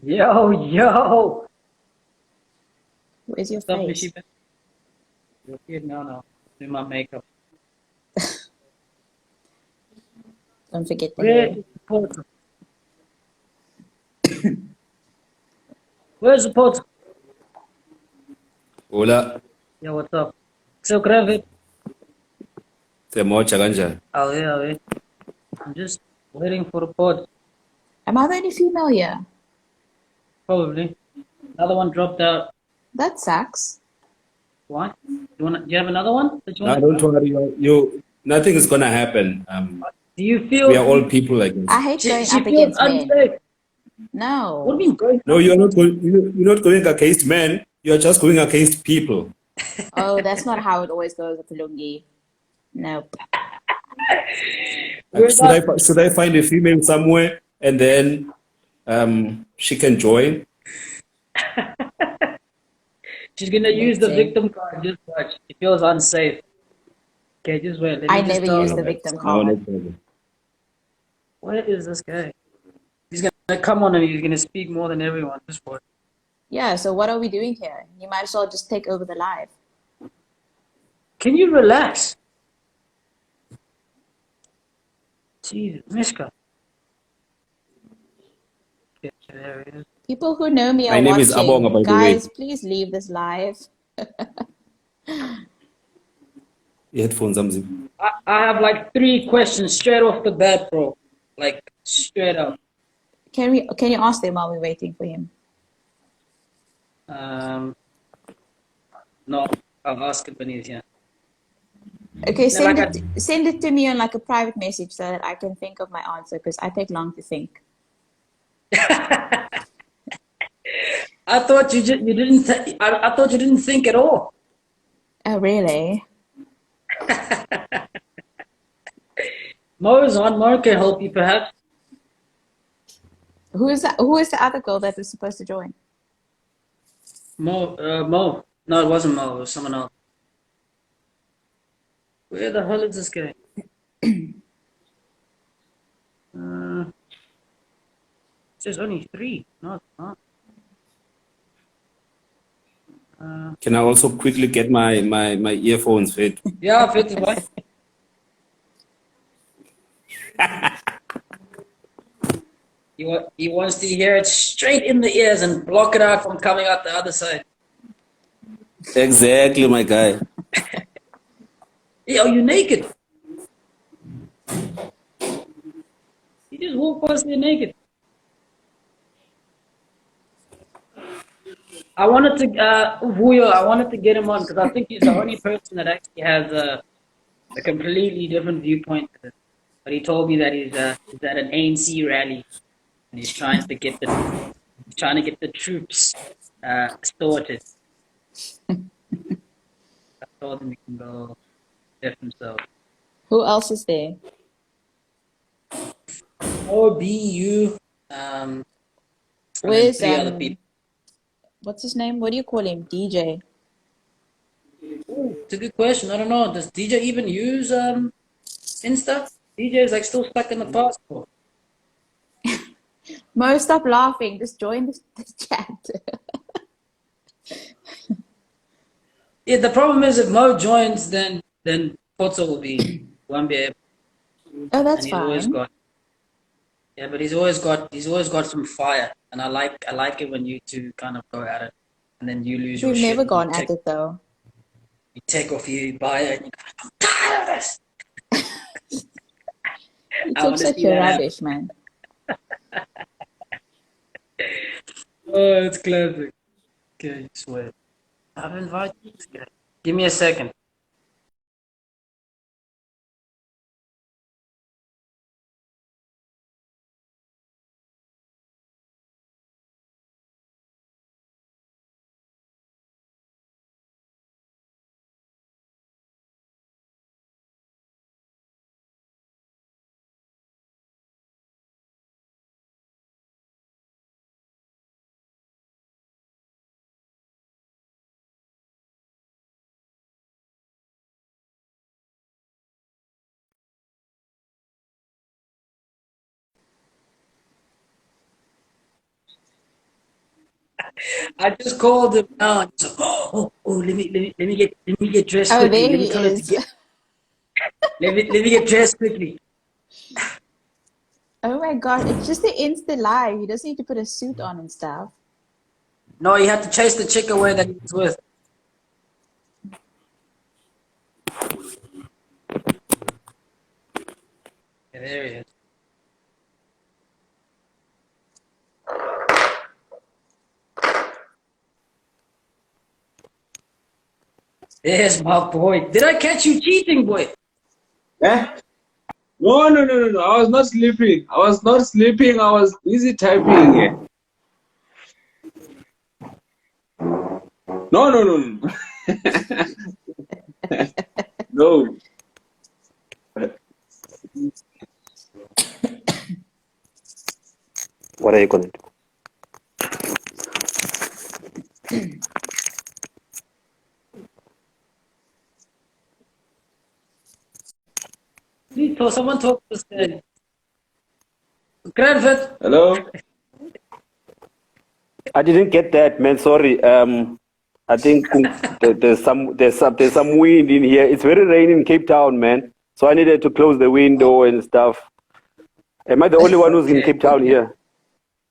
Yo, yo. Where's your What's up, face? Mishiba? You're here? No, no. Do my makeup. Don't forget the Where hair. is the portal? Where's the portal? Hola, Yo, what's up? So, Gravit. semocha kanjani? Oh, yeah. I'm just waiting for the pod. Am I the only female here? Probably. Another one dropped out. That sucks. Why? Do you have another one that you want No, to don't join? worry. Nothing is gonna happen. Do you We are feel all people, I guess. I hate going she up feels against men. unsafe? What do No. you mean going No, up you are not against? going. You're not going against men. You are just going against people. Oh, that's not how it always goes with Lungi. Nope. Like, We're not. should I find a female somewhere and then she can join? She's gonna use Let's the see. victim card. Just watch. She feels unsafe. Okay, just wait. Let I me just never tell use her. All the right. victim No, no card. problem. Where is this guy? He's gonna come on and he's gonna speak more than everyone. Just watch. Yeah, so what are we doing here? You might as well just take over the live. Can you relax? Jesus, Mishka. Okay, there he is. People who know me My are name is Abonga, watching. by the way. Guys, please leave this live. Headphones, I'm. I have like three questions straight off the bat, bro. Like straight up. Can you ask them while we're waiting for him? Um, no, I'll ask it when he's here. Okay, No, like I, send it to me on like a private message so that I can think of my answer because I take long to think. I thought you didn't I thought you didn't think at all. Oh, really? Mo is on. Mo can help you perhaps. Who is that? Who is the other girl that was supposed to join? Mo. No, it wasn't Mo. It was someone else. Where the hell is this guy? Uh, there's only three. No, it's not. Can I also quickly get my earphones fit? Yeah, 51. He wants to hear it straight in the ears and block it out from coming out the other side. Exactly, my guy. Yo, you naked. You just walk past there naked. I wanted to get him on because I think he's the only person that actually has a completely different viewpoint to this. But he told me that he's at an ANC rally and he's trying to get the troops sorted. I told him he can go F himself. Who else is there? OBU, and then Where's three other people. what's his name? What do you call him? DJ. Ooh, it's a good question. I don't know. Does DJ even use Insta? DJ is like still stuck in the past. Bro. Mo, stop laughing. Just join the chat. Yeah, the problem is if Mo joins, then Potso won't be able, Oh, and that's he's always fine. got but he's always got some fire, and I like it when you two kind of go at it, and then you lose your We've shit, never and gone at it though. you take off your bio, and you go, I'm tired of this. You I talk want to such see a that happen. rubbish, man. Oh, it's classic. Okay, swear. I've invited this guy. Give me a second. I just called him now. He's like, let me get dressed Oh, quickly. there Let me he tell her to is. get. Let me get dressed quickly. Oh my God, it's just the Insta live. He doesn't need to put a suit on and stuff. No, he had to chase the chick away that he was with. Yeah, there he is. There's my boy. Did I catch you cheating, boy? Eh? No, no, no, no, no. I was not sleeping. I was not sleeping. I was busy typing. No, no, no, no. No. What are you going to do? Someone talk to us. Cranford. Hello? I didn't get that, man. Sorry. I think there's some wind in here. It's very rainy in Cape Town, man. So I needed to close the window and stuff. Am I the only one who's in Cape Town here?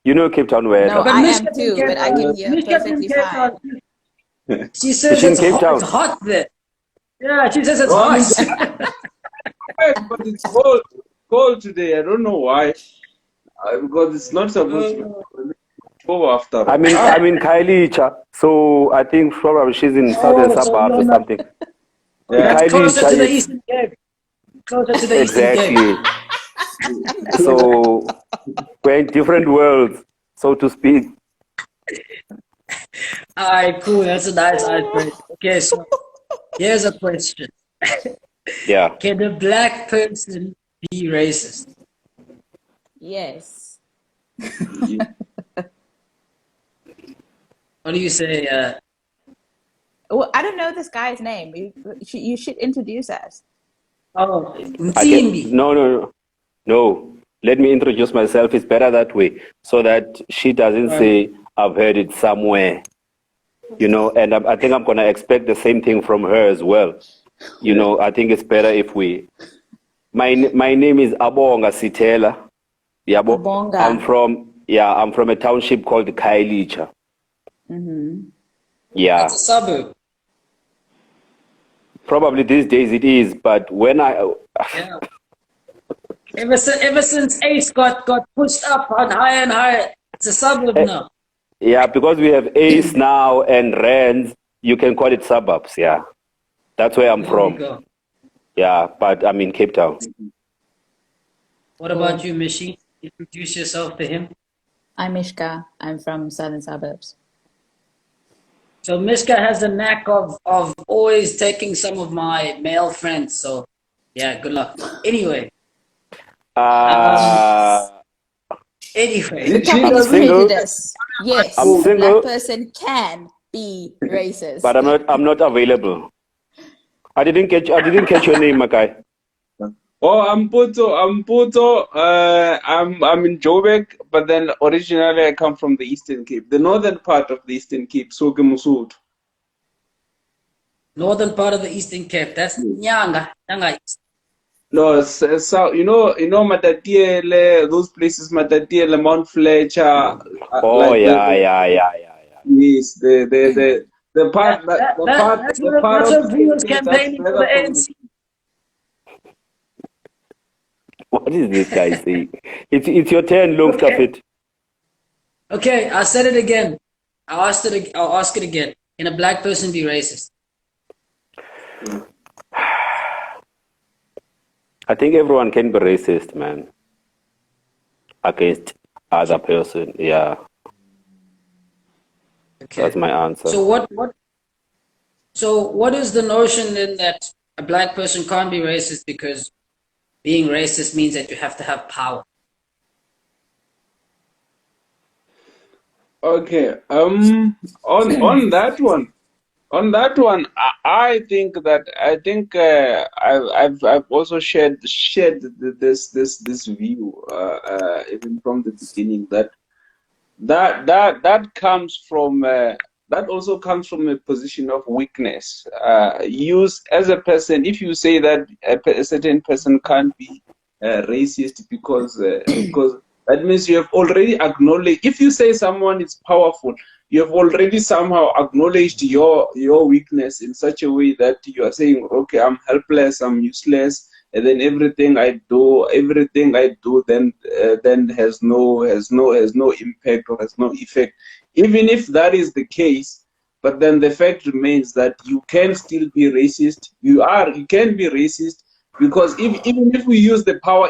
You know Cape Town where? No, But I am Mishka's in too, Cape but I Town. can hear Mishka's in perfectly Cape fine. Town. She Is says she in it's Cape hot. Town? It's hot there. Yeah, she says it's No, I'm in hot. but it's cold. Cold today. I don't know why. Because it's not supposed to be cold after all. I'm in Kailicha, so I think probably she's in southern So suburbs you're or not. something. Yeah. That's closer Kailicha to the is Eastern Cape. Closer to the Eastern Cape. exactly. So we're in different worlds, so to speak. All right, cool. That's a nice icebreaker. Okay, so here's a question. Yeah. Can a black person be racist? Yes. What do you say? Well, I don't know this guy's name. You should introduce us. Mtimbi. No. Let me introduce myself. It's better that way, so that she doesn't say I've heard it somewhere. And I think I'm gonna expect the same thing from her as well. I think it's better if we. My name is Abonga Sitela. Yabo. Abonga. I'm from a township called Kailicha. Mm-hmm. Yeah. That's a suburb. Probably these days it is, but when Yeah. Ever since Ace got pushed up on higher and higher, it's a suburb now. Yeah, because we have Ace now and Rands, you can call it suburbs, yeah. That's where I'm There from. you go. Yeah, but I'm in Cape Town. What about you, Mishi? Introduce yourself to him. I'm Mishka. I'm from southern suburbs. So Mishka has a knack of always taking some of my male friends. So yeah, good luck. Anyway. Anyway. The She topic is doesn't. prejudice. Yes, I'm a single. black person can be racist. But I'm not available. I didn't catch your name, Makai. Oh, I'm Puto. I'm in Joburg, but then originally I come from the Eastern Cape, the northern part of the Eastern Cape, Soke Musud. Northern part of the Eastern Cape. That's Nyanga. Nyanga East. No, so you know Matatiele, those places, Matatiele, Mount Fletcher, Oh, like yeah. yes, the part That's of what Eastern was Cape that's campaigning for better the from ANC. What is this guy saying? It's your turn, Long Stafet. Okay, I said it again. I'll ask it again. Can a black person be racist? I think everyone can be racist, man. Against other person, yeah. Okay. That's my answer. So what is the notion then that a black person can't be racist because being racist means that you have to have power? Okay. On that one, I think I've also shared this view even from the beginning that that comes from that also comes from a position of weakness. Use as a person, if you say that a certain person can't be racist because that means you have already acknowledged. If you say someone is powerful, you have already somehow acknowledged your weakness in such a way that you are saying, okay, I'm helpless, I'm useless, and then everything I do then has no impact or has no effect. Even if that is the case, but then the fact remains that you can still be racist. You can be racist because even if we use the power,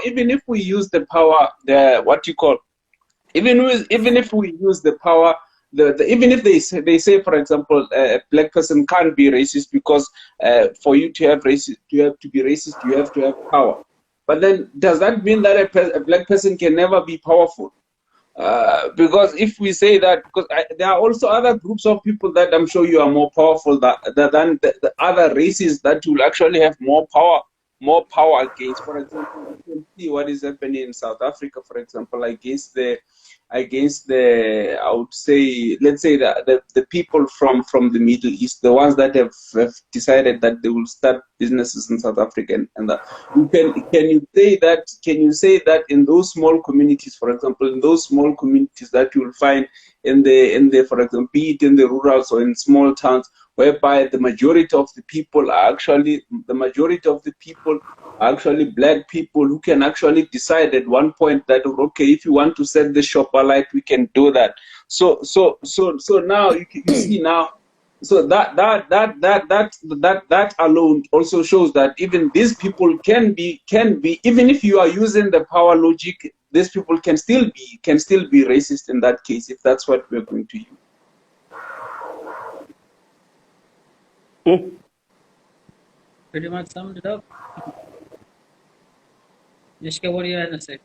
the what you call, even if we use the power, even if they say, for example, a black person can't be racist because for you to have to be racist, you have to have power. But then, does that mean that a black person can never be powerful? Because if we say that, because there are also other groups of people that I'm sure you are more powerful than the other races that will actually have more power against. For example, you can see what is happening in South Africa, for example, against the I would say, let's say the people from the Middle East, the ones that have decided that they will start businesses in South Africa, and that can you say that in those small communities, for example, in those small communities that you will find in the for example, be it in the rurals or in small towns, whereby the majority of the people are actually black people who can actually decide at one point that, okay, if you want to set the shop alight, we can do that. So now you see now, so that alone also shows that even these people can be, even if you are using the power logic, these people can still be racist in that case, if that's what we're going to use. Pretty much summed it up. Nishka, what do you have to say?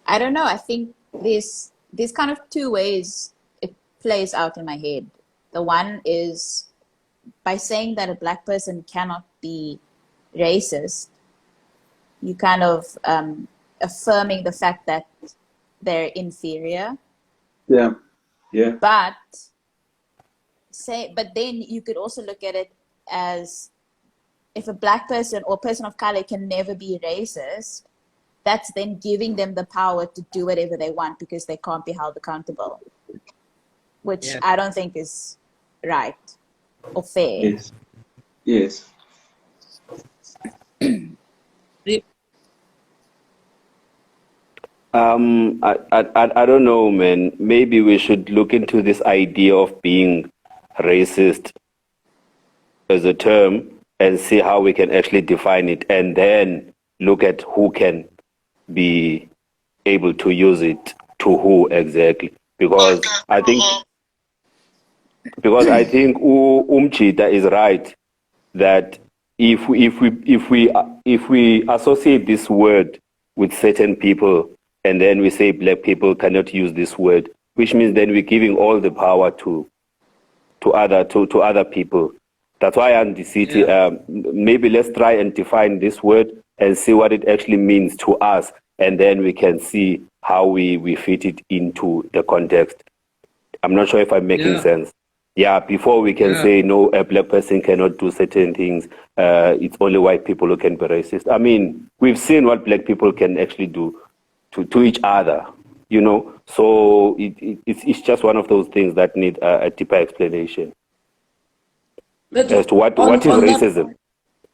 I don't know. I think there's kind of two ways it plays out in my head. The one is by saying that a black person cannot be racist, you kind of affirming the fact that they're inferior. Yeah. But then you could also look at it as, if a black person or person of color can never be racist, that's then giving them the power to do whatever they want because they can't be held accountable, which I don't think is right or fair. Yes. I don't know, man. Maybe we should look into this idea of being racist as a term and see how we can actually define it, and then look at who can be able to use it to who exactly. Because I think Umchita is right that if we associate this word with certain people, and then we say black people cannot use this word, which means then we're giving all the power to other people. That's why I'm the city. Maybe let's try and define this word and see what it actually means to us, and then we can see how we fit it into the context. I'm not sure if I'm making sense. Yeah, before we can say, no, a black person cannot do certain things, it's only white people who can be racist. I mean, we've seen what black people can actually do to each other, you know? So it's just one of those things that need a deeper explanation as to what is racism.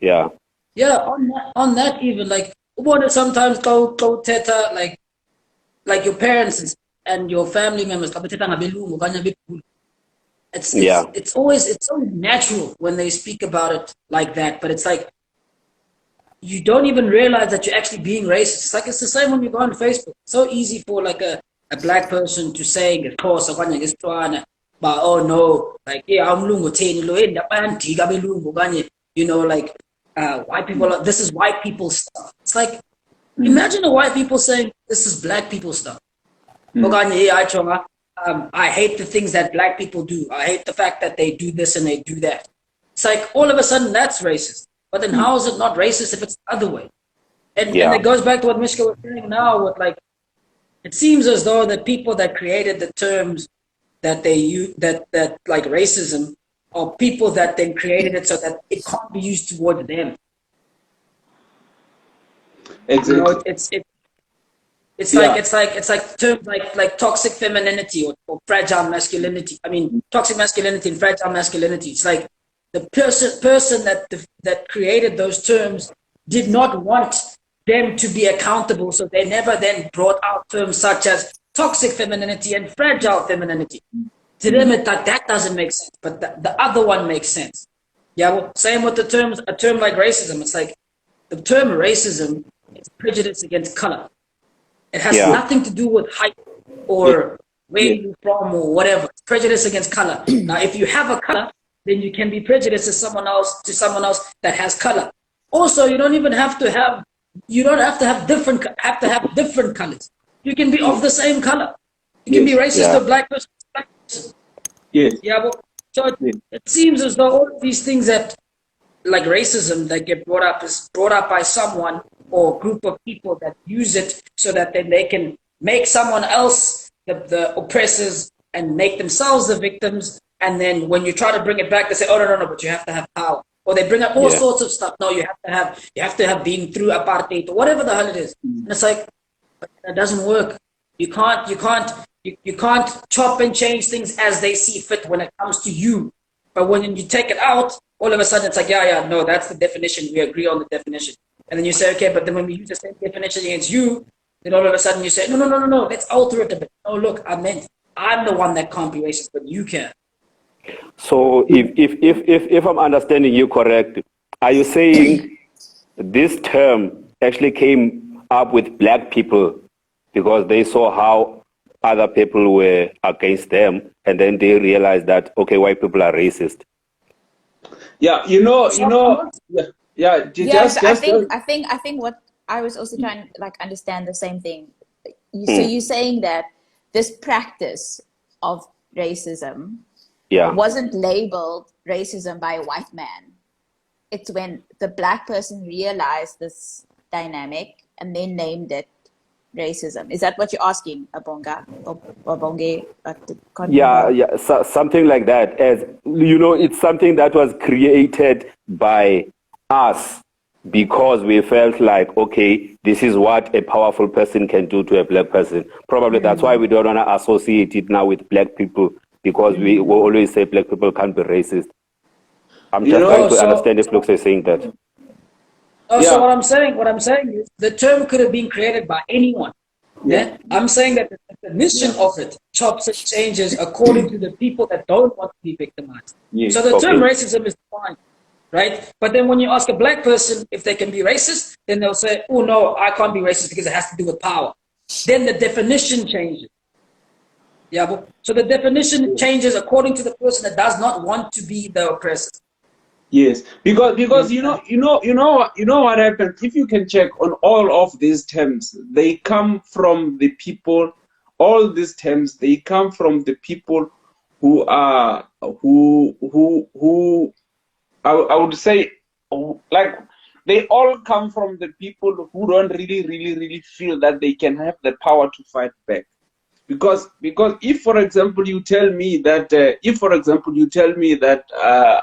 Yeah, on that even, like, what if sometimes go teta, like your parents and your family members, it's always so natural when they speak about it like that, but it's like you don't even realize that you're actually being racist. It's like it's the same when you go on Facebook. It's so easy for like a black person to say, of course, but oh no, like I'm lungo you know, like white people. This is white people stuff. It's like imagine the white people saying this is black people stuff. I hate the things that black people do. I hate the fact that they do this and they do that. It's like all of a sudden that's racist. But then how is it not racist if it's the other way? And it goes back to what Mishka was saying now with like it seems as though the people that created the terms that they use, that like racism, are people that then created it so that it can't be used towards them. Exactly. You know, it's like terms like toxic femininity or fragile masculinity. I mean, toxic masculinity and fragile masculinity. It's like the person that created those terms did not want them to be accountable, so they never then brought out terms such as toxic femininity and fragile femininity. To them, it's like that doesn't make sense, but the other one makes sense. Yeah, well, same with a term like racism. It's like the term racism is prejudice against color. It has nothing to do with height or where you're from or whatever. It's prejudice against color. Now, if you have a color, then you can be prejudiced to someone else that has color. Also, you don't have to have different colors. You can be of the same color. You can be racist to a black person. Yes. Yeah, well, so it seems as though all of these things that, like racism, that get brought up is brought up by someone or group of people that use it so that then they can make someone else the oppressors and make themselves the victims. And then when you try to bring it back, they say, "Oh no, but you have to have power." Or they bring up all sorts of stuff. No, you have to have been through apartheid or whatever the hell it is. And it's like, that doesn't work. You can't chop and change things as they see fit when it comes to you. But when you take it out, all of a sudden it's like, no, that's the definition. We agree on the definition. And then you say, okay, but then when we use the same definition against you, then all of a sudden you say, no, let's alter it a bit. Oh, look, I'm the one that can't be racist, but you can. So if I'm understanding you correct, are you saying this term actually came up with black people because they saw how other people were against them, and then they realized that, okay, white people are racist? I think what I was also trying to understand the same thing. So you're saying that this practice of racism wasn't labeled racism by a white man. It's when the black person realized this dynamic and they named it racism. Is that what you're asking, Abonga? Abonge? So, something like that. As you know, it's something that was created by us because we felt like, okay, this is what a powerful person can do to a black person. Probably that's why we don't want to associate it now with black people, because we will always say black people can't be racist. I'm just trying to understand if Luke is saying that. So what I'm saying is the term could have been created by anyone. Yeah. I'm saying that the definition of it chops and changes according to the people that don't want to be victimized. Yes. So the term racism is fine, right? But then when you ask a black person if they can be racist, then they'll say, "Oh no, I can't be racist because it has to do with power." Then the definition changes. Yeah. So the definition changes according to the person that does not want to be the oppressor. Yes, because you know what happens. If you can check on all of these terms, they come from the people. All these terms, they come from the people who are who I would say, like, they all come from the people who don't really feel that they can have the power to fight back. Because if, for example, you tell me that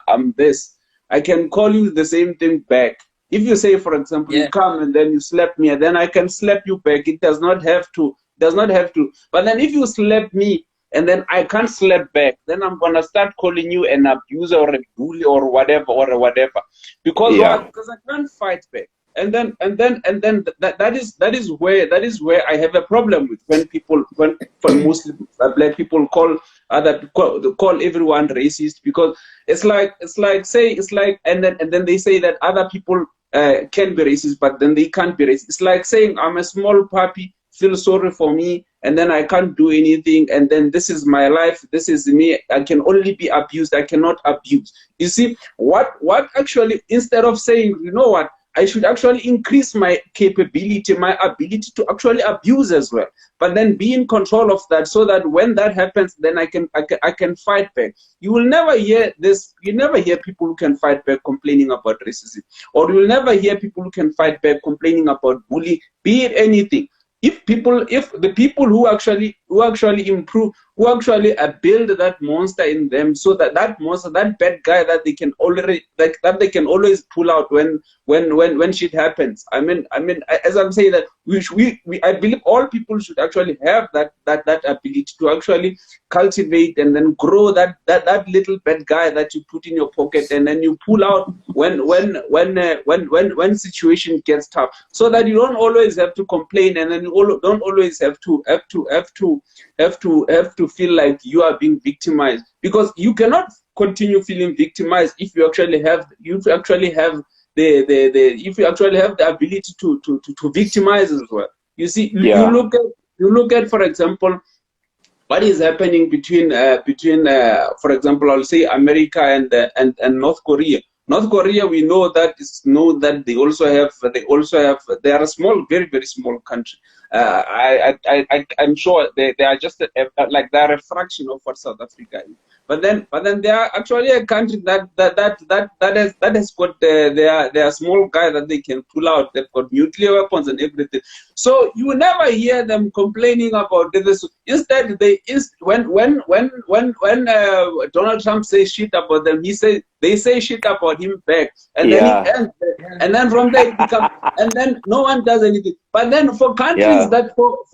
I'm this, I can call you the same thing back. If you say, for example, you come and then you slap me, and then I can slap you back. It does not have to. But then if you slap me and then I can't slap back, then I'm gonna start calling you an abuser or a bully or whatever. Because I can't fight back. And then that is where I have a problem with when Muslim black people call everyone racist, because it's like and then they say that other people can be racist, but then they can't be racist. It's like saying I'm a small puppy, feel sorry for me, and then I can't do anything, and then this is my life, this is me, I can only be abused, I cannot abuse. You see, what actually, instead of saying, you know what, I should actually increase my capability, my ability to actually abuse as well, but then be in control of that, so that when that happens, then I can fight back. You will never hear this. You never hear people who can fight back complaining about racism, or you will never hear people who can fight back complaining about bullying, be it anything. if the people who actually improve, who actually build that monster in them, so that monster, that bad guy that they can always pull out when shit happens. I mean, as I'm saying that I believe all people should actually have that ability to actually cultivate and then grow that little bad guy that you put in your pocket, and then you pull out when situation gets tough, so that you don't always have to complain, and then you don't always have to feel like you are being victimized, because you cannot continue feeling victimized if you actually have the ability to victimize as well. You see, Yeah. you look at, for example, what is happening between for example, I'll say America and North Korea. North Korea, we know that they are a small, very, very small country. I'm sure they are just like they are a fraction of what South Africa is. But then they are actually a country that has got their small guy that they can pull out. They've got nuclear weapons and everything. So you will never hear them complaining about this. Instead, when Donald Trump says shit about them, they say shit about him back, and then it ends there. And then from there it becomes, and then no one does anything. But then for countries that for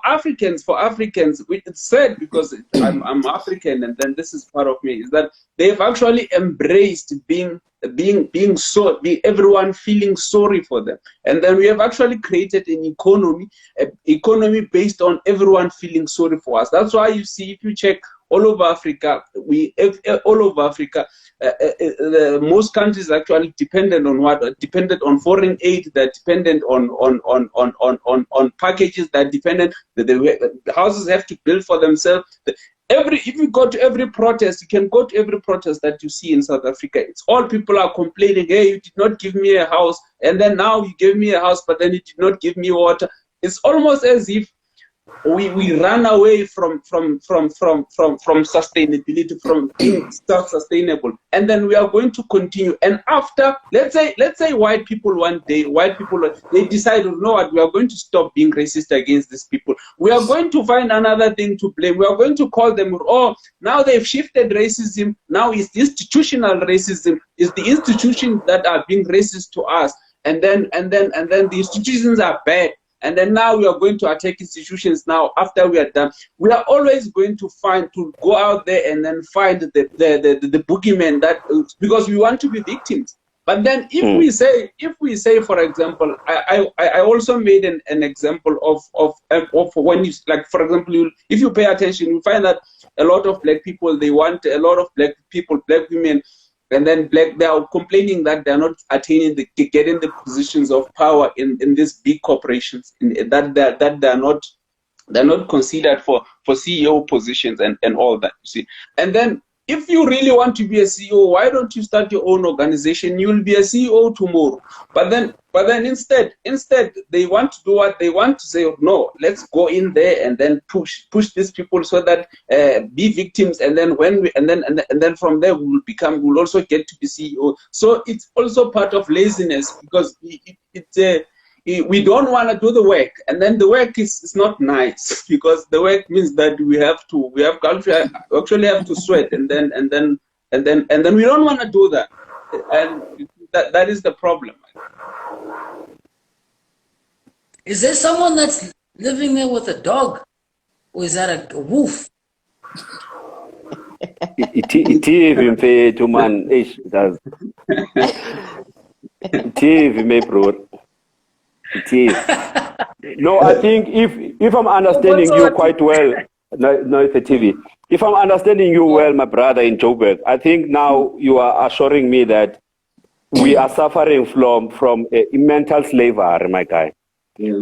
Africans, it's sad because I'm African, and then this is part of me, is that they've actually embraced everyone feeling sorry for them, and then we have actually created an economy based on everyone feeling sorry for us. That's why you see, if you check all over Africa, most countries actually dependent on what? Dependent on foreign aid, that dependent on packages, that dependent, the houses have to build for themselves. If you go to every protest, you can go to every protest that you see in South Africa. It's all people are complaining, hey, you did not give me a house, and then now you gave me a house, but then you did not give me water. It's almost as if we run away from sustainability, from being self-sustainable, and then we are going to continue. And after, let's say white people one day, they decide, you know what, we are going to stop being racist against these people. We are going to find another thing to blame. We are going to call them, oh, now they've shifted racism. Now it's institutional racism. It's the institutions that are being racist to us, and then the institutions are bad. And then now we are going to attack institutions. Now, after we are done, we are always going to go out there and then find the boogeyman, because we want to be victims. But then if we say, for example, I also made an example of when you, like, for example, if you pay attention, you find that a lot of black people, they want a lot of black women. And then they are complaining that they are not getting the positions of power in these big corporations, that they're not considered for CEO positions and all that, you see. And then if you really want to be a CEO, why don't you start your own organization? You will be a CEO tomorrow. But then instead they want to do what they want to say. No, let's go in there and then push these people so that be victims, and then then from there we'll also get to be CEO. So it's also part of laziness, because we don't want to do the work, and then the work is not nice, because the work means that we actually have to sweat, and then we don't want to do that, and that is the problem. Is there someone that's living there with a dog, or is that a wolf? TV man, does TV me bro. It is. No, I think if I'm understanding you quite well, no, it's a TV. If I'm understanding you well, my brother in Joburg, I think now you are assuring me that we are suffering from mental slavery, my guy. Yeah.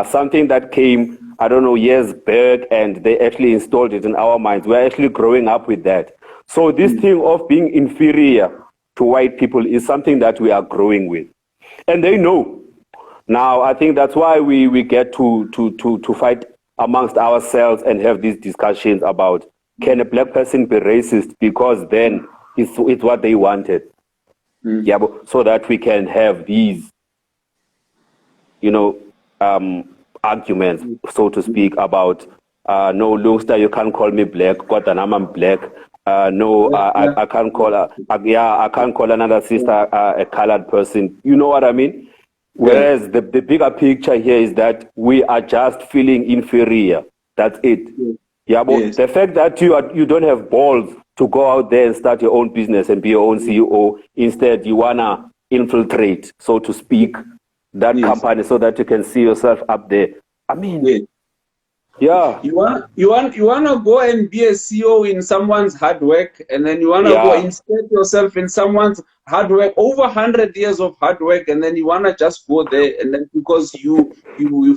Something that came, I don't know, years back, and they actually installed it in our minds. We're actually growing up with that. So this thing of being inferior to white people is something that we are growing with. And they know. Now, I think that's why we get to fight amongst ourselves and have these discussions about, can a black person be racist, because then it's what they wanted. Yeah, so that we can have these, arguments, so to speak, about no, Lungster, you can't call me black, I'm black. No, I can't call I can't call another sister a colored person. You know what I mean? Whereas the bigger picture here is that we are just feeling inferior. That's it. Yeah, but the fact that you don't have balls to go out there and start your own business and be your own CEO, instead you wanna infiltrate, so to speak, that company so that you can see yourself up there. I mean, yeah. You wanna go and be a CEO in someone's hard work, and then you wanna go insert yourself in someone's hard work, over 100 years of hard work, and then you wanna just go there, and then because you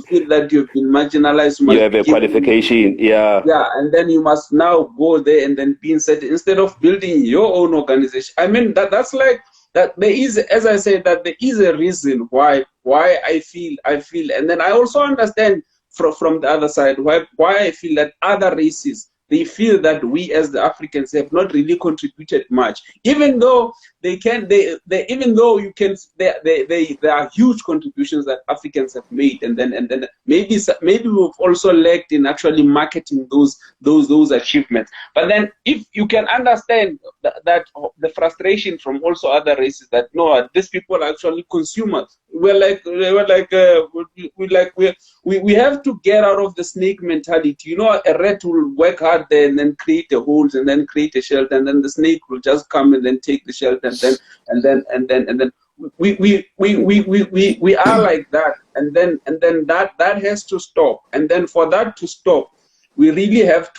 feel that you've been marginalized, you have a qualification, and then you must now go there and then be inserted instead of building your own organization. I mean that's like that. There is, as I said, that there is a reason why I feel, and then I also understand from the other side why I feel that other races, they feel that we as the Africans have not really contributed much, even though there are huge contributions that Africans have made, and then maybe we've also lacked in actually marketing those achievements. But then if you can understand that the frustration from also other races, that no, these people are actually consumers. We have to get out of the snake mentality. You know, a rat will work hard there and then create a holes and then create a shelter, and then the snake will just come and then take the shelter, and then we are like that, and then that has to stop. And then for that to stop, we really have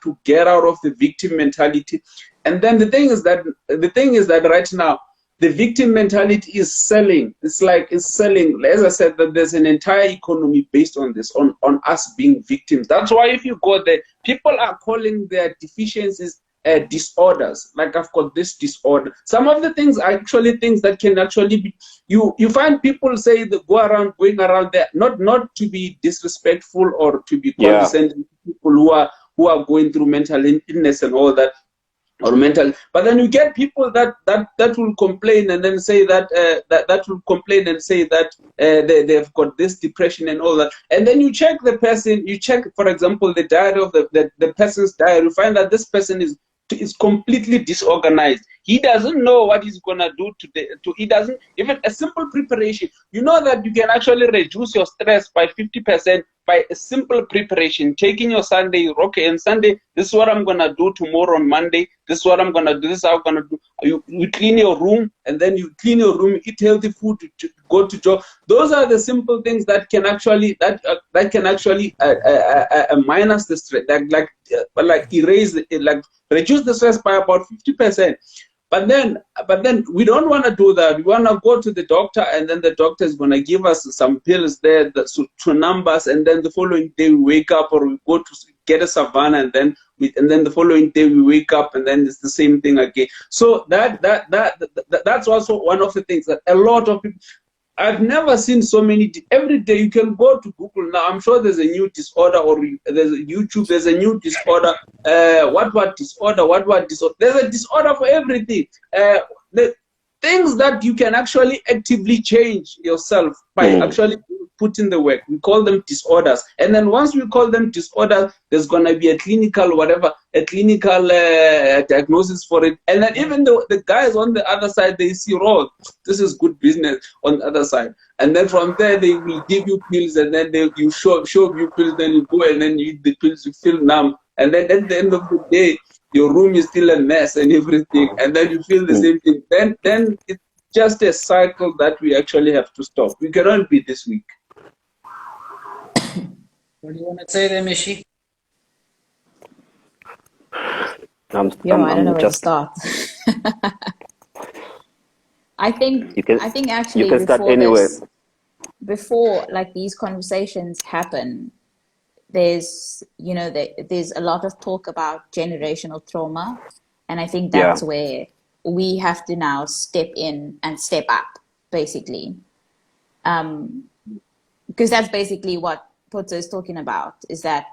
to get out of the victim mentality. And then the thing is that right now the victim mentality is selling. It's selling. As I said, that there's an entire economy based on this, on us being victims. That's why if you go there, people are calling their deficiencies disorders. Like, I've got this disorder. Some of the things are actually things that can actually be. You find people say that going around there, not to be disrespectful or to be condescending to people who are going through mental illness and all that, or mental. But then you get people that will complain and then say that they've got this depression and all that. And then you check the person. You check, for example, the diary of the person's diary. You find that this person is completely disorganized. He doesn't know what he's gonna do today. He doesn't even a simple preparation. You know that you can actually reduce your stress by 50% by a simple preparation. Taking your Sunday, okay, and Sunday, this is what I'm gonna do tomorrow on Monday. This is what I'm gonna do. This is how I'm gonna do. You clean your room, and then you clean your room, eat healthy food, go to job. Those are the simple things that can actually minus the stress, like erase it, like reduce the stress by about 50%. But then we don't want to do that. We want to go to the doctor, and then the doctor is going to give us some pills there to numb us, and then the following day we wake up, or we go to get a savannah, and then the following day we wake up, and then it's the same thing again. So that's also one of the things that a lot of people. I've never seen so many. Every day you can go to Google now. I'm sure there's a new disorder, or there's a YouTube. There's a new disorder. What disorder? What disorder? There's a disorder for everything. The things that you can actually actively change yourself by actually putting the work. We call them disorders. And then once we call them disorders, there's going to be a clinical diagnosis for it. And then even though the guys on the other side, they see, oh, this is good business on the other side. And then from there, they will give you pills, and then you show you pills, then you go and then you eat the pills, you feel numb. And then at the end of the day, your room is still a mess and everything. And then you feel the same thing. Then it's just a cycle that we actually have to stop. We cannot be this weak. What do you want to say there, Mishi? I don't know where to start. I think actually before like these conversations happen, there's a lot of talk about generational trauma, and I think that's where we have to now step in and step up, basically, because that's basically what Potso is talking about, is that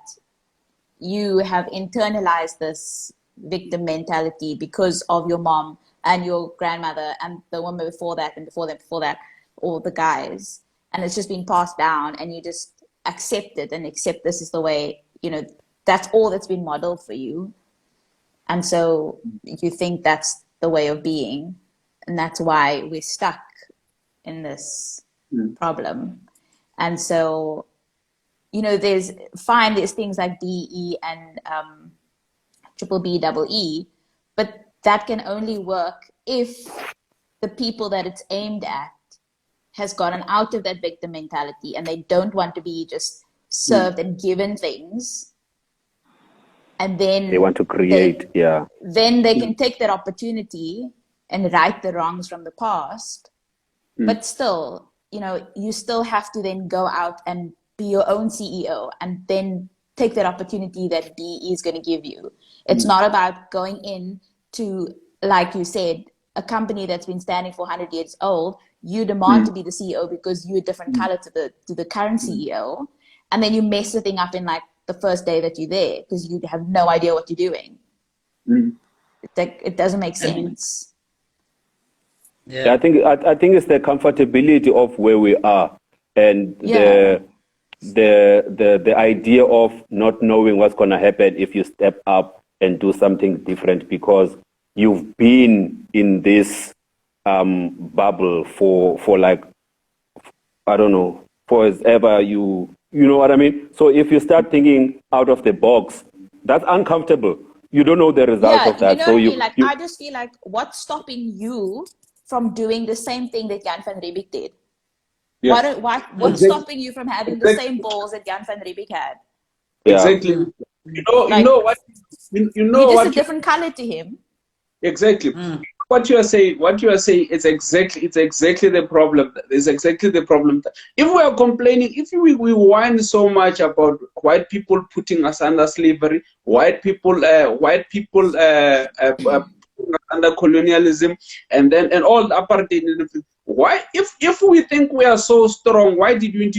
you have internalized this victim mentality because of your mom and your grandmother and the woman before that and before that, or the guys, and it's just been passed down, and you just accept it and accept this is the way, that's all that's been modeled for you. And so you think that's the way of being. And that's why we're stuck in this problem. And so, there's things like DE and triple B, double E, but that can only work if the people that it's aimed at has gotten out of that victim mentality and they don't want to be just served and given things. And then they want to create, Then they can take that opportunity and right the wrongs from the past. But still, you still have to then go out and be your own CEO and then take that opportunity that DE is going to give you. It's not about going in to, like you said, a company that's been standing for 100 years old. You demand to be the CEO because you're a different color to the current CEO. And then you mess the thing up in like the first day that you're there because you have no idea what you're doing. It's like, it doesn't make sense. I think it's the comfortability of where we are and the idea of not knowing what's going to happen if you step up and do something different because you've been in this bubble for like, I don't know, for as ever you know what I mean? So if you start thinking out of the box, that's uncomfortable. You don't know the results of that. I just feel like what's stopping you from doing the same thing that Jan van Riebeeck did? Yeah. What's stopping you from having the same balls that Jan van Riebeeck had? Exactly. You're just a different color to him. Exactly. What you are saying is exactly the problem. It's exactly the problem. If we are complaining, if we whine so much about white people putting us under slavery, white people under colonialism, and all the apartheid. Why, if we think we are so strong, why didn't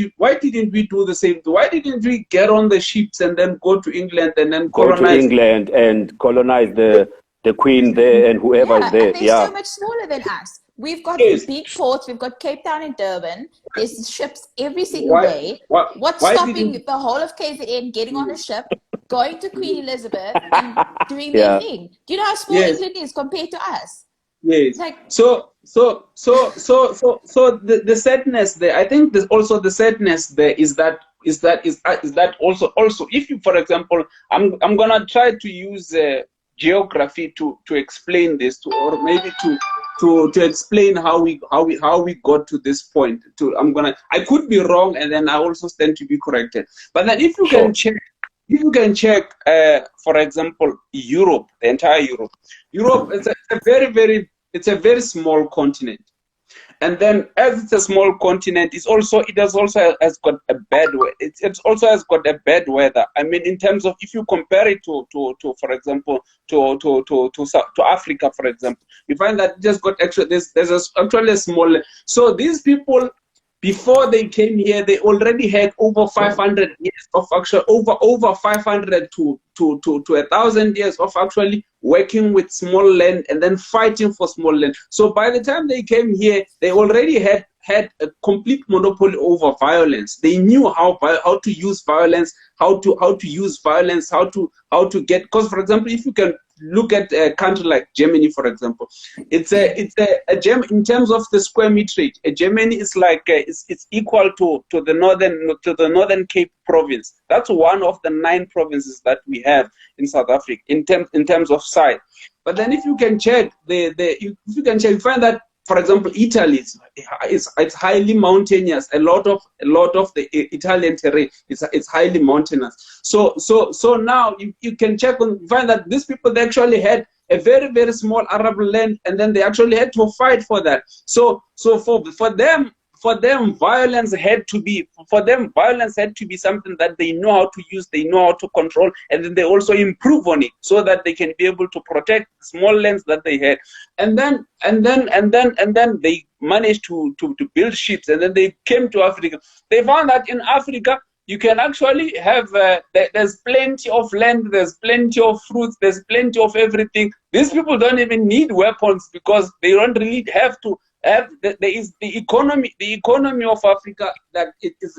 we do the same? Why didn't we get on the ships and then go to England and then colonize the Queen there and whoever is there? And they're so much smaller than us. We've got big ports. We've got Cape Town and Durban. There's ships every single day. What's stopping the whole of KZN getting on a ship, going to Queen Elizabeth and doing their thing? Do you know how small England is compared to us? Yes. So the sadness there. I think there's also the sadness there is that also if you, for example, I'm gonna try to use geography to explain this or maybe to explain how we got to this point. I could be wrong and then I also stand to be corrected. But then if you can check, for example, Europe, the entire Europe is a very small continent. And then, as it's a small continent, it also has got a bad weather. It also has got a bad weather. I mean, in terms of if you compare it to for example, to Africa, for example, you find that it just got actually actually a small. So these people, before they came here, they already had over 500 years of actual over 500 to 1,000 years of actually working with small land and then fighting for small land. So by the time they came here, they already had a complete monopoly over violence. They knew how to use violence, how to use violence, how to get. Because, for example, if you can look at a country like Germany, for example, it's a Germany in terms of the square meterage. Germany is like it's equal to the northern Cape province. That's one of the 9 provinces that we have in South Africa in terms of size. But then if you can check you find that, for example, Italy it's highly mountainous. A lot of the Italian terrain is highly mountainous. So now you can check and find that these people, they actually had a very, very small arable land, and then they actually had to fight for that. So for them violence had to be something that they know how to use, they know how to control, and then they also improve on it so that they can be able to protect small lands that they had. And then they managed to build ships, and then they came to Africa. They found that in Africa you can actually have there's plenty of land, there's plenty of fruits, there's plenty of everything. These people don't even need weapons because they don't really have to there is the economy of Africa, that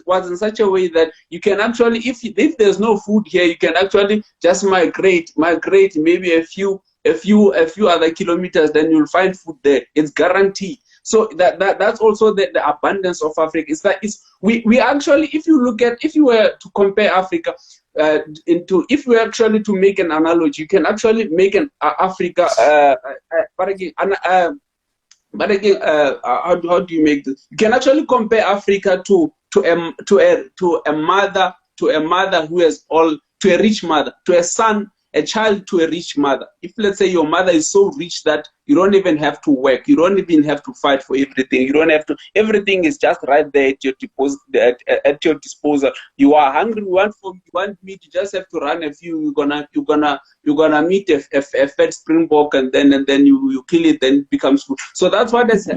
was in such a way that you can actually, if there's no food here, you can actually just migrate maybe a few other kilometers, then you'll find food there. It's guaranteed. So that's also the abundance of Africa. We actually, if you were to compare Africa if we actually to make an analogy, you can actually make an Africa. But again, how do you make this? You can actually compare Africa to a mother who has to a rich mother, to a child to a rich mother. If let's say your mother is so rich that you don't even have to work, you don't even have to fight for everything, you don't have to, everything is just right there at your disposal. You are hungry, you want meat, you just have to run a few, you're gonna meet a fat springbok, and then you kill it, then it becomes food. So that's what has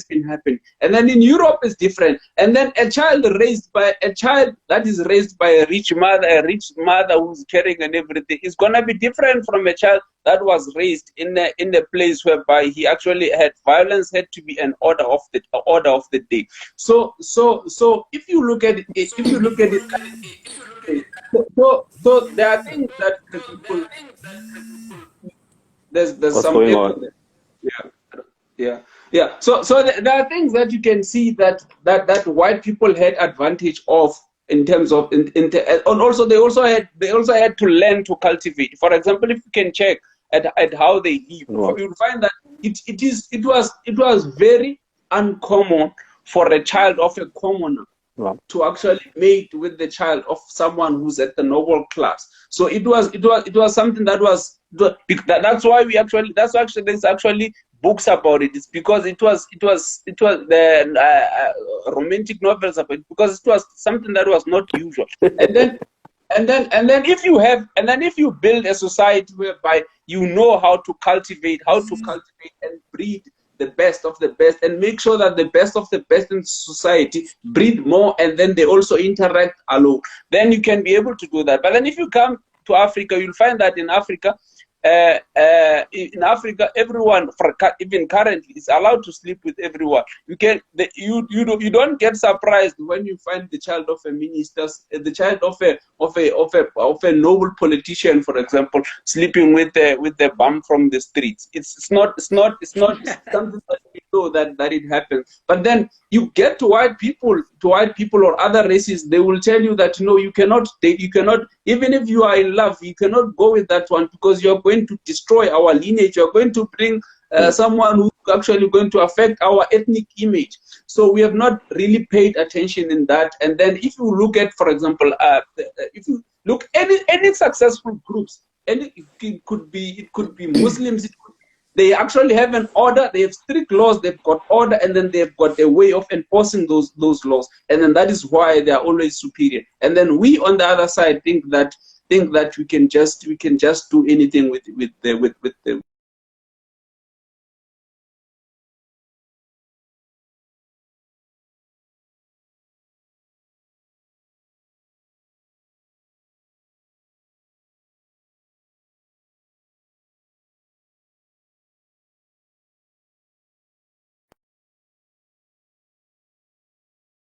been happening. And then in Europe is different. And then a child that is raised by a rich mother who's caring and everything is gonna be different from a child that was raised in a place whereby he actually had violence had to be an order of the day. So if you look at it, so there are things that the people, there's What's some going on? Yeah. So there are things that you can see that white people had advantage of in terms of and also they also had to learn to cultivate. For example, if you can check at how they live, you'll find that it was very uncommon for a child of a commoner to actually mate with the child of someone who's at the noble class. So it was something that's why there's actually books about it. It's because it was the romantic novels about it, because it was something that was not usual. And then if you build a society whereby you know how to cultivate and breed the best of the best, and make sure that the best of the best in society breed more, and then they also interact alone, then you can be able to do that. But then if you come to Africa, you'll find that in Africa, everyone, even currently, is allowed to sleep with everyone. You don't get surprised when you find the child of a minister, the child of a noble politician, for example, sleeping with the bum from the streets. It's not something that we know that it happens. But then you get to white people or other races, they will tell you that no, you cannot, even if you are in love, you cannot go with that one, because you're going to destroy our lineage. You're going to bring someone who's actually going to affect our ethnic image. So we have not really paid attention in that. And then if you look at, for example, if you look at any successful groups, it could be Muslims, they actually have an order, they have strict laws, they've got order, and then they've got a way of enforcing those laws. And then that is why they are always superior. And then we on the other side think that we can just do anything with the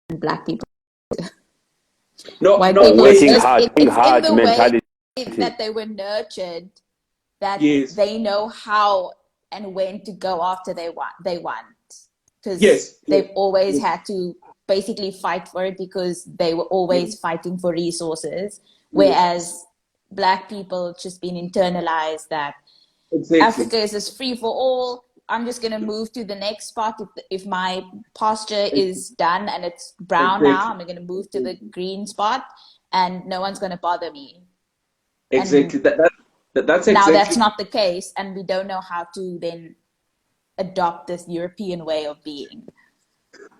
Black people. no, White no, people, working it's hard, in the mentality. way that they were nurtured, that Yes. they know how and when to go after they want. Because they've always had to basically fight for it, because they were always fighting for resources. Whereas Black people just been internalized that Africa is as free for all. I'm just going to move to the next spot. If my pasture is done and it's brown now, I'm going to move to the green spot, and no one's going to bother me. Exactly. That's exactly. Now that's not the case, and we don't know how to then adopt this European way of being.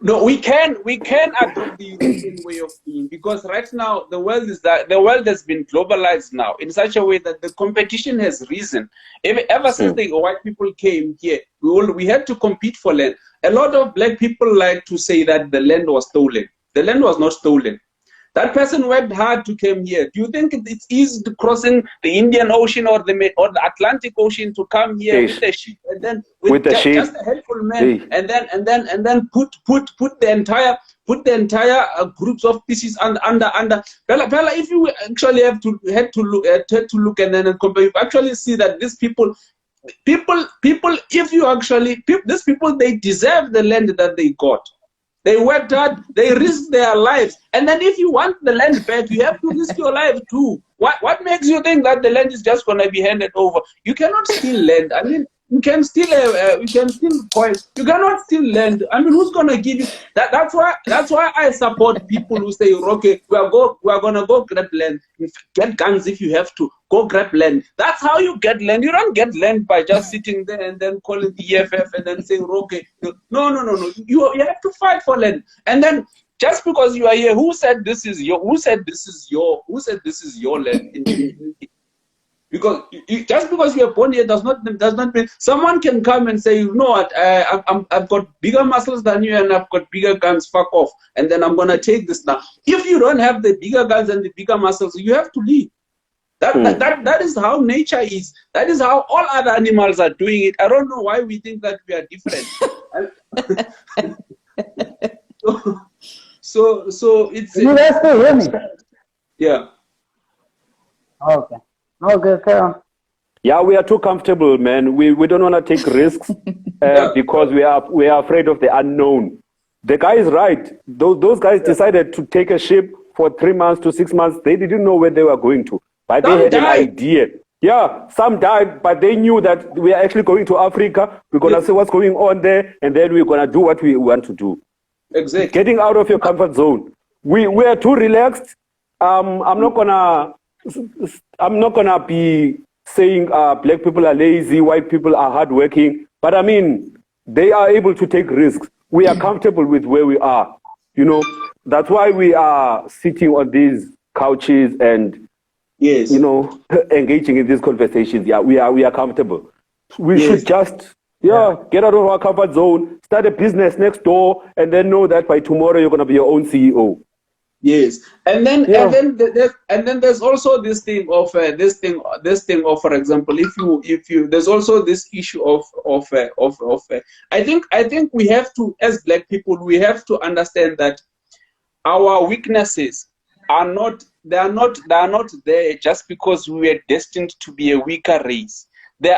No, we can adopt the European way of being, because right now the world has been globalized now in such a way that the competition has risen. Ever since the white people came here, we had to compete for land. A lot of Black people like to say that the land was stolen. The land was not stolen. That person worked hard to come here. Do you think it's easy to crossing the Indian Ocean or the Atlantic Ocean to come here with a ship, and then with just a handful of men, and then put the entire groups of species under Bella, if you actually had to look and then compare, you actually see that these people, if you actually, these people, they deserve the land that they got. They worked hard, they risked their lives. And then if you want the land back, you have to risk your life too. What makes you think that the land is just going to be handed over? You cannot steal land. I mean, you can steal coin. You cannot steal land. I mean, who's going to give you that? That's why I support people who say, okay, we are going to go grab land. Get guns if you have to. Go grab land. That's how you get land. You don't get land by just sitting there and then calling the EFF and then saying, okay. No. You have to fight for land. And then just because you are here, who said this is your land? Because just because you are born here does not mean someone can come and say, you know what, I've got bigger muscles than you and I've got bigger guns, fuck off, and then I'm gonna take this now. If you don't have the bigger guns and the bigger muscles, you have to leave. That is how nature is. That is how all other animals are doing it. I don't know why we think that we are different. so it's. You guys still hear me? Yeah. Okay. Okay, carry on. Yeah, we are too comfortable, man. We don't want to take risks because we are afraid of the unknown. The guy is right. Those guys decided to take a ship for 3 months to 6 months. They didn't know where they were going to, but they had an idea. Yeah, some died, but they knew that we are actually going to Africa. We're going to see what's going on there, and then we're going to do what we want to do. Exactly. Getting out of your comfort zone. We are too relaxed. I'm not gonna be saying black people are lazy, white people are hardworking, but I mean they are able to take risks. We are comfortable with where we are. You know, that's why we are sitting on these couches and engaging in these conversations. Yeah, we are comfortable. We should just get out of our comfort zone, start a business next door, and then know that by tomorrow you're gonna be your own CEO. Yes, and then there's also this thing of for example, if you there's also this issue of I think we have to, as black people, we have to understand that our weaknesses are not there just because we are destined to be a weaker race.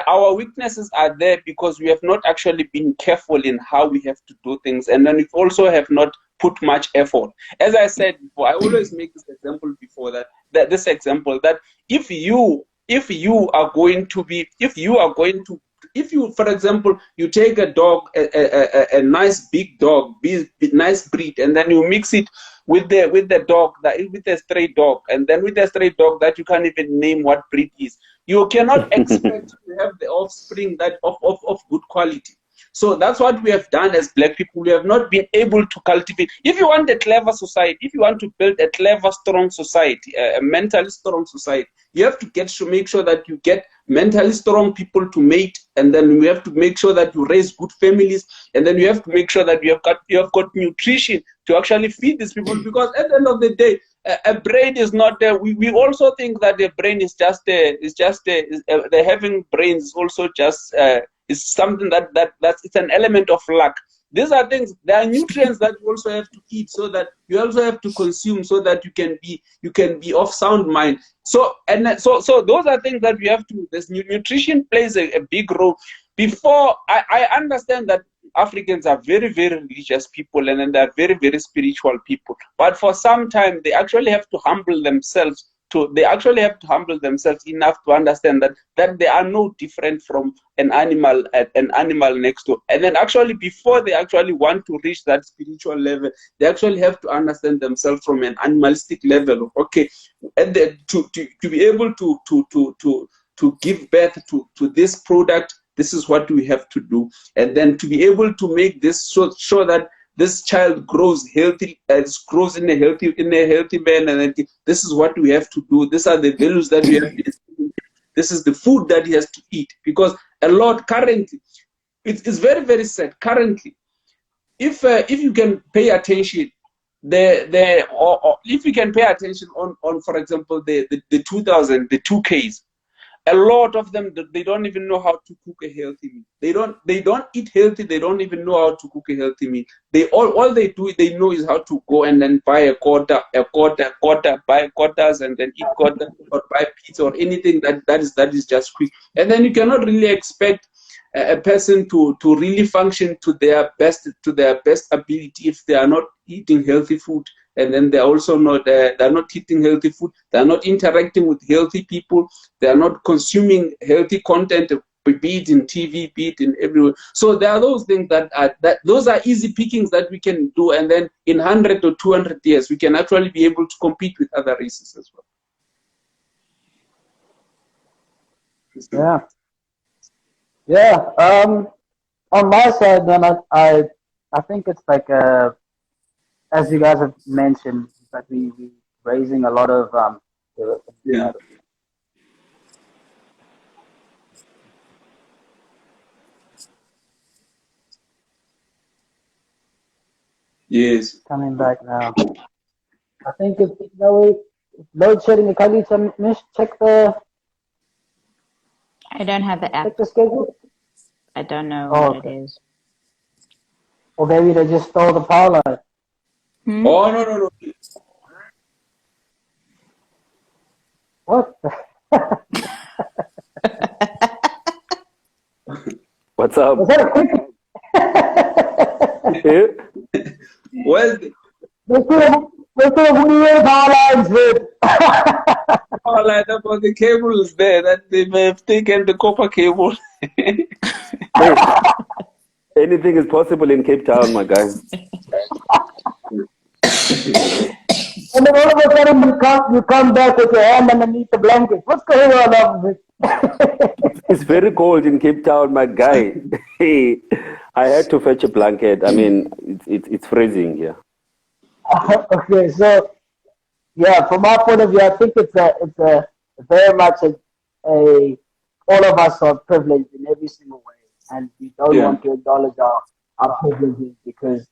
Our weaknesses are there because we have not actually been careful in how we have to do things, and then we also have not put much effort. As I said before, I always make this example before that if you, for example, you take a dog, a nice big dog, nice breed, and then you mix it with a stray dog, and then with a stray dog that you can't even name what breed is, you cannot expect to have the offspring that of good quality. So that's what we have done as black people. We have not been able to cultivate. If you want a clever society, if you want to build a clever, strong society, a mentally strong society, you have to make sure that you get mentally strong people to mate, and then we have to make sure that you raise good families, and then you have to make sure that you have got nutrition to actually feed these people. Because at the end of the day, a brain is not there. We also think that the brain is just the having brains is also just is something that's it's an element of luck. These are things. There are nutrients that you also have to eat, so that you also have to consume, so that you can be of sound mind. So those are things that we have to. This nutrition plays a big role. Before I understand that Africans are very, very religious people, and then they're very, very spiritual people. But for some time, they actually have to humble themselves. They actually have to humble themselves enough to understand that they are no different from an animal next door. And then actually, before they actually want to reach that spiritual level, they actually have to understand themselves from an animalistic level. Okay, and to be able to give birth to this product, this is what we have to do. And then to be able to make this so that this child grows healthy, grows in a healthy manner, and this is what we have to do. These are the values that we have to do. This is the food that he has to eat. Because a lot currently, it's very, very sad. Currently, if you can pay attention, or if you can pay attention on for example, the 2Ks, a lot of them, they don't even know how to cook a healthy meal. They don't eat healthy. They don't even know how to cook a healthy meal. All they know is how to go and then buy a quarter, buy quarters and then eat quarter, or buy pizza or anything that is just quick. And then you cannot really expect a person to really function to their best ability if they are not eating healthy food. And then they're also not eating healthy food. They're not interacting with healthy people. They're not consuming healthy content, be it in TV, be it in everywhere. So there are those things those are easy pickings that we can do. And then in 100 or 200 years, we can actually be able to compete with other races as well. Yeah. Yeah. On my side, then I think it's like as you guys have mentioned, that we raising a lot of Yeah. Yes. coming back now. I think if load shedding, check I don't have the app. the schedule. I don't know Oh, what it is. Or maybe they just stole the power line. Oh, no. What? What's up? Was that a cricket? Well, They still have power lines with. all right about the cables there, that they may have taken the copper cable. Hey, anything is possible in Cape Town, my guy. And then all of a sudden you come back with your hand underneath the blanket. What's going on up with It's very cold in Cape Town, my guy. Hey, I had to fetch a blanket. I mean, it's freezing here. Okay, so yeah, from our point of view, I think it's a very much a all of us are privileged in every single way, and we don't want to acknowledge our privileges, because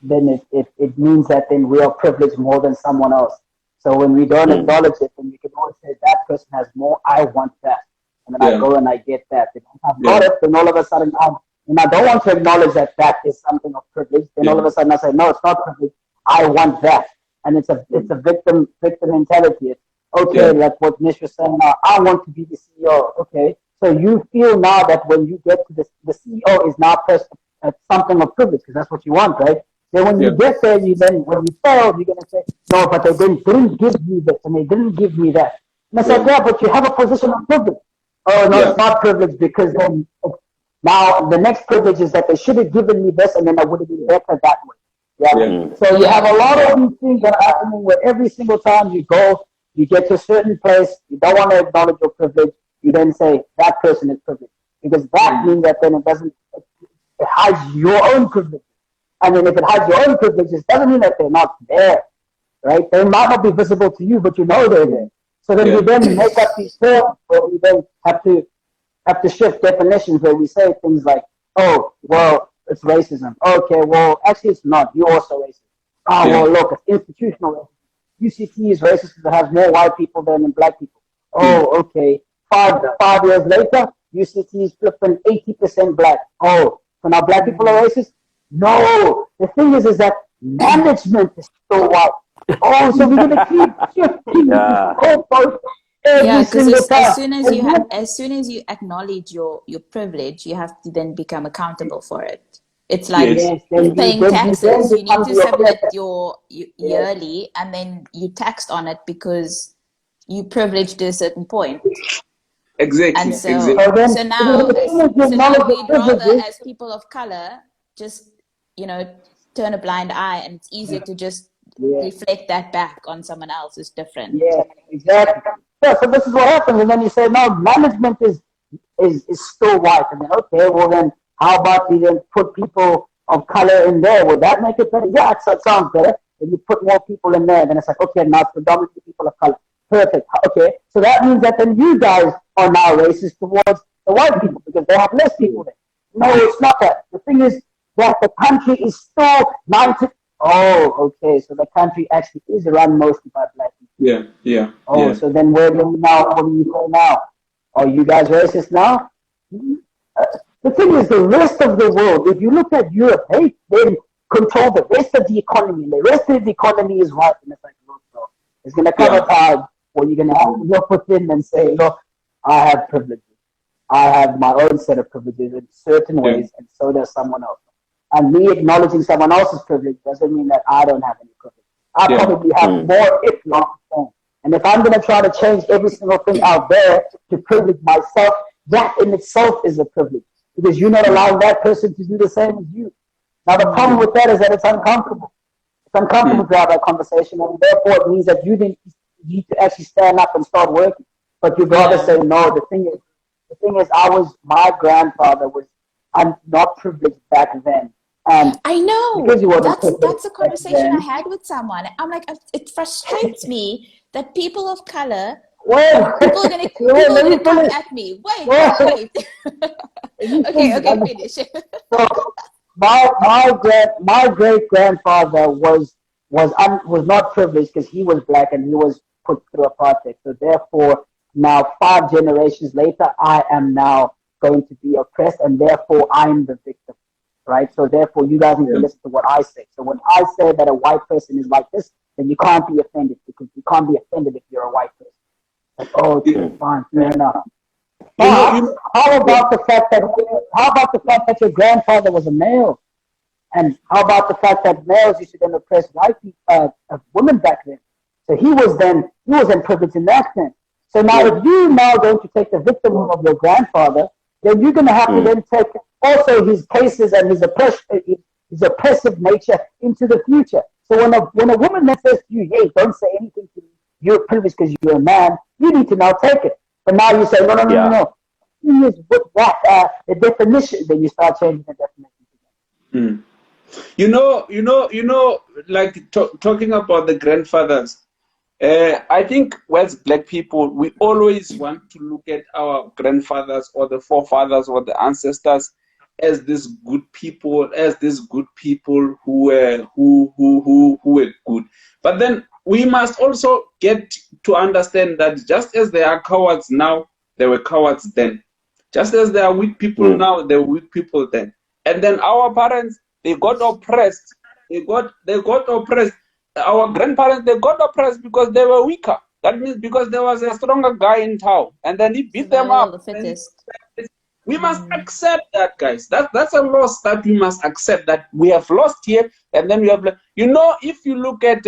then it means that then we are privileged more than someone else. So when we don't acknowledge it, then we can always say that person has more, I want that. And then I go and I get that. If I've got it, then all of a sudden I don't want to acknowledge that is something of privilege. Then all of a sudden I say, no, it's not privilege. I want that. And it's a victim mentality. It's okay, like what Nish was saying now, I want to be the CEO. Okay. So you feel now that when you get to this, the CEO is now something of privilege, because that's what you want, right? Then when you get there, when you fail, you're going to say, no, but they didn't give me this, and they didn't give me that. And I said, yeah, but you have a position of privilege. Oh, no, it's not privilege, because then now the next privilege is that they should have given me this, and then I would have been better that way. Yeah. So you have a lot of these things that are happening where every single time you go, you get to a certain place, you don't want to acknowledge your privilege, you then say, that person is privileged. Because that means that then it hides your own privilege. And then if it hides your own privileges, doesn't mean that they're not there, right? They might not be visible to you, but you know they're there. So then we then make up these terms where we then have to shift definitions, where we say things like, oh, well, it's racism. Okay, well, actually it's not. You're also racist. Oh, well, look, it's institutional racism. UCT is racist because it has more white people than black people. Oh, okay. Five years later, UCT is flipping 80% black. Oh, so now black people are racist? No, the thing is that management is so white. Oh, so we're gonna keep shifting. Because as soon as you acknowledge your privilege, you have to then become accountable for it. It's like paying taxes. You need to submit your yearly, and then you taxed on it because you privileged to a certain point. Exactly. And so now we'd rather, as people of color, just turn a blind eye, and it's easier to just reflect that back on someone else. Is different. Yeah, exactly. Yeah, so this is what happens, and then you say, no, management is still white, and then okay, well then how about we then put people of color in there? Would that make it better? Yeah, it sounds better. Then you put more people in there, then it's like, okay, now it's predominantly people of color. Perfect. Okay, so that means that then you guys are now racist towards the white people because they have less people there. No, it's not that. The thing is that the country is still Oh, okay. So the country actually is run mostly by black people. Yeah, yeah, Oh, yeah. so then where do you now? What do you say now? Are you guys racist now? Uh, the thing is, the rest of the world, if you look at Europe, they then control the rest of the economy. And the rest of the economy is white. And it's like, look, bro, it's going to come a Yeah. time where you're going to have to look within and say, look, I have privileges. I have my own set of privileges in certain Yeah. ways, and so does someone else. And me acknowledging someone else's privilege doesn't mean that I don't have any privilege. I Yeah. probably have more, if not the same. And if I'm going to try to change every single thing out there to privilege myself, that in itself is a privilege because you're not allowing that person to do the same as you. Now, the problem with that is that it's uncomfortable. It's uncomfortable to have that conversation, and therefore it means that you didn't need to actually stand up and start working. But you'd rather say no. The thing is, my grandfather was not privileged back then, and I know. because he wasn't That's a privileged back conversation I then. had with someone. I'm like, it frustrates me that people of color, Wait, people are gonna let me come finish. at me. Wait. Wait. Okay, finish. So my great grandfather was not privileged because he was black and he was put through apartheid. So therefore, now 5 generations later, I am now going to be oppressed, and therefore I'm the victim, right? So therefore, you guys need to listen to what I say. So when I say that a white person is like this, then you can't be offended because you can't be offended if you're a white person. Like, oh, okay, fine, fair enough. How about the fact that your grandfather was a male? And how about the fact that males used to then oppress white people, women back then? So he was then privileged in that sense. So now if you now going to take the victim of your grandfather, then you're going to have to then take also his cases and his oppressive nature into the future. So when a woman then says to you, hey, don't say anything to me, you're privileged because you're a man, you need to now take it. But now you say, no. With that, the definition, then you start changing the definition again. Like talking about the grandfathers, I think as black people, we always want to look at our grandfathers or the forefathers or the ancestors as these good people, who were good. But then we must also get to understand that just as there are cowards now, there were cowards then. Just as there are weak people now, there were weak people then. And then our parents, they got oppressed. They got oppressed. Our grandparents, they got oppressed because they were weaker. That means because there was a stronger guy in town, and then he beat them up. The fittest. We must accept that, guys. That's a loss that we must accept, that we have lost here, and then we have. If you look at,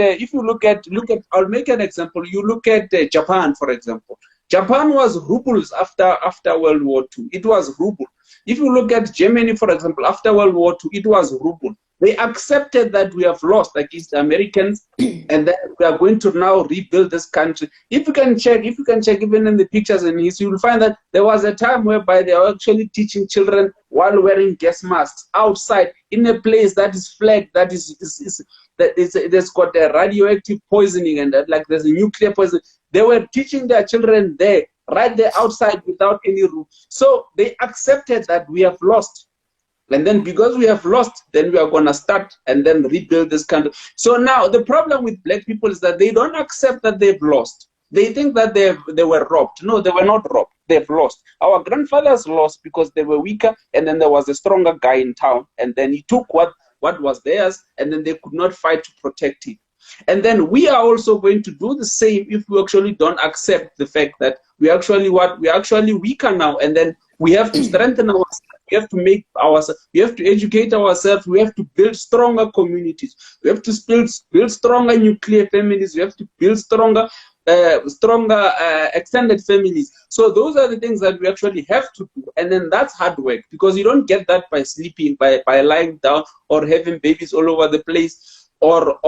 I'll make an example. You look at Japan, for example. Japan was rubles after World War II. It was ruble. If you look at Germany, for example, after World War II, it was ruble. They accepted that we have lost against the Americans, and that we are going to now rebuild this country. If you can check even in the pictures and history, you will find that there was a time whereby they were actually teaching children while wearing gas masks outside in a place that is flagged, that's got a radioactive poisoning and like there's a nuclear poison. They were teaching their children there, right there outside without any roof. So they accepted that we have lost. And then because we have lost, then we are going to start and then rebuild this country. So now the problem with black people is that they don't accept that they've lost. They think that they were robbed. No, they were not robbed. They've lost. Our grandfathers lost because they were weaker, and then there was a stronger guy in town, and then he took what was theirs, and then they could not fight to protect it. And then we are also going to do the same if we actually don't accept the fact that we're actually weaker now, and then we have to strengthen ourselves. We have to we have to educate ourselves. We have to build stronger communities. We have to build stronger nuclear families. We have to build stronger extended families. So those are the things that we actually have to do, and then that's hard work, because you don't get that by sleeping, by lying down, or having babies all over the place, or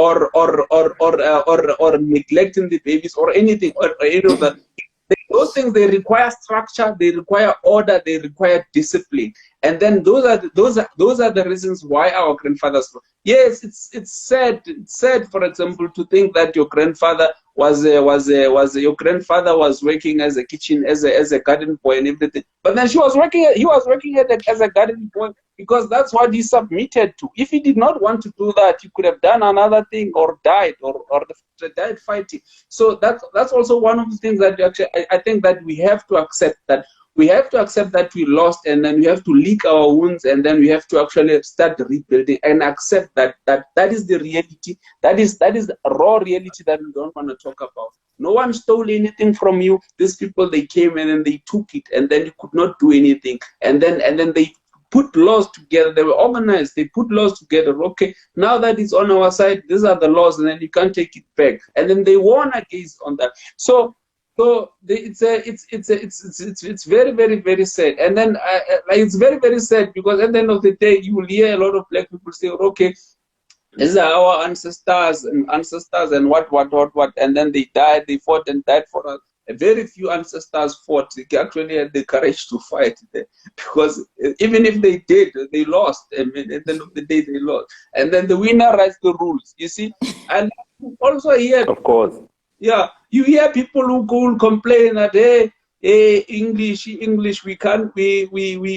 neglecting the babies, or anything, or any of that. Those things, they require structure, they require order, they require discipline. And then those are the reasons why our grandfathers. Yes, it's sad. It's sad, for example, to think that your grandfather your grandfather was working as a kitchen as a garden boy and everything. But then he was working as a garden boy because that's what he submitted to. If he did not want to do that, he could have done another thing or died or died fighting. So that's also one of the things that I think that we have to accept that. We have to accept that we lost, and then we have to lick our wounds, and then we have to actually start rebuilding and accept that is the reality. That is the raw reality that we don't want to talk about. No one stole anything from you. These people, they came and then they took it, and then you could not do anything. And then they put laws together. They were organized. They put laws together. Okay, now that it's on our side, these are the laws, and then you can't take it back. And then they won against on that. So it's very, very, very sad. And then it's very, very sad because at the end of the day, you will hear a lot of black people say, okay, these are our ancestors and what, and then they died, they fought and died for us. Very few ancestors fought. They actually had the courage to fight because even if they did, they lost. I mean, at the end of the day, they lost. And then the winner writes the rules, you see. And also here, of course. Yeah, you hear people who go complain that English, we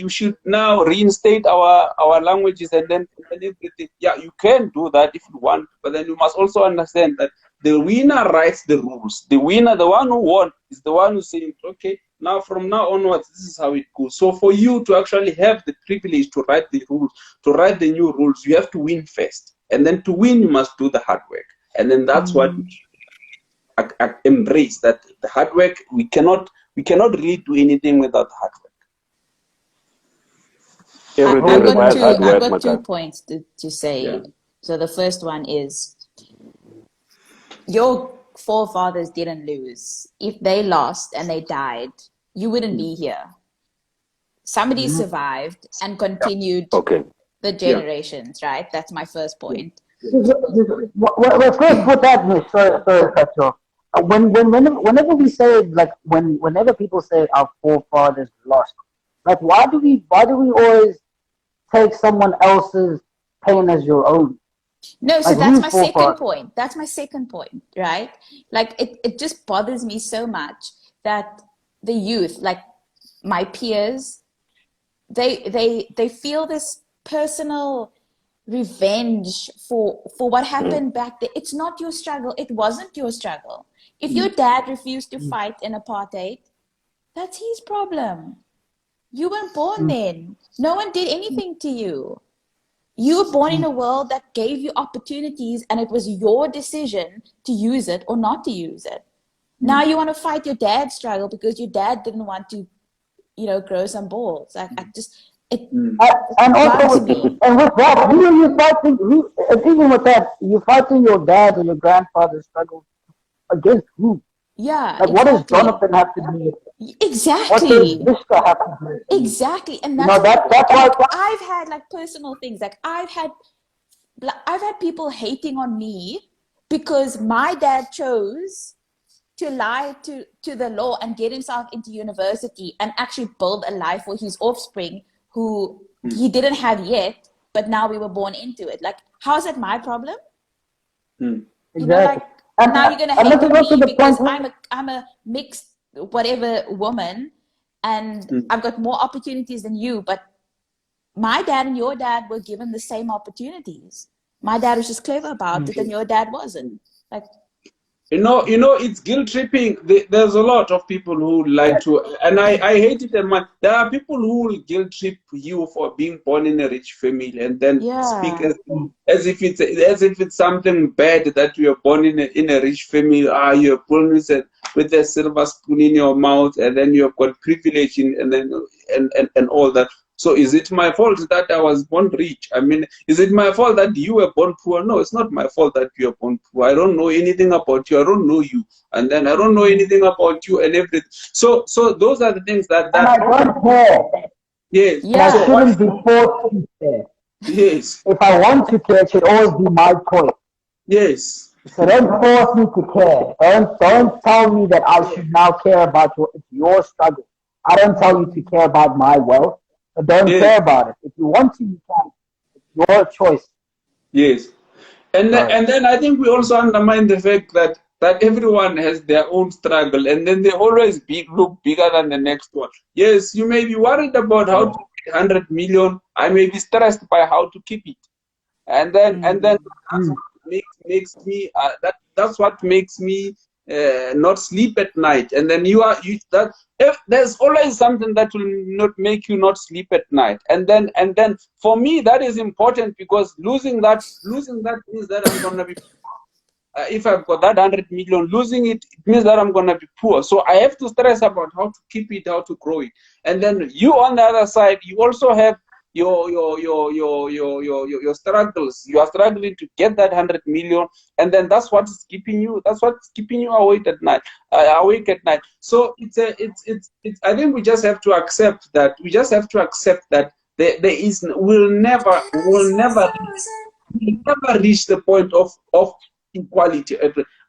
should now reinstate our languages and then everything. Yeah, you can do that if you want, but then you must also understand that the winner writes the rules. The winner, the one who won, is the one who's saying, okay, now from now onwards, this is how it goes. So for you to actually have the privilege to write the rules, to write the new rules, you have to win first, and then to win, you must do the hard work, and then that's what. Embrace that the hard work. We cannot really do anything without hard work. I've got 2 points to say. Yeah. So the first one is your forefathers didn't lose. If they lost and they died, you wouldn't be here. Somebody survived and continued the generations, right? That's my first point. First put that, sorry, whenever we say, like, whenever people say our forefathers lost, like, why do we always take someone else's pain as your own? No, so like, that's my second point. That's my second point, right? Like, it just bothers me so much that the youth, like my peers, they feel this personal revenge for what happened back there. It's not your struggle. It wasn't your struggle. If your dad refused to fight in apartheid, that's his problem. You weren't born then. No one did anything to you. You were born in a world that gave you opportunities, and it was your decision to use it or not to use it. Now you want to fight your dad's struggle because your dad didn't want to, grow some balls. And also, and with that, you're fighting. And even with that, you're fighting your dad or your grandfather's struggle against who? Yeah, like, exactly. What does Jonathan have to do with it? Exactly. What does Mr. have to do with it? Exactly, and that's why I've had like personal things. Like I've had people hating on me because my dad chose to lie to the law and get himself into university and actually build a life for his offspring who he didn't have yet, but now we were born into it. Like, how's that my problem? Exactly. Now you're gonna hate on me because I'm a mixed whatever woman, and I've got more opportunities than you. But my dad and your dad were given the same opportunities. My dad was just clever about it, and your dad wasn't. Like, it's guilt tripping. There's a lot of people who like to, and I hate it. And there are people who will guilt trip you for being born in a rich family, and then speak as if it's something bad that you are born in a rich family. You're born with a silver spoon in your mouth, and then you've got privilege and all that. So is it my fault that I was born rich? I mean, is it my fault that you were born poor? No, it's not my fault that you were born poor. I don't know anything about you. I don't know you. And then I don't know anything about you and everything. So those are the things that and I don't care. Yes. Yeah. I shouldn't be forced to care. Yes. If I want to care, it should always be my choice. Yes. So don't force me to care. Don't tell me that I should now care about your struggle. I don't tell you to care about my wealth. But don't Yes. care about it. If you want to, you can. It's your choice. Yes. And then I think we also undermine the fact that everyone has their own struggle, and then they always look bigger than the next one. Yes, you may be worried about how to get 100 million. I may be stressed by how to keep it, and then that's what makes me that's what makes me not sleep at night. And then if there's always something that will not make you not sleep at night. And then for me that is important, because losing that means that I'm gonna be if I've got that 100 million, losing it means that I'm gonna be poor. So I have to stress about how to keep it, how to grow it. And then you on the other side, you also have your struggles. You are struggling to get that 100 million, and then that's what's keeping you awake at night. So it's I think we just have to accept that. There is we'll never reach the point of equality.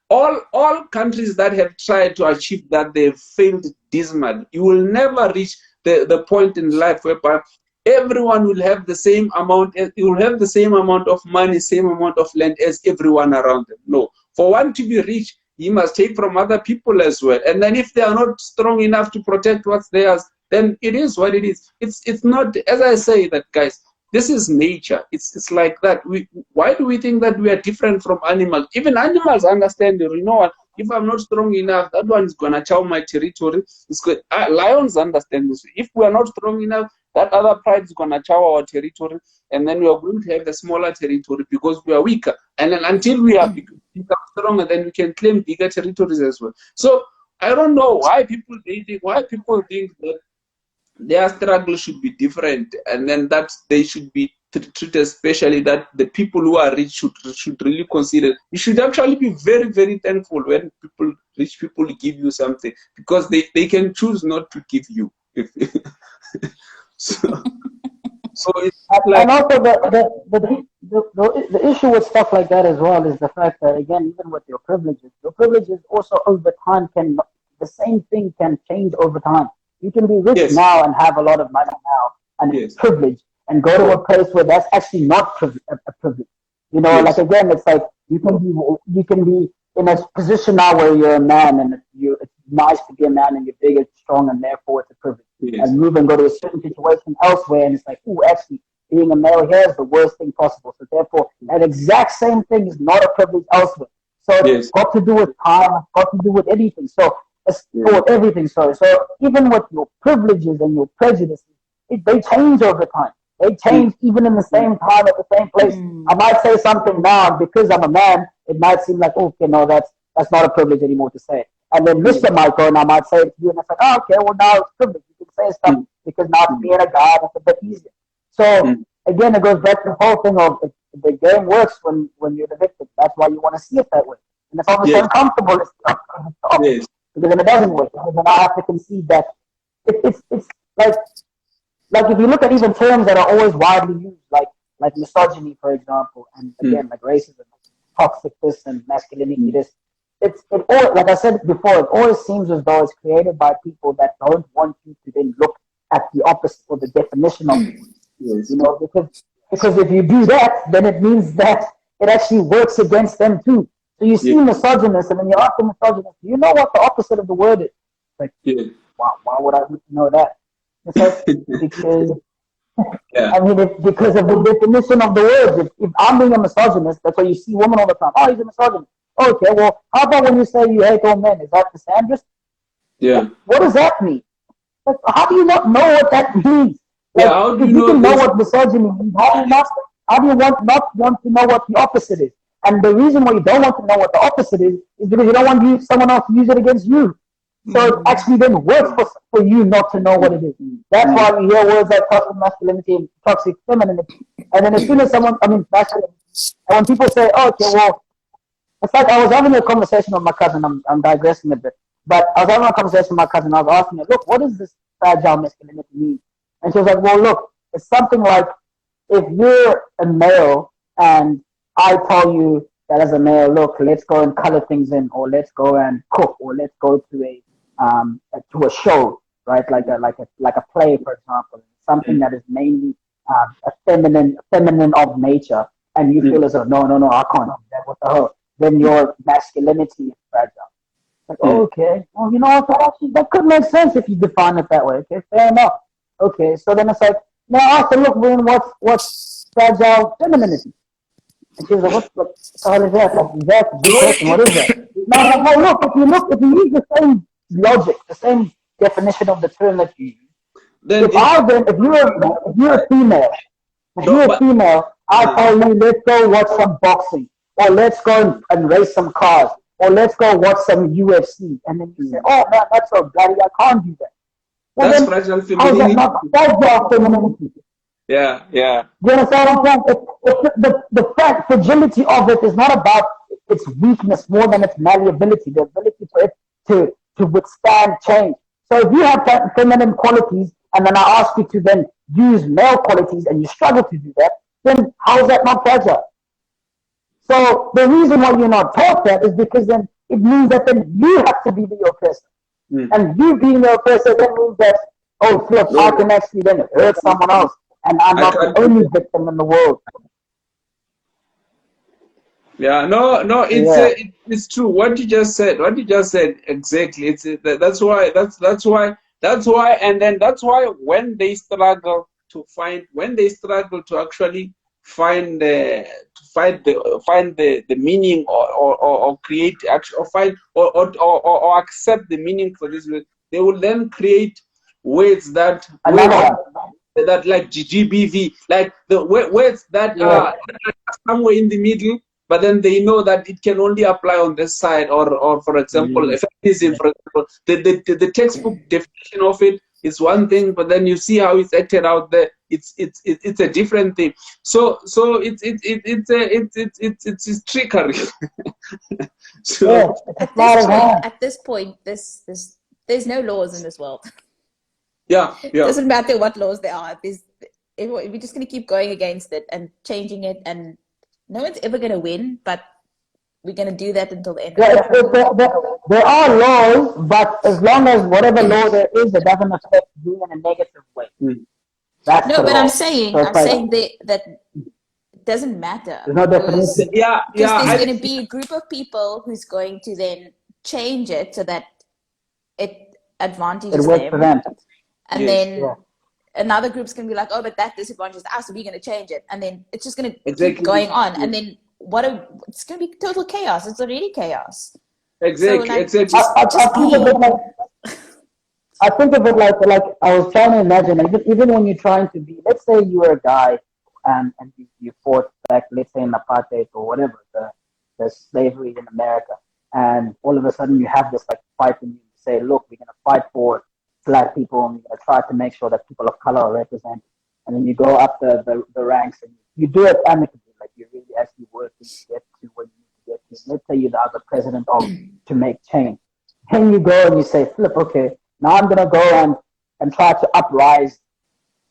All countries that have tried to achieve that, they've failed dismally. You will never reach the point in life whereby everyone will have the same amount. You will have the same amount of money, same amount of land as everyone around them. No. For one to be rich, he must take from other people as well. And then if they are not strong enough to protect what's theirs, then it is what it is. It's not, as I say that, guys, this is nature. It's like that. Why do we think that we are different from animals? Even animals understand, you know what? If I'm not strong enough, that one is gonna chow my territory. It's good. Lions understand this. If we are not strong enough, that other pride is gonna chow our territory, and then we are going to have the smaller territory because we are weaker. And then until we are become stronger, then we can claim bigger territories as well. So I don't know why people think that their struggle should be different, and then that they should be treated, especially that the people who are rich should really consider. You should actually be very, very thankful when rich people give you something, because they can choose not to give you. so it's like, And also the issue with stuff like that as well is the fact that, again, even with your privileges also over time the same thing can change over time. You can be rich now and have a lot of money now and privilege, and go to a place where that's actually not a privilege. You know, like, again, it's like you can be in a position now where you're a man, and it's nice to be a man, and you're big and strong, and therefore it's a privilege. And move and go to a certain situation elsewhere, and it's like, oh, actually, being a male here is the worst thing possible. So therefore, that exact same thing is not a privilege elsewhere. So it's got to do with time, it's got to do with anything. So with everything. So even with your privileges and your prejudices, they change over time. They change even in the same time at the same place. I might say something now, because I'm a man, it might seem like, okay, no, that's not a privilege anymore to say. And then Mr. might go and I might say it to you, and it's like, oh, okay, well, now it's privilege. You can say stuff because now it's being a guy, it's a bit easier. So again, it goes back to the whole thing of the game works when you're the victim. That's why you want to see it that way. And it's obviously uncomfortable. Because then it doesn't work. Because then I have to concede that it's like if you look at even terms that are always widely used, like misogyny, for example, and again, like racism, toxic this and masculinity this. It all, like I said before, it always seems as though it's created by people that don't want you to then look at the opposite or the definition of it. You know, because if you do that, then it means that it actually works against them too. So you see misogynist, and then you ask the misogynist, do you know what the opposite of the word is? Like, why would I need to know that? It's like, because, I mean, because of the definition of the word. If I'm being a misogynist, that's why you see women all the time. Oh, he's a misogynist. Okay, well, how about when you say you hate all men? Is that misandrist? Yeah. What does that mean? Like, how do you not know what that means? Like, how do you know what misogyny means? How do you not want to know what the opposite is? And the reason why you don't want to know what the opposite is because you don't want someone else to use it against you. So it actually then works for you not to know what it is. That's why we hear words like toxic masculinity and toxic femininity. And then as soon as masculinity, and when people say, oh, okay, well, it's like I was having a conversation with my cousin. I'm digressing a bit. But I was having a conversation with my cousin. I was asking her, look, what does this fragile masculinity mean? And she was like, well, look, it's something like if you're a male and I tell you that as a male, look, let's go and color things in, or let's go and cook, or let's go to a show. right? Like a play, for example, something that is mainly a feminine of nature, and you feel as though no, I can't do that. What the hell? Then your masculinity is fragile. Like, oh, okay, well, you know what? That could make sense if you define it that way. Okay, fair enough. Okay, so then it's like, now I have to look, Wayne, what's fragile femininity? And she was like, what the hell is that? Like, that's a good question. What is that? Now, I was like, well, if you use the same logic, the same definition of the term that you use, Then if you're a female, I tell you, let's go watch some boxing, or let's go and race some cars, or let's go watch some UFC, and then you say, oh man, that's so bloody, I can't do that. Well, that's then, fragile how is that femininity. not fragile femininity? Yeah. You understand what I'm saying? The fragility of it is not about its weakness more than its malleability, the ability for it to withstand change. So if you have feminine qualities, and then I ask you to then use male qualities, and you struggle to do that, then how is that not fragile? So the reason why you're not taught that is because then it means that then you have to be the oppressor. And you being the oppressor then means that, oh, flip, I can actually then hurt someone else. And I'm not the only victim in the world. Yeah, no, it's true. What you just said exactly. That's why, and then that's why when they struggle to actually find the meaning or create action or find or accept the meaning for this, they will then create words that like GBV, like the words that are somewhere in the middle, but then they know that it can only apply on this side, or for example, feminism, for example, the textbook definition of it is one thing, but then you see how it's acted out there. It's a different thing. So it's trickery. So at this point, there's no laws in this world. Yeah. It doesn't matter what laws there are. We're just going to keep going against it and changing it, and no one's ever going to win, but we're going to do that until the end. There are laws, but as long as whatever law there is, it doesn't affect you in a negative way. That's no, but law. I'm saying that it doesn't matter. There's no definition. Because there's going to be a group of people who's going to then change it so that it advantages It works for them. And then another group's going to be like, oh, but that disadvantages us, so we're going to change it. And then it's just going to keep going on. And then it's going to be total chaos. It's already chaos. Exactly. So, I think of it like I was trying to imagine, even when you're trying to be, let's say you were a guy and you fought back, let's say in apartheid or whatever, the slavery in America, and all of a sudden you have this like fight and you say, look, we're going to fight for Black people, and we're going to try to make sure that people of color are represented. And then you go up the ranks and you do it amicably, like you're really actually working to get to where you need to get to. Let's say you're the president to make change. Then you go and you say, flip, okay, now I'm going to go and try to uprise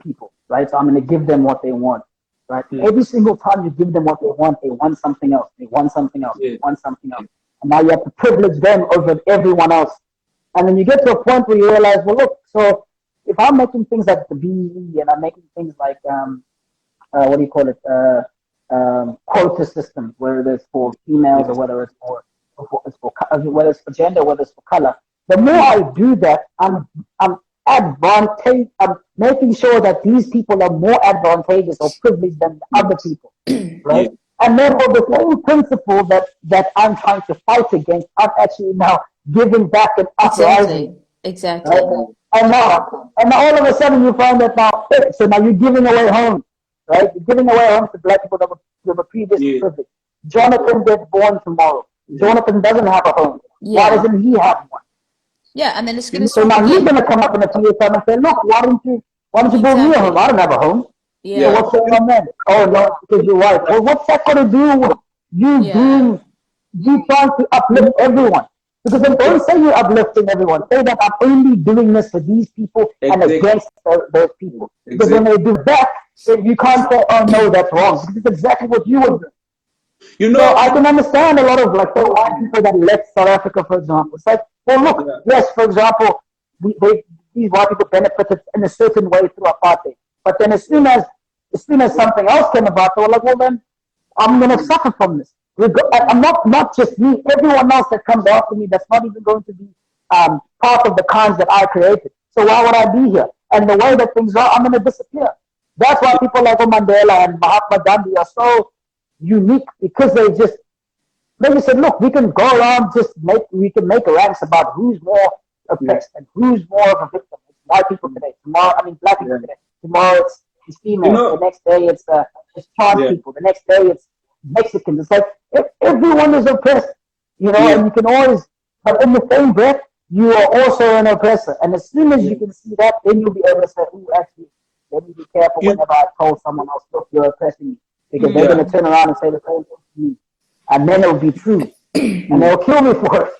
people, right? So I'm going to give them what they want, right? Every single time you give them what they want something else. They want something else. They want something else. And now you have to privilege them over everyone else. And then you get to a point where you realize, well, look, so if I'm making things like the BE and I'm making things like, what do you call it, quota systems, whether it's for females or whether it's for whether it's for gender, whether it's for color, the more I do that, I'm making sure that these people are more advantageous or privileged than other people, right? And therefore, the same principle that I'm trying to fight against, I'm actually now giving back an uprising. Exactly. Right? And now all of a sudden you find that now, so now you're giving away homes, right? You're giving away homes to Black people that were previously privileged. Jonathan gets born tomorrow. Jonathan doesn't have a home. Why doesn't he have one? Yeah, and then it's going to So now he's going to come up in a few years and say, look, why don't you build me a home? I don't have a home. Yeah. So what's going on then? Oh, no, because you're white. Well, what's that going to do with you trying to uplift everyone? Because then don't say you're uplifting everyone. Say that I'm only doing this for these people and against those people. Because when they do that, then you can't say, oh, no, that's wrong. Because it's exactly what you would do. You know, so I can understand a lot of like the white people that left South Africa, for example. It's like, well, look, yes, for example, these white people benefited in a certain way through apartheid. But then as soon as something else came about, they were like, well then, I'm going to suffer from this. I'm not just me, everyone else that comes after me that's not even going to be part of the kinds that I created. So why would I be here? And the way that things are, I'm going to disappear. That's why people like Mandela and Mahatma Gandhi are so unique, because they just said, look, we can go around, we can make ranks about who's more oppressed and who's more of a victim. It's white people today. Tomorrow, black people today. Tomorrow it's females. The next day it's trans people. The next day it's Mexicans. It's like everyone is oppressed, and you can always, but in the same breath, you are also an oppressor. And as soon as you can see that, then you'll be able to say, "Ooh, actually, let me be careful whenever I told someone else, look, you're oppressing me," because they're going to turn around and say the same thing to me, and then it'll be true, and they'll kill me for it.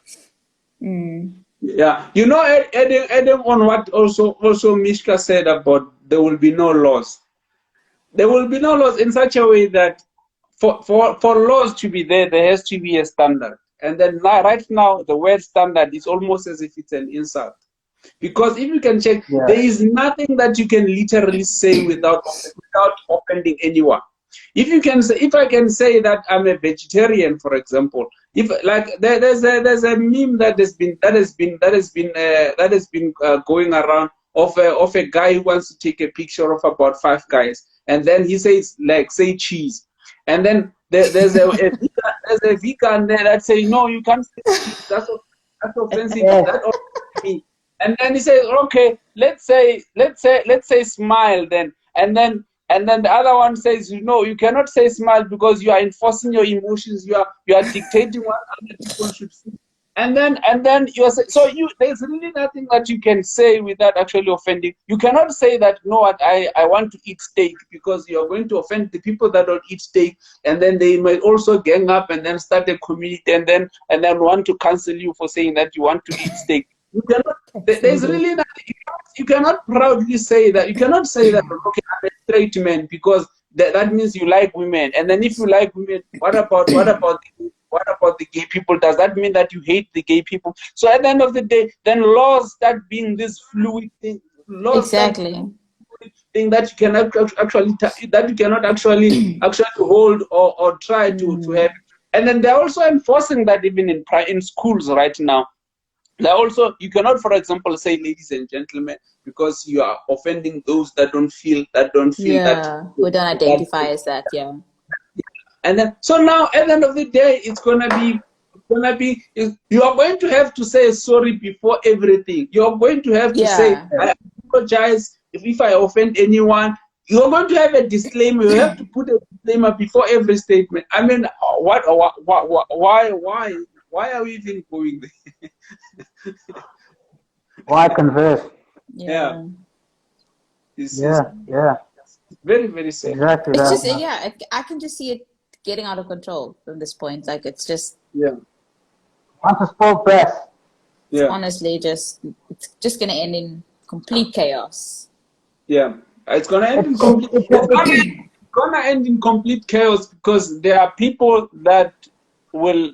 Yeah, adding on what also Mishka said about there will be no laws. There will be no laws in such a way that for laws to be there has to be a standard. And then right now, the word standard is almost as if it's an insult. Because if you can check, there is nothing that you can literally say without offending anyone. If I can say that I'm a vegetarian, for example, if like there's a meme that has been going around of a guy who wants to take a picture of about 5 guys, and then he says, like, say cheese, and then there's a vegan there that say, no, you can't say cheese, that's offensive. That offends me. And then he says, okay, let's say smile then, and then the other one says, no, you cannot say smile because you are enforcing your emotions, you are dictating what other people should see. And then you are so there's really nothing that you can say without actually offending. You cannot say that, no, I want to eat steak, because you are going to offend the people that don't eat steak, and then they might also gang up and then start a community and then want to cancel you for saying that you want to eat steak. You cannot. There's really nothing. You cannot proudly say that. You cannot say that, okay, I'm a straight man, because that means you like women. And then if you like women, what about the gay people? Does that mean that you hate the gay people? So at the end of the day, then laws start being this fluid thing. Exactly. Thing that you cannot actually hold or try to have. And then they're also enforcing that even in schools right now. You cannot, for example, say ladies and gentlemen, because you are offending those that don't feel that who don't identify as that. And then, so now at the end of the day, it's gonna be you are going to have to say sorry before everything. You are going to have to say, I apologize if I offend anyone. You're going to have a disclaimer. You have to put a disclaimer before every statement. I mean, why are we even going there? Why converse? Yeah. Very, very sad. Exactly. It's just I can just see it getting out of control from this point. Like, it's just Want to spoil press. Honestly, it's just gonna end in complete chaos. Yeah, it's gonna end in complete. Gonna end in complete chaos, because there are people that will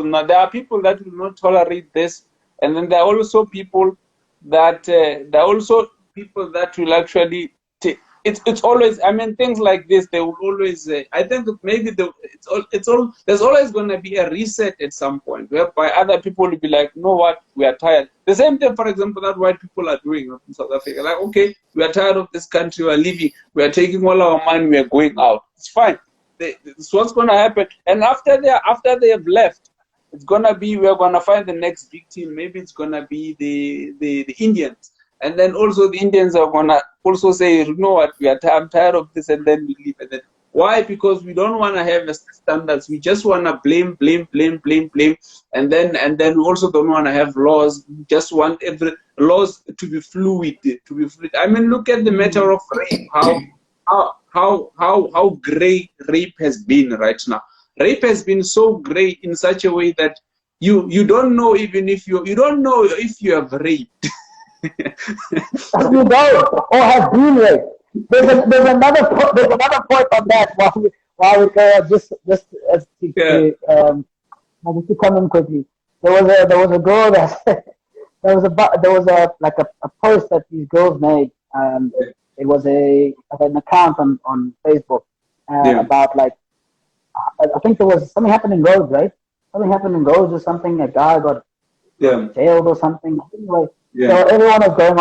not. There are people that will not tolerate this, and then there are also people that will actually take. It's always, I mean, things like this, they will always, I think that maybe there's always going to be a reset at some point, whereby other people will be like, you know what, we are tired. The same thing, for example, that white people are doing in South Africa. Like, okay, we are tired of this country, we are leaving, we are taking all our money, we are going out. It's fine. It's what's going to happen. And after they have left, it's going to be, we're going to find the next victim. Maybe it's going to be the Indians. And then also the Indians are going to also say, you know what, I'm tired of this, and then we leave. And then, why? Because we don't want to have standards. We just want to blame. And then we also don't want to have laws. We just want laws to be fluid. I mean, look at the matter of rape. How grey rape has been right now. Rape has been so grey in such a way that you don't know even if you don't know if you have raped. You don't, or have been raped. There's another point on that. While we go, just to come in quickly. There was a girl that there was a post that these girls made. It was an account on Facebook Yeah. about like I think there was something happened in Rhodes, right? Something happened in Rhodes or something. A guy got Yeah. jailed or something. Anyway, so Yeah. everyone was going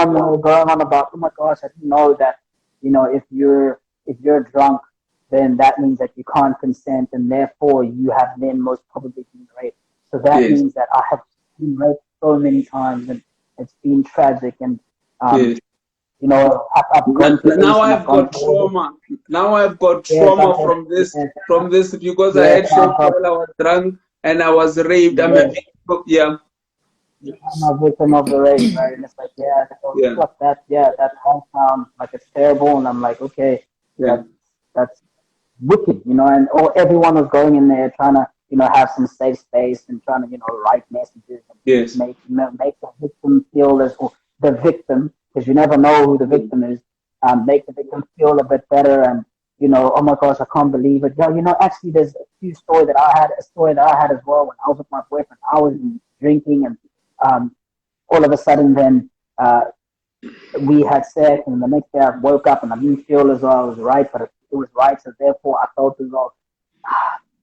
on about, oh my gosh, I didn't know that, if you're drunk, then that means that you can't consent, and therefore you have then most probably been raped. So that Yes. means that I have been raped so many times, and it's been tragic, and Yes. I've gone to Now ACE and I've I've gone got to all this. trauma. Now I've got Yes, trauma from this because I yes, had shot while I was drunk and I was raped. I'm a yes. victim. Yeah. I'm a victim of the rape, right? And it's like, yeah, so Yeah. fuck that, yeah, that all sounds like it's terrible, and I'm like, okay, Yeah. that's wicked, and everyone was going in there trying to, have some safe space and trying to, write messages and Yes. make the victim feel or the victim, because you never know who the victim is, make the victim feel a bit better, and oh my gosh, I can't believe it. Yeah, actually, there's a story that I had as well when I was with my boyfriend. I was drinking and all of a sudden then we had sex, and the next day I woke up and I didn't feel as though I was right, but it was right, so therefore I felt as though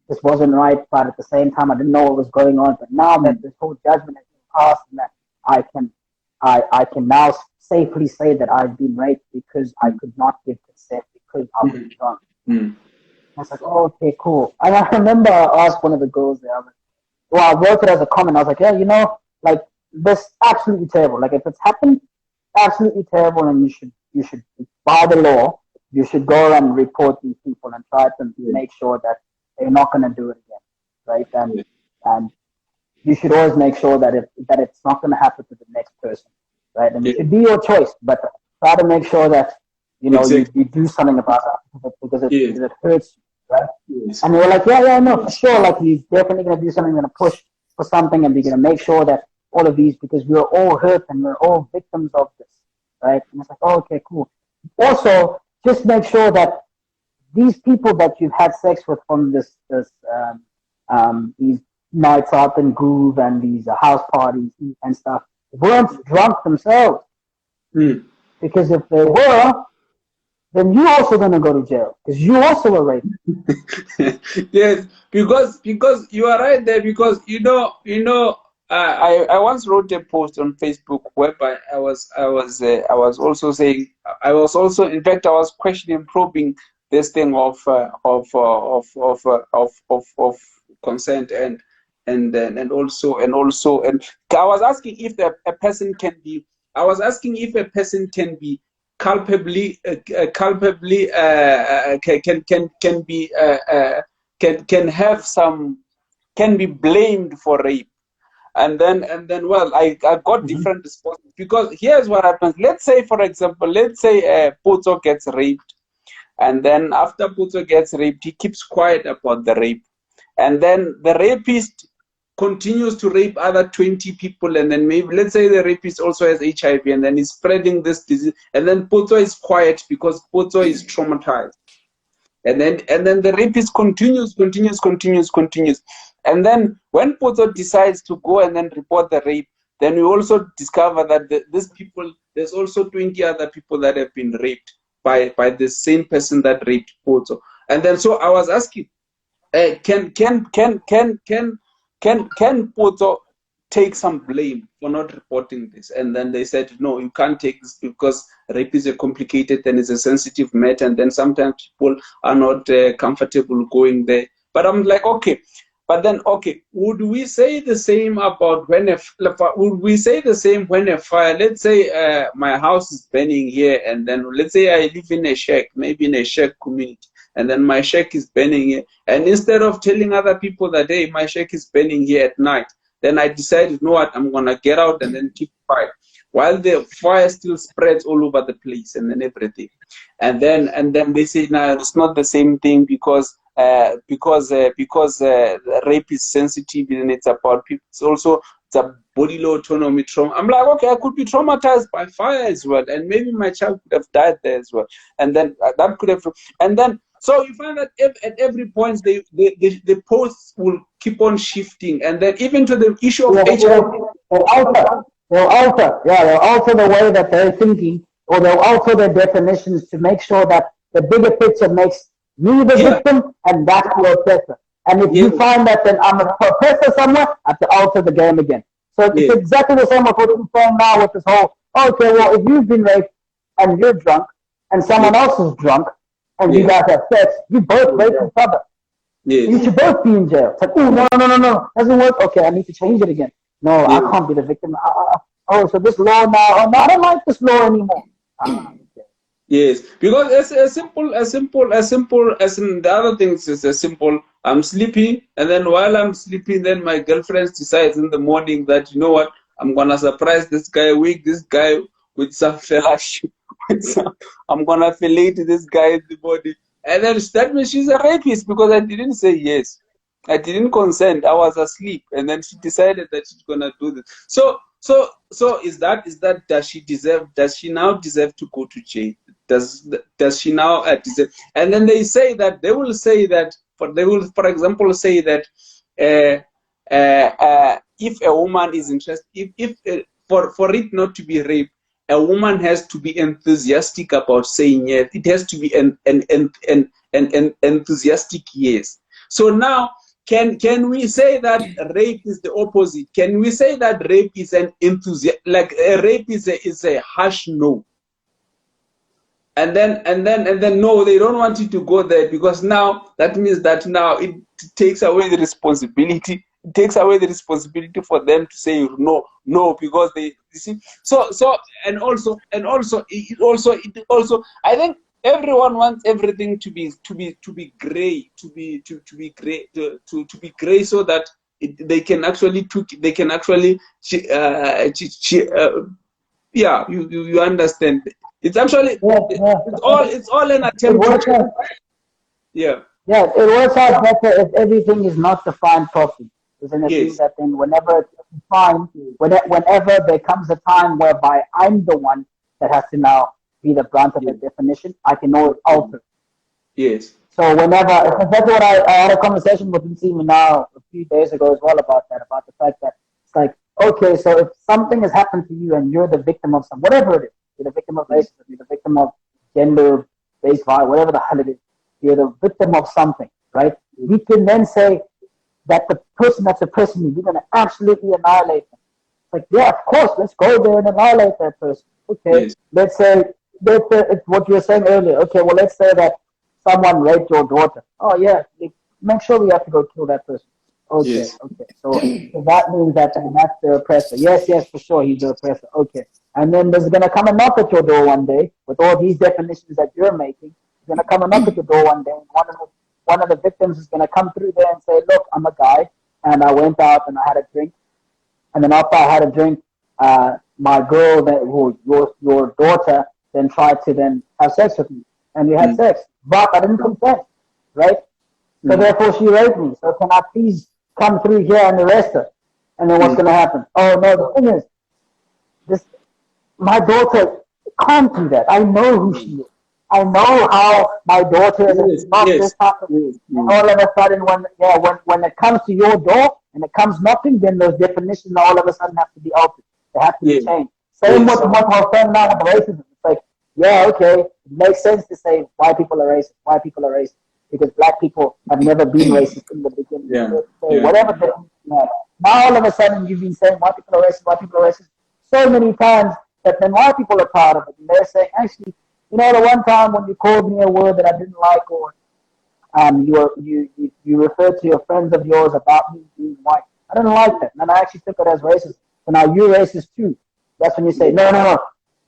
this wasn't right, but at the same time I didn't know what was going on. But now that this whole judgment has been passed, and that I can now safely say that I've been raped because I could not give consent because I was drunk. Mm. I was like, oh, okay, cool. And I remember I asked one of the girls there, I wrote it as a comment. I was like, yeah, like this absolutely terrible. Like if it's happened, absolutely terrible, and you should by the law, you should go and report these people and try to make sure that they're not going to do it again, right? And you should always make sure that it's not going to happen to the next person, right? And it should be your choice, but try to make sure that Exactly. you do something about it because it hurts you, right? Yes. And we were like, yeah, no, for sure. Like he's definitely going to do something, going to push for something, and we're going to make sure that all of these, because we're all hurt and we're all victims of this, right? And it's like, oh, okay, cool. Also, just make sure that these people that you've had sex with from these nights out and groove and these house parties and stuff weren't drunk themselves. Mm. Because if they were, then you're also going to go to jail because you also were raped. Yes, because you are right there. Because I once wrote a post on Facebook whereby I was also saying, I was also, in fact, I was questioning, probing this thing of consent and also I was asking if a person can be. I was asking if a person can be culpably can have some, can be blamed for rape. And then well, I got different responses, because here's what happens. Let's say, for example, Puzo gets raped, and then after Puzo gets raped, he keeps quiet about the rape, and then the rapist continues to rape other 20 people, and then maybe, let's say, the rapist also has HIV, and then he's spreading this disease, and then Puzo is quiet because Puzo is traumatized. And then the rapist continues. And then when Puzo decides to go and then report the rape, then we also discover that these people, there's also 20 other people that have been raped by the same person that raped Puzo. And then so I was asking, can Puzo take some blame for not reporting this? And then they said, no, you can't take this because rape is a complicated and it's a sensitive matter, and then sometimes people are not comfortable going there. But I'm like, okay, but then, okay, would we say the same about when would we say the same when a fire, let's say my house is burning here, and then let's say I live in a shack, maybe in a shack community, and then my shack is burning here, and instead of telling other people that, hey, my shack is burning here at night, then I decided, you know what, I'm going to get out and then keep quiet, while the fire still spreads all over the place and then everything. And then they say, no, it's not the same thing because rape is sensitive and it's about people. It's a bodily autonomy trauma. I'm like, okay, I could be traumatized by fire as well, and maybe my child could have died there as well. And then that could have, and then so you find that at every point the posts will keep on shifting, and then even to the issue of HIV. they'll alter the way that they're thinking, or they'll alter their definitions to make sure that the bigger picture makes me the victim and that's the oppressor. And if you find that then I'm an oppressor somewhere, I have to alter the game again. So it's exactly the same with what you're saying now with this whole, okay, well, if you've been raped and you're drunk and someone else is drunk and you guys have sex, you both rape each other. You should both be in jail. It's like, oh, no, doesn't work. Okay, I need to change it again. No, I can't be the victim. So this law now, oh, no, I don't like this law anymore. Yes, because as simple as in the other things is as simple. I'm sleepy, and then while I'm sleeping, then my girlfriend decides in the morning that, you know what, I'm gonna surprise this guy, wake this guy with some fellowship. I'm gonna fillet this guy in the body, and then that means she's a rapist because I didn't say yes, I didn't consent, I was asleep, and then she decided that she's gonna do this. So is that does she now deserve to go to jail? Does she now deserve? And then they will say that for example say that if a woman is interested, for it not to be rape, a woman has to be enthusiastic about saying yes. It has to be an enthusiastic yes. So now, can we say that rape is the opposite? Can we say that rape is an rape is a harsh no? And then no, they don't want you to go there because now that means that now it takes away the responsibility. It takes away the responsibility for them to say no, because they, you see. So and also I think everyone wants everything to be gray, to be gray, so that they can actually you understand. It's actually it's all an attempt. Yeah, it works out better if everything is not defined properly. Because then it means that then whenever it's defined, whenever there comes a time whereby I'm the one that has to now be the brunt of the definition, I can always alter. Yes. So whenever, that's what I had a conversation with Nsima now a few days ago as well about the fact that it's like, okay, so if something has happened to you and you're the victim of whatever it is, you're the victim of racism, you're the victim of gender-based violence, whatever the hell it is, you're the victim of something, right? We can then say that the person that's oppressing you, you're going to absolutely annihilate them. It's like, yeah, of course, let's go there and annihilate that person. Okay, let's say, it's what you were saying earlier. Okay, well, let's say that someone raped your daughter. Oh, yeah, make sure we have to go kill that person. Okay, okay. So that means that that's the oppressor. Yes, for sure, he's the oppressor. Okay. And then there's going to come a knock at your door one day with all these definitions that you're making. There's going to come a knock at your door one day. One of the victims is going to come through there and say, look, I'm a guy, and I went out and I had a drink. And then after I had a drink, my girl, your daughter, then tried to then have sex with me. And we had sex. But I didn't consent, right? So therefore she raped me. So can I please come through here and arrest her? And then what's going to happen? Oh, no, the thing is, my daughter can't do that. I know who she is. I know how my daughter is not this type of thing. And all of a sudden, when it comes to your door and it comes knocking, then those definitions all of a sudden have to be altered. They have to be changed. Same with what I was saying now with racism. It's like, yeah, okay, it makes sense to say why people are racist. Why people are racist? Because black people have never been racist in the beginning. Whatever. Now all of a sudden you've been saying white people are racist so many times that then white people are proud of it. And they're saying, actually, you know, the one time when you called me a word that I didn't like, or you referred to your friends of yours about me being white, I didn't like that. And I actually took it as racist. So now you're racist too. That's when you say, no.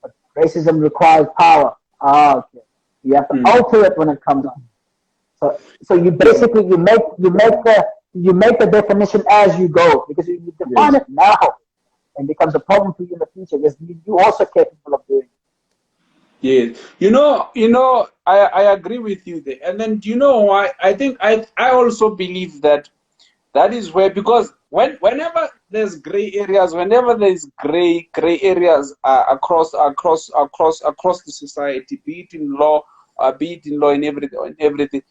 But racism requires power. Okay. You have to alter it when it comes on. So you basically you make the definition as you go, because if you define it now, it becomes a problem for you in the future, because you also capable of doing it. Yes, you know, I agree with you there. And then do you know why? I think I also believe that is where, because whenever there's gray areas, whenever there's gray areas across the society, be it in law and everything,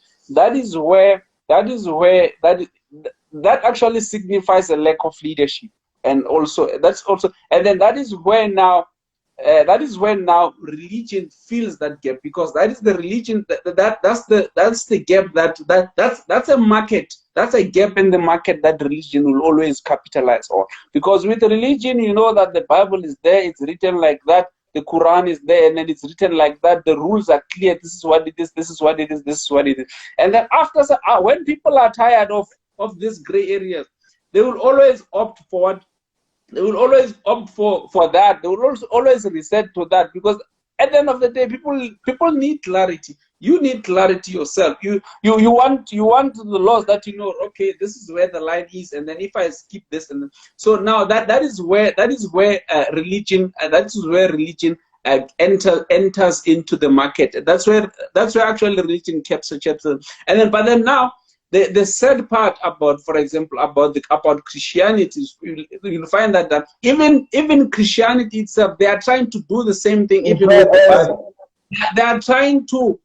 that actually signifies a lack of leadership. and also that's also, and then that is where now. That is when now religion fills that gap, because that is the religion that's the gap that's a market, that's a gap in the market that religion will always capitalize on. Because with religion, you know that the Bible is there, it's written like that, the Quran is there, and then it's written like that, the rules are clear, this is what it is, this is what it is, this is what it is. And then after, when people are tired of these gray areas, they will always opt for what. They will always opt for that. They will also always reset to that, because at the end of the day, people need clarity. You need clarity yourself. You want the laws that you know. Okay, this is where the line is, and then if I skip this, and then, so now that is where religion enters into the market. That's where actually religion captures. And then, but then now. The sad part about, for example, about Christianity, you'll find that even Christianity itself, they are trying to do the same thing. Even with the Bible, they are trying to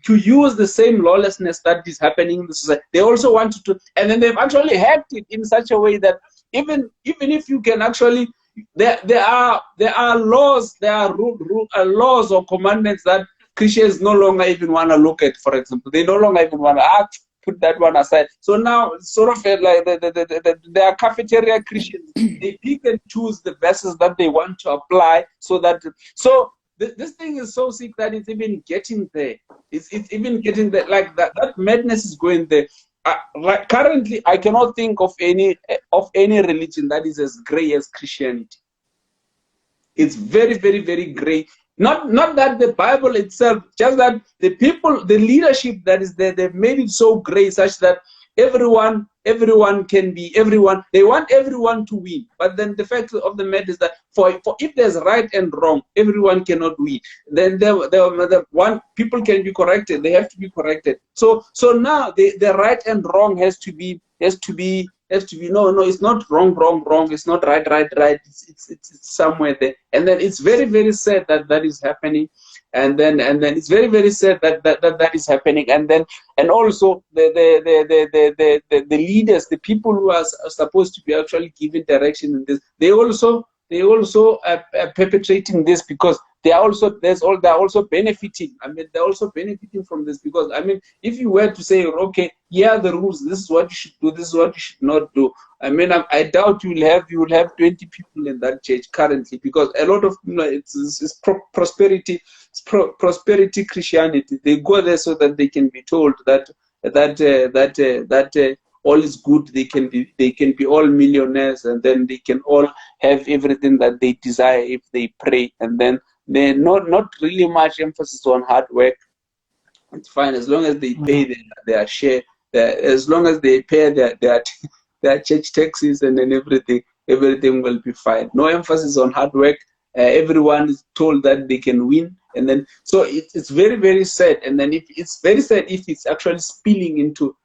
use the same lawlessness that is happening in the society. They also want to, and then they've actually hacked it in such a way that even if you can actually, there are laws, there are laws or commandments that Christians no longer even want to look at. For example, they no longer even want to act. Put that one aside. So now, sort of like they are cafeteria Christians. They pick and choose the verses that they want to apply. This thing is so sick that it's even getting there. It's even getting there. Like that madness is going there. Like currently, I cannot think of any religion that is as gray as Christianity. It's very, very, very gray. Not that the Bible itself, just that the people, the leadership that is there, they've made it so great such that everyone can be everyone. They want everyone to win. But then the fact of the matter is that for if there's right and wrong, everyone cannot win. Then people can be corrected. They have to be corrected. So now the right and wrong has to be no, it's not wrong, it's not right, it's somewhere there. And then it's very, very sad that is happening, and then it's very, very sad that is happening. And also the leaders, the people who are supposed to be actually giving direction in this, they also are perpetrating this, because they are also benefiting. I mean, they're also benefiting from this, because I mean, if you were to say, okay, here are the rules, this is what you should do, this is what you should not do. I mean, I doubt you will have 20 people in that church currently, because a lot of it's prosperity Christianity. They go there so that they can be told that all is good. They can be all millionaires, and then they can all have everything that they desire if they pray. And then they not really much emphasis on hard work. It's fine as long as they pay their share. As long as they pay their church taxes, and then everything will be fine. No emphasis on hard work. Everyone is told that they can win, and then so it's very, very sad. And then it's very sad if it's actually spilling into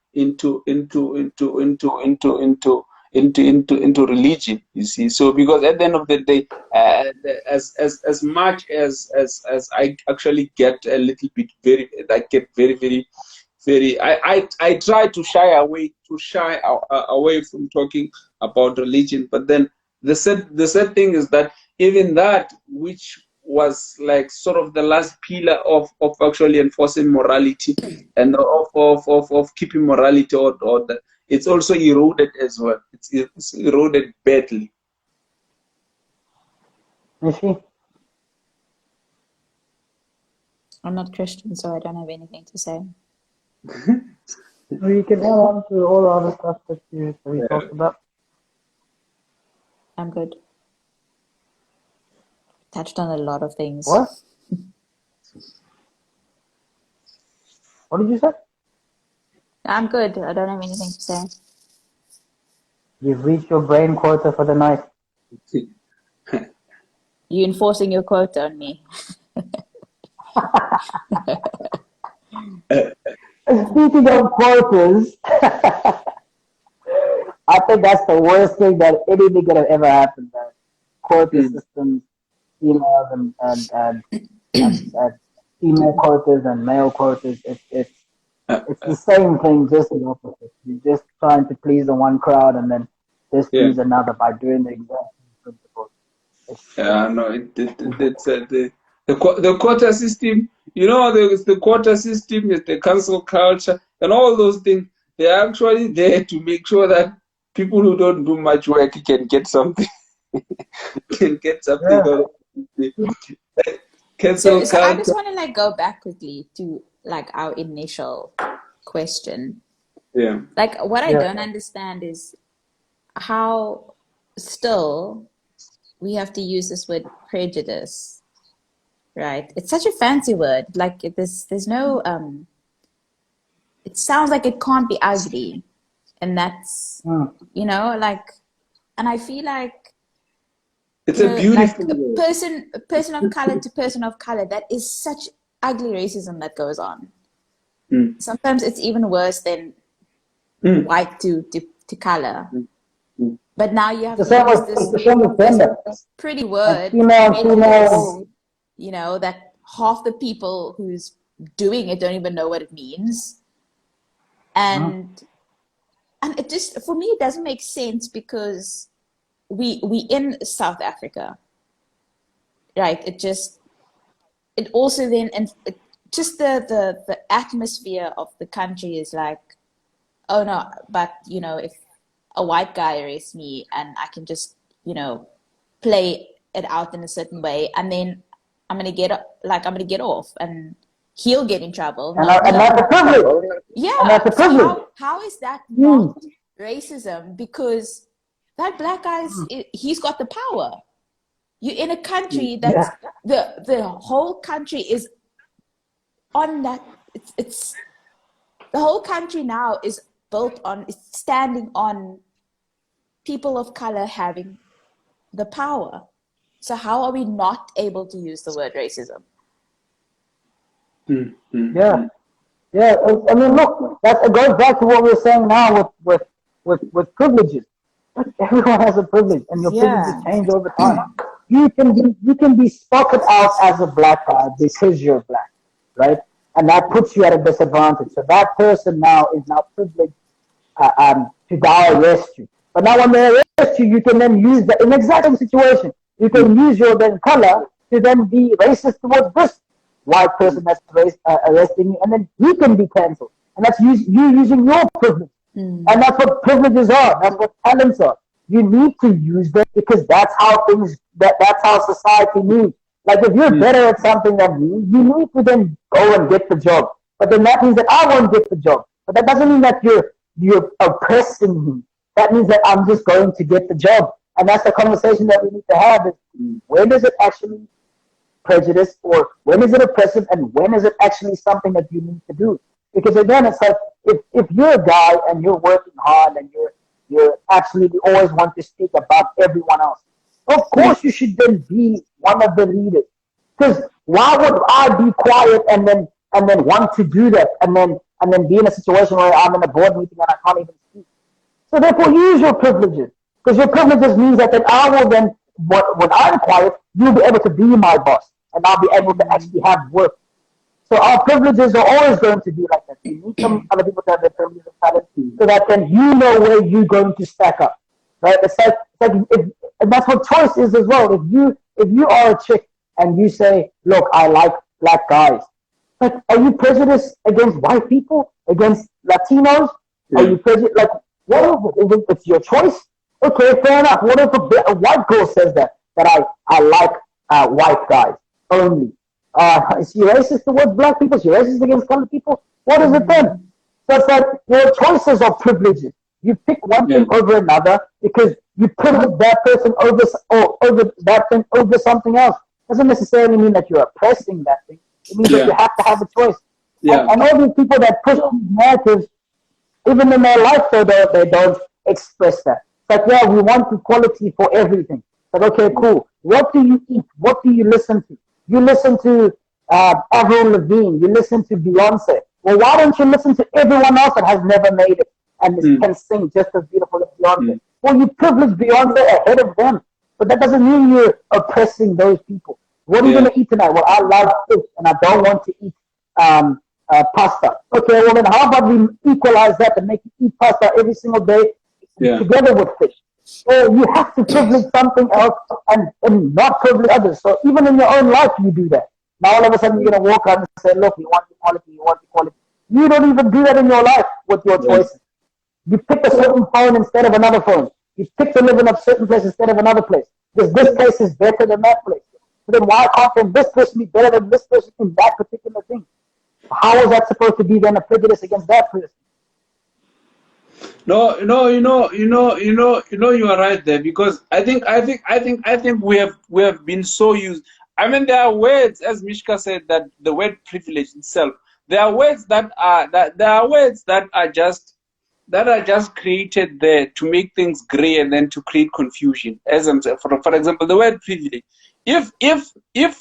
religion, you see. So because at the end of the day, as much as I actually get a little bit I try to shy away from talking about religion. But then the sad thing is that even that, which was like sort of the last pillar of actually enforcing morality and of keeping morality order, it's also eroded as well. It's eroded badly. I'm not Christian, so I don't have anything to say. You can add on to all the other stuff that we talked about. I'm good. Touched on a lot of things. What? What did you say? I'm good. I don't have anything to say. You've reached your brain quota for the night. You enforcing your quota on me. Speaking of quotas, I think that's the worst thing that anything could have ever happened. That quota systems, females and female quotas and male quotas. It's the same thing, just the opposite. You're just trying to please the one crowd, and then this Yeah. please another by doing the exact same principle. Yeah, no, it's the quota system. You know, the quota system is the cancel culture and all those things. They're actually there to make sure that people who don't do much work can get something. Can get something Yeah. out of it. So, Cancel so I culture. just want to like go back quickly to like our initial question. Yeah. Like what I Yeah. don't understand is how still we have to use this word prejudice, right? It's such a fancy word. Like there's no it sounds like it can't be ugly. And that's you know, like, and I feel like, It's you a know, like beautiful word. a person of color to person of color, that is such ugly racism that goes on. Sometimes it's even worse than white to color. But now you have The to same use with the same with gender. pretty Like word, female, prejudice, you know, that half the people who's doing it don't even know what it means. And it just, for me, it doesn't make sense because we in South Africa, right? It also then, and just the atmosphere of the country is like, oh no, but you know, if a white guy arrests me and I can just, you know, play it out in a certain way, and then I'm gonna get off, and he'll get in trouble, and not me. that's a privilege. Yeah. And that's a So privilege. how is that not racism? Because that black guy's he's got the power. You're in a country that's the whole country is on that. It's the whole country now is built on, it's standing on people of color having the power. So how are we not able to use the word racism? Yeah. Yeah, I mean, look, it goes back to what we're saying now with privileges. Like, everyone has a privilege, and your privileges change over time. You can be spotted out as a black guy because you're black, right? And that puts you at a disadvantage. So that person now is now privileged to now arrest you. But now when they arrest you, you can then use that in the exact same situation. You can use your then color to then be racist towards this white person that's arresting you, and then he can be cancelled. And that's you using your privilege. And that's what privileges are. That's what talents are. You need to use them because that's how that's how society moves. Like if you're better at something than me, you need to then go and get the job. But then that means that I won't get the job. But that doesn't mean that you're oppressing me. That means that I'm just going to get the job. And that's the conversation that we need to have is when does it actually prejudice, or when is it oppressive, and when is it actually something that you need to do? Because again, it's like if you're a guy and you're working hard and you're absolutely always want to speak about everyone else, of course you should then be one of the leaders. Because why would I be quiet and then want to do that and then be in a situation where I'm in a board meeting and I can't even speak? So therefore, use your privileges, because your privileges means that then I will then, when I'm quiet, you'll be able to be my boss, and I'll be able to actually have work. So our privileges are always going to be like that. You need some other people to have their privileges and talent, so that then you know where you're going to stack up, right? It's like and that's what choice is as well. If you are a chick and you say, look, I like black guys, like, are you prejudiced against white people, against Latinos? Are you prejudiced? Like, what is it? It's your choice. Okay, fair enough. What if a white girl says that I like white guys only? Is she racist towards black people? Is she racist against colored people? What is it then? So it's like your choices are privileges. You pick one thing over another because you privilege that person over that thing over something else. Doesn't necessarily mean that you're oppressing that thing. It means that you have to have a choice. And all these people that push these narratives, even in their life, they don't express that. It's like, yeah, we want equality for everything. But okay, cool. What do you eat? What do you listen to? You listen to Avril Lavigne. You listen to Beyonce. Well, why don't you listen to everyone else that has never made it and can sing just as beautiful as Beyonce? Well, you privilege Beyonce ahead of them. But that doesn't mean you're oppressing those people. What are you going to eat tonight? Well, I love fish and I don't want to eat pasta. Okay, well then how about we equalize that and make you eat pasta every single day together with fish? So you have to privilege something else and not privilege others. So even in your own life, you do that. Now all of a sudden you're going to walk out and say, look, you want equality, you want equality. You don't even do that in your life with your choices. You pick a certain phone instead of another phone. You pick to live in a certain place instead of another place. Because this place is better than that place. So then why can't this person be better than this person in that particular thing? How is that supposed to be then a prejudice against that person? No, you are right there, because I think we have been so used. I mean, there are words, as Mishka said, that the word privilege itself. There are words that are just created there to make things gray and then to create confusion. As for example, the word privilege. If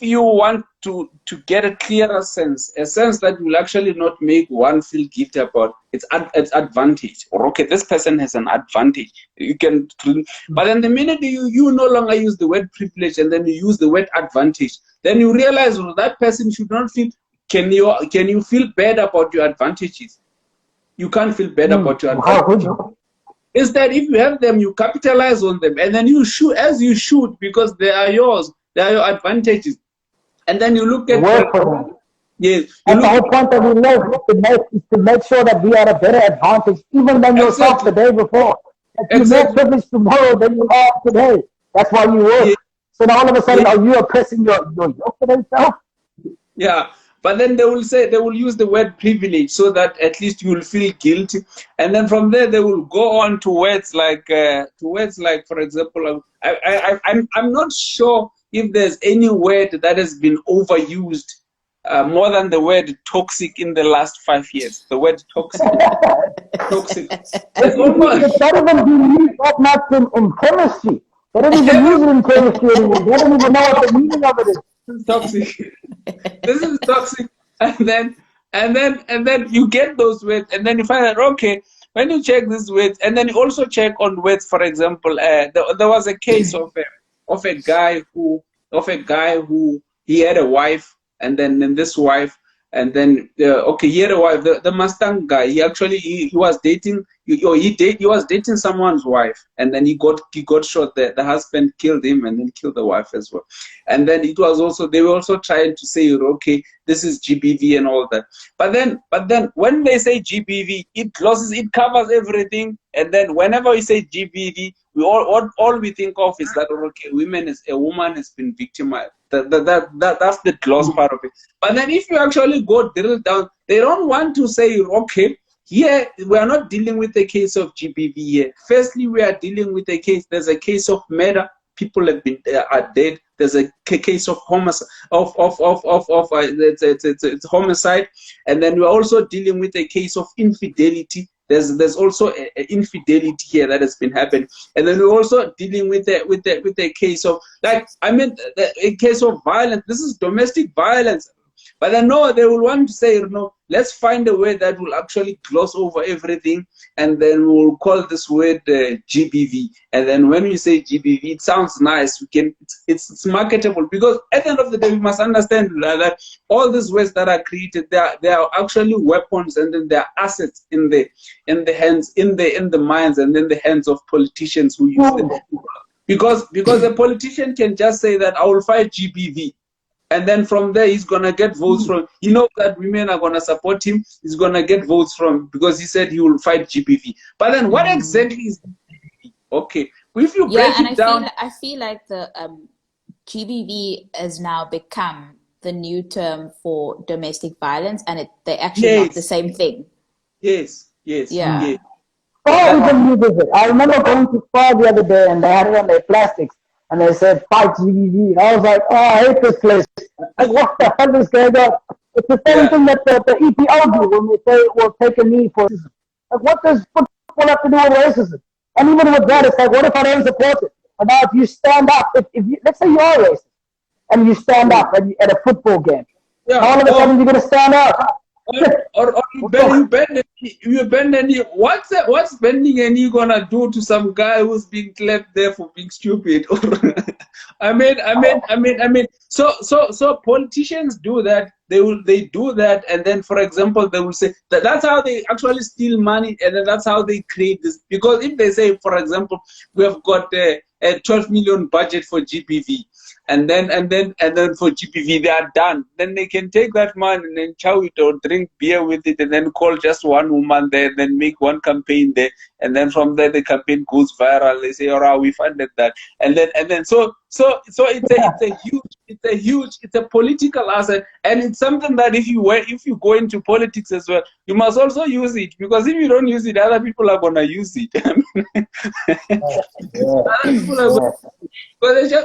you want to get a clearer sense, a sense that will actually not make one feel guilty about its advantage, or okay, this person has an advantage, you can. But then the minute you no longer use the word privilege and then you use the word advantage, then you realize, well, that person should not feel. Can you feel bad about your advantages? You can't feel bad about your advantages. Instead, if you have them, you capitalize on them, and then you shoot as you should, because they are yours. They are your advantages. And then you look at work for them. Yes. And the whole point that we live is to make sure that we are at a better advantage, even than yourself the day before. That you're more privileged tomorrow than you are today. That's why you work. Yes. So now all of a sudden, are you oppressing your yesterday self? Yeah. But then they will use the word privilege so that at least you will feel guilty, and then from there they will go on to words like, for example, I'm not sure if there's any word that has been overused more than the word toxic in the last 5 years. The word toxic. Toxic. It's not even being used that much in chemistry. They don't even use it in chemistry anymore. They don't even know what the meaning of it is. Toxic. This is toxic, and then you get those words, and then you find that, okay, when you check these words, and then you also check on words. For example, there was a case of a guy who he had a wife, and then this wife, and then he had a wife. The Mustang guy, he was dating. He was dating someone's wife, and then he got shot. The husband killed him and then killed the wife as well. And then they were also trying to say, okay, this is GBV and all that. But then when they say GBV, it covers everything. And then whenever we say GBV, all we think of is that, okay, a woman has been victimized. That's the gloss part of it. But then if you actually drill down, they don't want to say, okay, here we are not dealing with a case of GBV here. Firstly, we are dealing with there's a case of murder. People are dead. There's a case of homicide, it's homicide, and then we're also dealing with a case of infidelity. There's also a infidelity here that has been happening, and then we're also dealing with a case of a case of violence. This is domestic violence. But I know they will want to say, let's find a word that will actually gloss over everything, and then we'll call this word GBV. And then when we say GBV, it sounds nice. It's marketable, because at the end of the day, we must understand that all these words that are created, they are actually weapons, and then they are assets in the hands, in the minds, and in the hands of politicians who use them. Because a politician can just say that I will fight GBV. And then from there, he's going to get votes from, he knows that women are going to support him. He's going to get votes from, because he said he will fight GBV. But then what exactly is GBV? Okay. If you break it down. I feel like the GBV has now become the new term for domestic violence, and they're actually not the same thing. Yes. Even uses it. I remember going to Spa the other day, and they had it on their plastics. And they said, fight GBV. And I was like, oh, I hate this place. Like, what the hell is going on? It's the same thing that the EPO do when they say, we'll take a knee for racism. Like, what does football have to do with racism? And even with that, it's like, what if I don't support it? And now if you stand up, if you, let's say you are racist, and you stand up at a football game, all of a sudden you're going to stand up. Or you bend a knee. What's bending a knee gonna do to some guy who's being clapped there for being stupid? So politicians do that. They do that, and then, for example, they will say that that's how they actually steal money, and then that's how they create this. Because if they say, for example, we have got a 12 million budget for GPV, and then for GPV they are done, then they can take that money and then chow it or drink beer with it, and then call just one woman there, and then make one campaign there, and then from there the campaign goes viral. They say, all right, we funded that, and then so it's a political asset, and it's something that if you go into politics as well, you must also use it, because if you don't use it, other people are gonna use it. Other people are gonna,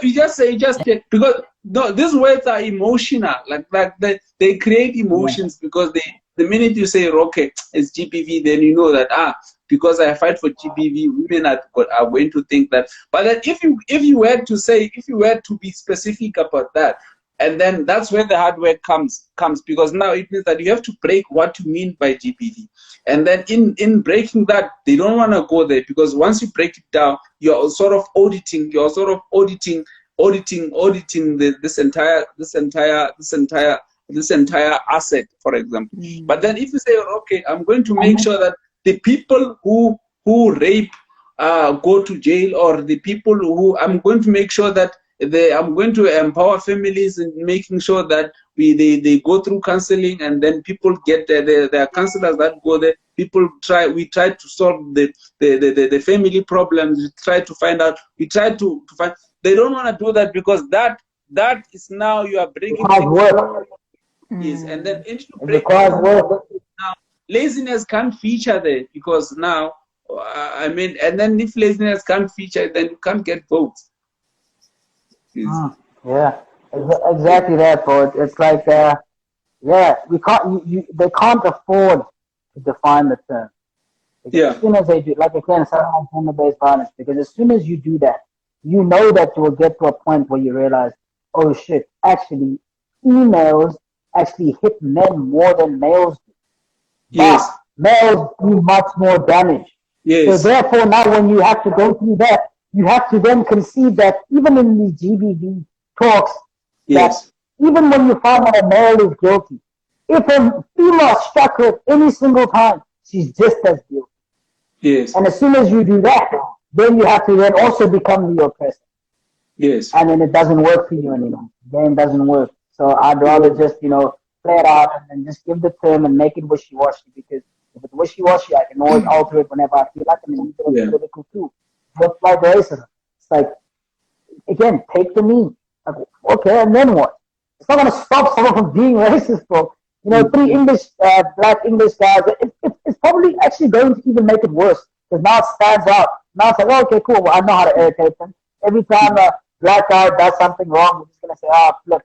because because no, these words are emotional, like they create emotions, because the minute you say, okay, it's GPV, then you know that because I fight for GPV, women are going to think that. But then if you were to be specific about that, and then that's where the hard work comes, because now it means that you have to break what you mean by GPV. And then in breaking that, they don't want to go there, because once you break it down, you're sort of auditing this entire asset, for example. But then if you say, okay, I'm going to make sure that the people who rape go to jail, or the people who, I'm going to make sure that I'm going to empower families in making sure that they go through counseling, and then people get there are counselors that go there. We try to solve the family problems. We try to find. They don't want to do that, because that is now you are bringing work. Yes, and then into breaking now, laziness can't feature there, because now and then if laziness can't feature, then you can't get votes. Yeah, exactly that, bro. It's like we can't. They can't afford to define the term. As soon as they do, like again, gender-based violence, because as soon as you do that, you know that you will get to a point where you realize, oh shit, actually, females actually hit men more than males do. Yes. But males do much more damage. Yes. So therefore, now when you have to go through that, you have to then concede that even in these GBV talks, that even when you find that a male is guilty, if a female struck her any single time, she's just as guilty. Yes. And as soon as you do that, then you have to then also become the oppressor. Yes. And then it doesn't work for you anymore. The game doesn't work. So I'd rather just, play it out and then just give the term and make it wishy-washy, because if it's wishy-washy, I can always alter it whenever I feel like it, and then you get a political too. Just like racism. It's like, again, take the knee. Like, okay, and then what? It's not going to stop someone from being racist, bro. 3 black English guys, it's probably actually going to even make it worse, because now it stands out. Now it's like, oh, okay, cool, well, I know how to irritate them. Every time a black guy does something wrong, we're just going to say, flip,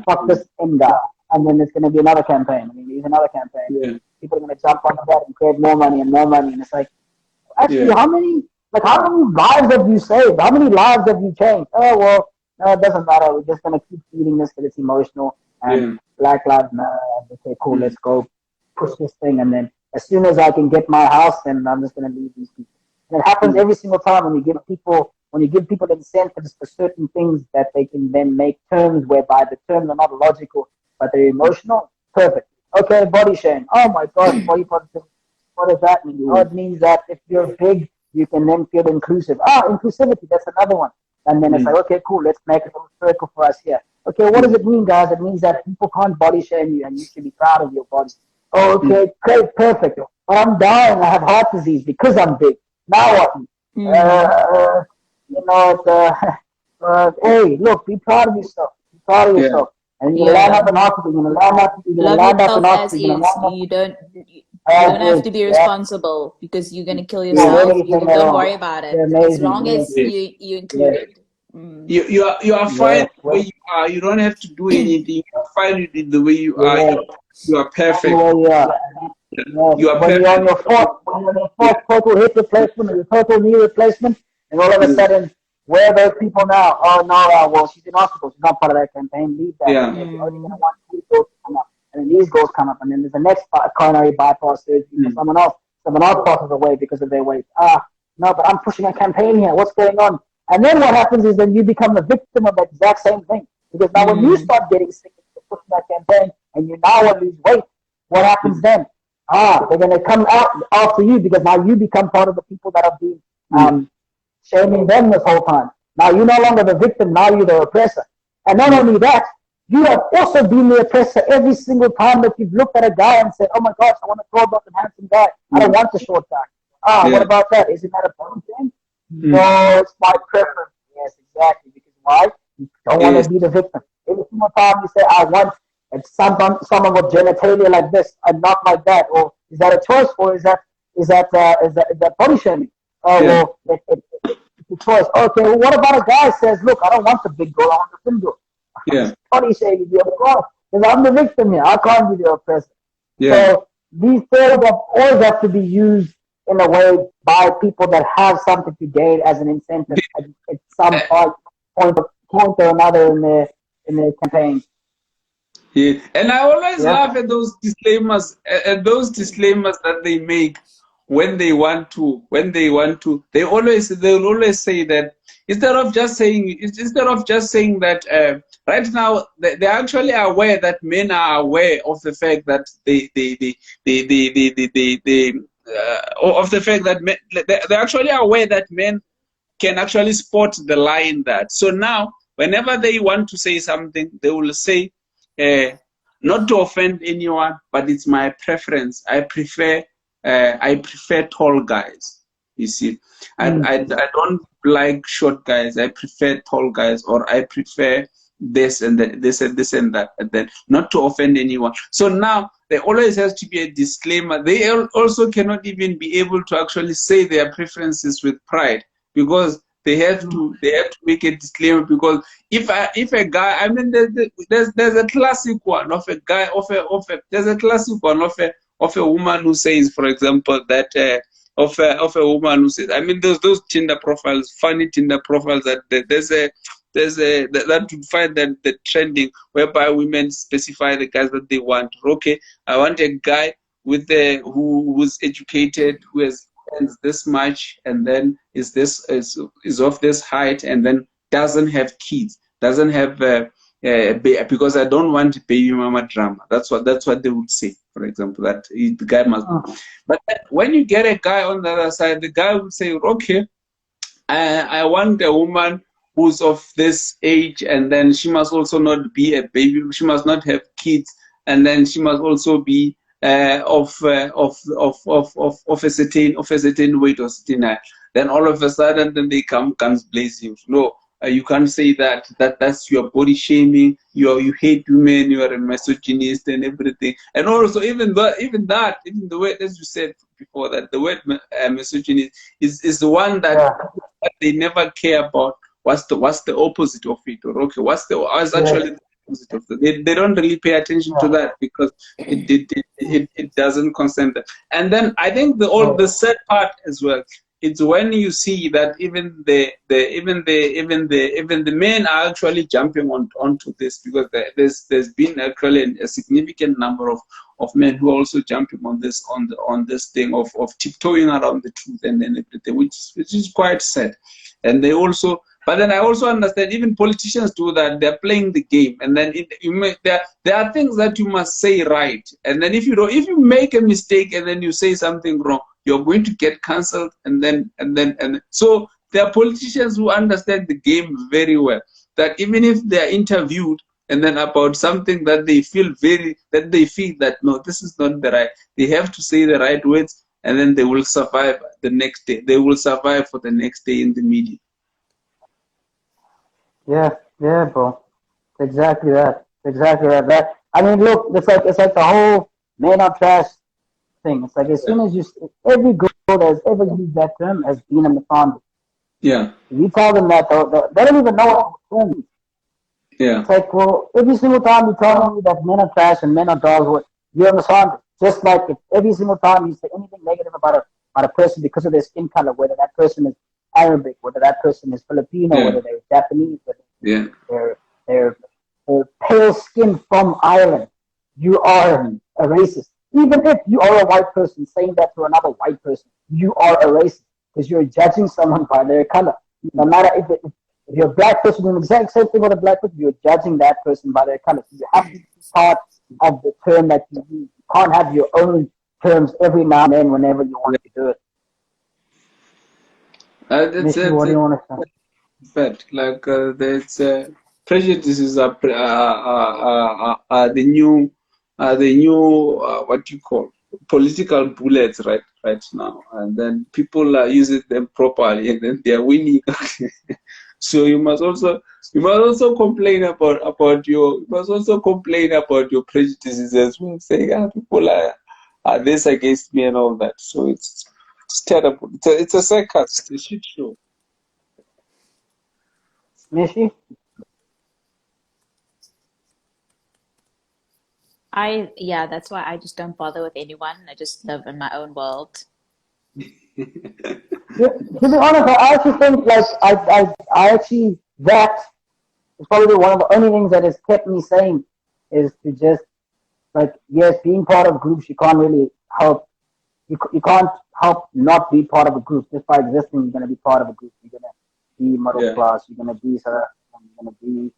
fuck this in guy. And then there's going to be another campaign. There's another campaign. Yeah. People are going to jump onto that and create more money and more money. And it's like, actually, how many lives have you saved? How many lives have you changed? Oh, well, no, it doesn't matter. We're just going to keep feeding this because it's emotional. And Black Lives Matter. Okay, cool, let's go push this thing. And then as soon as I can get my house, then I'm just going to leave these people. And it happens every single time when you give people incentives for certain things that they can then make terms whereby the terms are not logical, but they're emotional. Perfect. Okay, body shame. Oh my God, body positivity. What does that mean? Oh, it means that if you're big, you can then feel inclusive. Inclusivity, that's another one. And then it's like, okay, cool, let's make a little circle for us here. Okay, what does it mean, guys? It means that people can't body shame you and you should be proud of your body. Oh, okay, great, perfect. But I'm dying, I have heart disease because I'm big. Now what? Hey, look, be proud of yourself. Be proud of yourself. And you're going to land up in hospital. You're going to land up in hospital. You don't have to be responsible because you're going to kill yourself. Don't worry about it. As long as you include it. You are fine the way you are. You don't have to do anything. You are fine with the way you are. You are perfect. You are when you're on your fourth total hip replacement or your total knee replacement, and all of a sudden, where are those people now? Oh no, well she's in hospital. She's not part of that campaign. Leave that. Yeah. You're only going to want these goals to come up, and then these goals come up, and then there's the next coronary bypass surgery for someone else passes away because of their weight. No, but I'm pushing a campaign here. What's going on? And then what happens is then you become a victim of the exact same thing. Because now when you start getting sick and you're pushing that campaign and you now want to lose weight, what happens then? They're going to come out after you because now you become part of the people that have been shaming them this whole time. Now you're no longer the victim, now you're the oppressor. And not only that, you have also been the oppressor every single time that you've looked at a guy and said, oh my gosh, I want a tall, dark, and handsome guy. I don't want the short guy. What about that? Isn't that a problem thing? No, it's my preference. Yes, exactly. Because why? You don't want to be the victim. Every single time you say, I want someone with genitalia like this and not like that, or is that a choice, or is that body shaming? Well, it's a choice. Okay, well, what about a guy says, look, I don't want the big girl, I want the thin girl. Body shaming, because I'm the victim here. I can't be the oppressor. So these terms always have to be used in a way by people that have something to gain as an incentive at some point or another in their campaign. Yeah, and I always laugh at those disclaimers, that they make when they want to. They'll always say that instead of just saying that right now they're actually aware that men are aware of the fact that of the fact that they're actually aware that men can actually spot the lie in that. So now, whenever they want to say something, they will say, not to offend anyone, but it's my preference. I prefer tall guys. You see, I don't like short guys. I prefer tall guys, or I prefer this and that, this and that, and then not to offend anyone. So now there always has to be a disclaimer. They also cannot even be able to actually say their preferences with pride, because they have to make a disclaimer. Because if a guy, I mean, there's a classic one of a guy there's a classic one of a woman who says, for example, that of a woman who says, I mean, those Tinder profiles, funny Tinder profiles, that that you find that the trending, whereby women specify the guys that they want. Okay, I want a guy with who's educated, who has earns this much, and then is of this height, and then doesn't have kids, doesn't have because I don't want baby mama drama. That's what they would say, for example, that the guy must. But when you get a guy on the other side, the guy would say, okay, I want a woman who's of this age, and then she must also not be a baby. She must not have kids, and then she must also be of a certain weight or certain height. Then all of a sudden, then they comes blazing. No, you can't say that. That's your body shaming. You hate women. You are a misogynist and everything. And also even the word, as you said before, that the word misogynist is the one that they never care about. What's the opposite of it? Or okay, what's actually the opposite of it? They don't really pay attention to that, because it doesn't concern them. And then I think the sad part as well, it's when you see that even the men are actually jumping onto this, because there's been actually a significant number of men who are also jumping on this thing of tiptoeing around the truth and everything, which is quite sad. And they also. But then I also understand even politicians do that. They're playing the game, and then there are things that you must say right. And then if you make a mistake and then you say something wrong, you're going to get cancelled. And so there are politicians who understand the game very well. That even if they are interviewed and then about something that they feel that no, this is not the right. They have to say the right words, and then they will survive the next day. They will survive for the next day in the media. Yeah, bro. Exactly that. I mean, look, it's like the whole men are trash thing. It's like as soon as every girl that has ever used that term has been a misandry. Yeah. If you tell them that, they don't even know what the term is. Yeah. It's like, well, every single time you tell me that men are trash and men are dogs, you're a misandry. Just like if every single time you say anything negative about a person because of their skin color, whether that person is Arabic, whether that person is Filipino, whether they're Japanese, whether they're pale skin from Ireland, you are a racist. Even if you are a white person saying that to another white person, you are a racist, because you're judging someone by their color. No matter if you're a black person doing the exact same thing with a black person, you're judging that person by their color. So you have to be part of the term that you use. You can't have your own terms every now and then whenever you want to do it. That's Nishi, what do you want to say? bad. Like there's prejudices are the new what you call political bullets right now, and then people are using them properly, and then they are winning. So you must also complain about your prejudices as well, saying people are this against me and all that. So it's terrible. It's a circus. It's a shit show. Nishi? That's why I just don't bother with anyone. I just live in my own world. To be honest, I actually think like I actually that is probably one of the only things that has kept me sane is to just like yes, being part of groups you can't really help you can't help not be part of a group just by existing. You're gonna be part of a group. You're gonna be middle class. You're gonna be South African. You're gonna be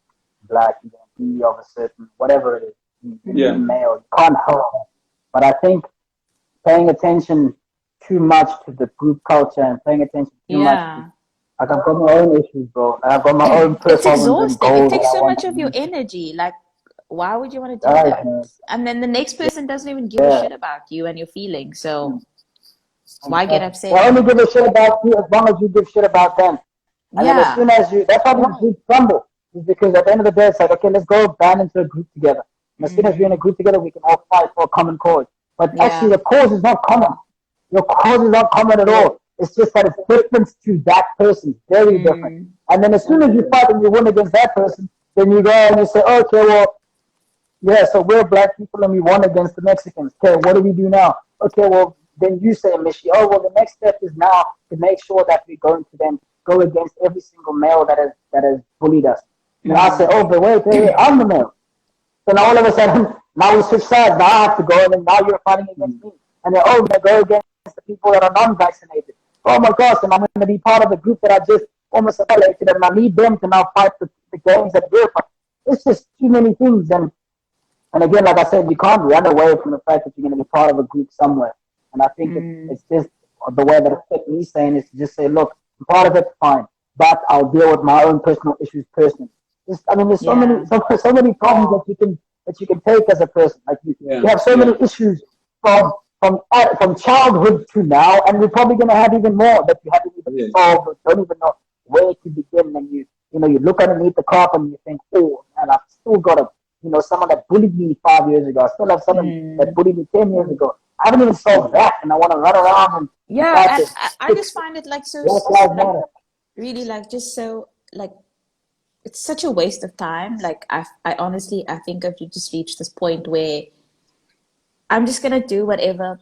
black. You're gonna be of a certain whatever it is. You're gonna be male. You can't help it. But I think paying attention too much to the group culture and paying attention too much to, like I've got my own issues, bro. And I've got my own It's personal and exhausting. It goals takes that I so want much to of your reach. energy. Like, why would you want to do Right, that? man. And then the next person doesn't even give a shit about you and your feelings. So why get upset? They only give a shit about you as long as you give shit about them. And then as soon as you, that's why these groups crumble. Is because at the end of the day, it's like, okay, let's go band into a group together. And as soon as we're in a group together, we can all fight for a common cause. But actually, the cause is not common. Your cause is not common at all. It's just that it's different to that person. Very different. And then as soon as you fight and you win against that person, then you go and you say, okay, well, yeah, so we're black people and we won against the Mexicans. Okay, what do we do now? Okay, well, then you say, Michi, oh, well, the next step is now to make sure that we go against every single male that has bullied us. And I say, oh, but wait, I'm the male. So now all of a sudden, now we switch sides. Now I have to go, and then now you're fighting against me. And then, oh, I'm going to go against the people that are non-vaccinated. Oh my gosh, and I'm going to be part of the group that I just almost violated, and I need them to now fight the games that we're fighting. It's just too many things. And again, like I said, you can't run away from the fact that you're going to be part of a group somewhere. And I think it's just the way that it's kept me saying is to just say, look, I'm part of it, fine. But I'll deal with my own personal issues personally. There's so many problems that you can take as a person. Like you have so many issues from childhood to now, and we're probably going to have even more that you haven't even solved or don't even know where to begin. And you look underneath the carpet and you think, oh man, I've still got someone that bullied me 5 years ago. I still have someone that bullied me 10 years ago. I haven't even solved that, and I want to run around and I just find it like so really like just so like. It's such a waste of time. Like I honestly, I think I've just reached this point where I'm just gonna do whatever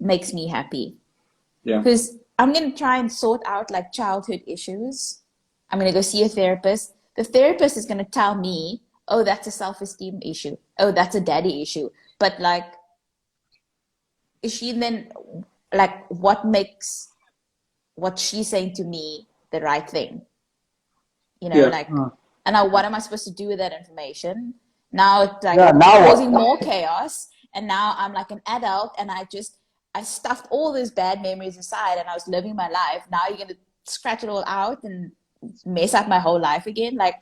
makes me happy. Yeah. Because I'm gonna try and sort out like childhood issues. I'm gonna go see a therapist. The therapist is gonna tell me, oh, that's a self-esteem issue. Oh, that's a daddy issue. But like, is she then like what makes what she's saying to me the right thing? And now what am I supposed to do with that information? Now it's like causing more chaos. And now I'm like an adult and I stuffed all those bad memories aside and I was living my life. Now you're going to scratch it all out and mess up my whole life again. Like,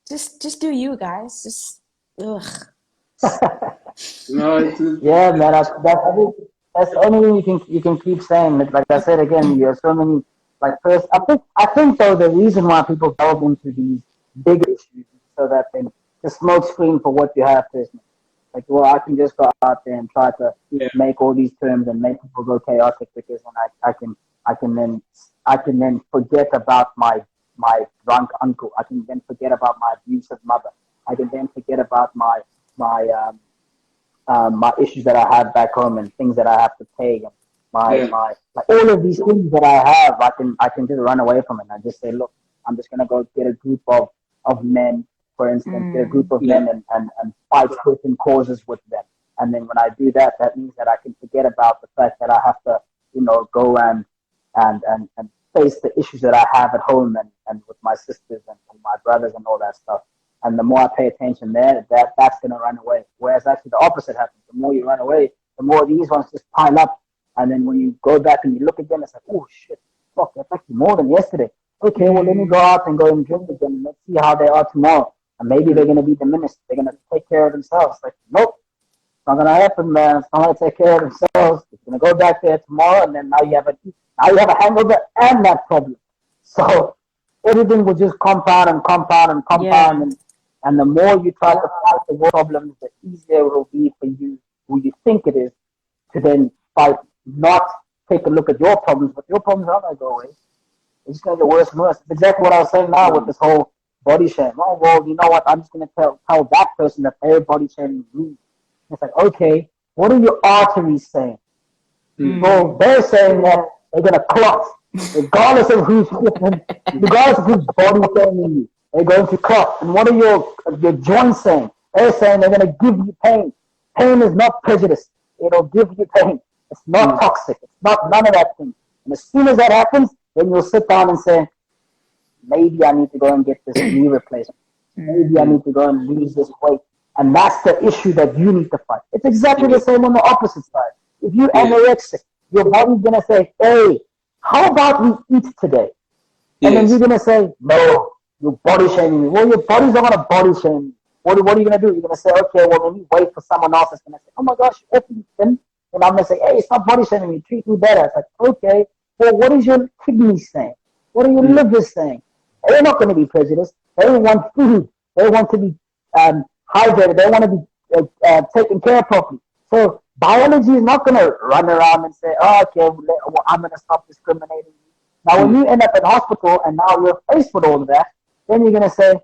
just do you guys. Just, ugh. Yeah, man, that's the only thing you can keep saying. Like I said again, you have so many. Like first, I think though the reason why people delve into these big issues is so that they the smoke screen for what you have personally. Like, well, I can just go out there and try to make all these terms and make people go chaotic because then I can then forget about my drunk uncle. I can then forget about my abusive mother. I can then forget about my issues that I have back home and things that I have to pay and my all of these things that I have, I can just run away from it. And I just say, look, I'm just gonna go get a group of men, for instance, get a group of men and fight certain causes with them. And then when I do that, that means that I can forget about the fact that I have to, go and face the issues that I have at home and with my sisters and my brothers and all that stuff. And the more I pay attention there, that's going to run away. Whereas actually the opposite happens. The more you run away, the more these ones just pile up. And then when you go back and you look again, it's like, oh shit, fuck, that's actually more than yesterday. Okay, well, let me go out and go and drink again. And let's see how they are tomorrow. And maybe they're going to be diminished. They're going to take care of themselves. Like, nope, it's not going to happen, man. It's not going to take care of themselves. It's going to go back there tomorrow. And then now you have a hangover and that problem. So everything will just compound and compound and compound. And the more you try to fight the problems, the easier it will be for you, who you think it is, to then fight, not take a look at your problems. But your problems aren't going to go away. It's just going to get worse and worse. It's exactly what I was saying now with this whole body shame. Oh, well, you know what? I'm just going to tell that person that their body shaming me. It's like, okay, what are your arteries saying? Well, they're saying that they're going to clot, regardless of who's body shaming you. They're going to clot. And what are your joints saying? They're saying they're going to give you pain. Pain is not prejudice. It'll give you pain. It's not toxic. It's not none of that thing. And as soon as that happens, then you'll sit down and say, maybe I need to go and get this knee replacement. Maybe I need to go and lose this weight. And that's the issue that you need to fight. It's exactly the same on the opposite side. If you're anorexic, your body's going to say, hey, how about we eat today? And then you're going to say, no, you're body shaming me. Well, your body's not going to body shame you. What are you going to do? You're going to say, okay, well, let me wait for someone else that's going to say, oh my gosh, you're awfully thin. And I'm going to say, hey, it's not body shaming me. Treat me better. It's like, okay, well, what is your kidney saying? What are your livers saying? They're not going to be prejudiced. They want food. They want to be hydrated. They want to be taken care of properly. So biology is not going to run around and say, oh, okay, well, I'm going to stop discriminating. Now, when you end up in hospital and now you're faced with all of that, then you're going to say,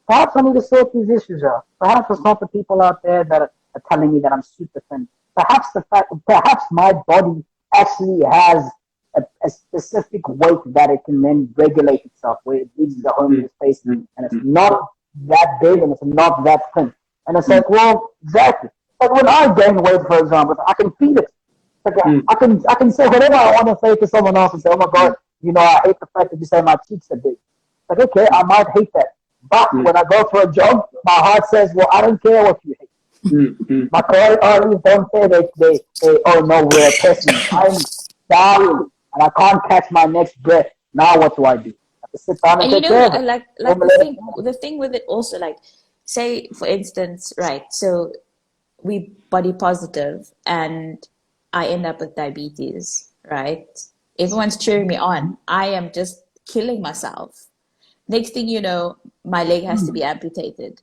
perhaps I need to sort these issues out. Perhaps it's not the people out there that are telling me that I'm super thin. Perhaps my body actually has a specific weight that it can then regulate itself, where it reaches the homeostasis, and it's not that big and it's not that thin. And it's like, well, exactly. But when I gain weight, for example, I can feel it. Like I can say whatever I want to say to someone else and say, oh my God, you know, I hate the fact that you say my cheeks are big. Like, okay, I might hate that. But when I go for a jog, my heart says, well, I don't care what you hate. My carotid arteries don't say they oh no, we're a person. I'm down and I can't catch my next breath. Now what do I do? I have to sit down and take care of it. Like the thing with it also, like, say for instance, right, so we body positive and I end up with diabetes, right? Everyone's cheering me on. I am just killing myself. Next thing you know, my leg has to be amputated.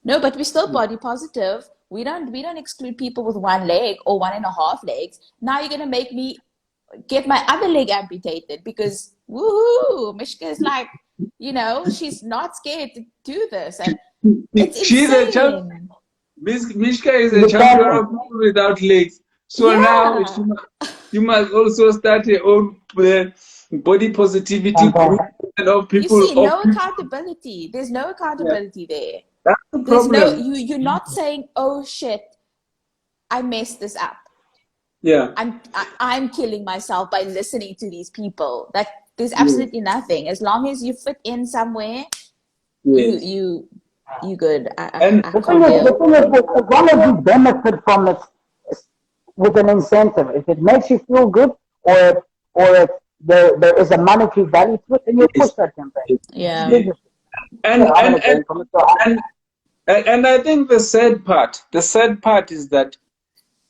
No, but we're still body positive. We don't exclude people with one leg or 1.5 legs. Now you're gonna make me get my other leg amputated because woohoo, Mishka is like, you know, she's not scared to do this, and it's she's insane. A champion. Mishka is a champion of people without legs. So now you must also start your own body positivity group of people. You see, no accountability. There's no accountability there. That's the problem. You're not saying, oh shit, I messed this up. Yeah. I'm killing myself by listening to these people. Like, there's absolutely nothing. As long as you fit in somewhere, you good. The thing is, as long as you benefit from it with an incentive, if it makes you feel good or there is a monetary value to it, then you push that campaign. Yeah. And I think the sad part is that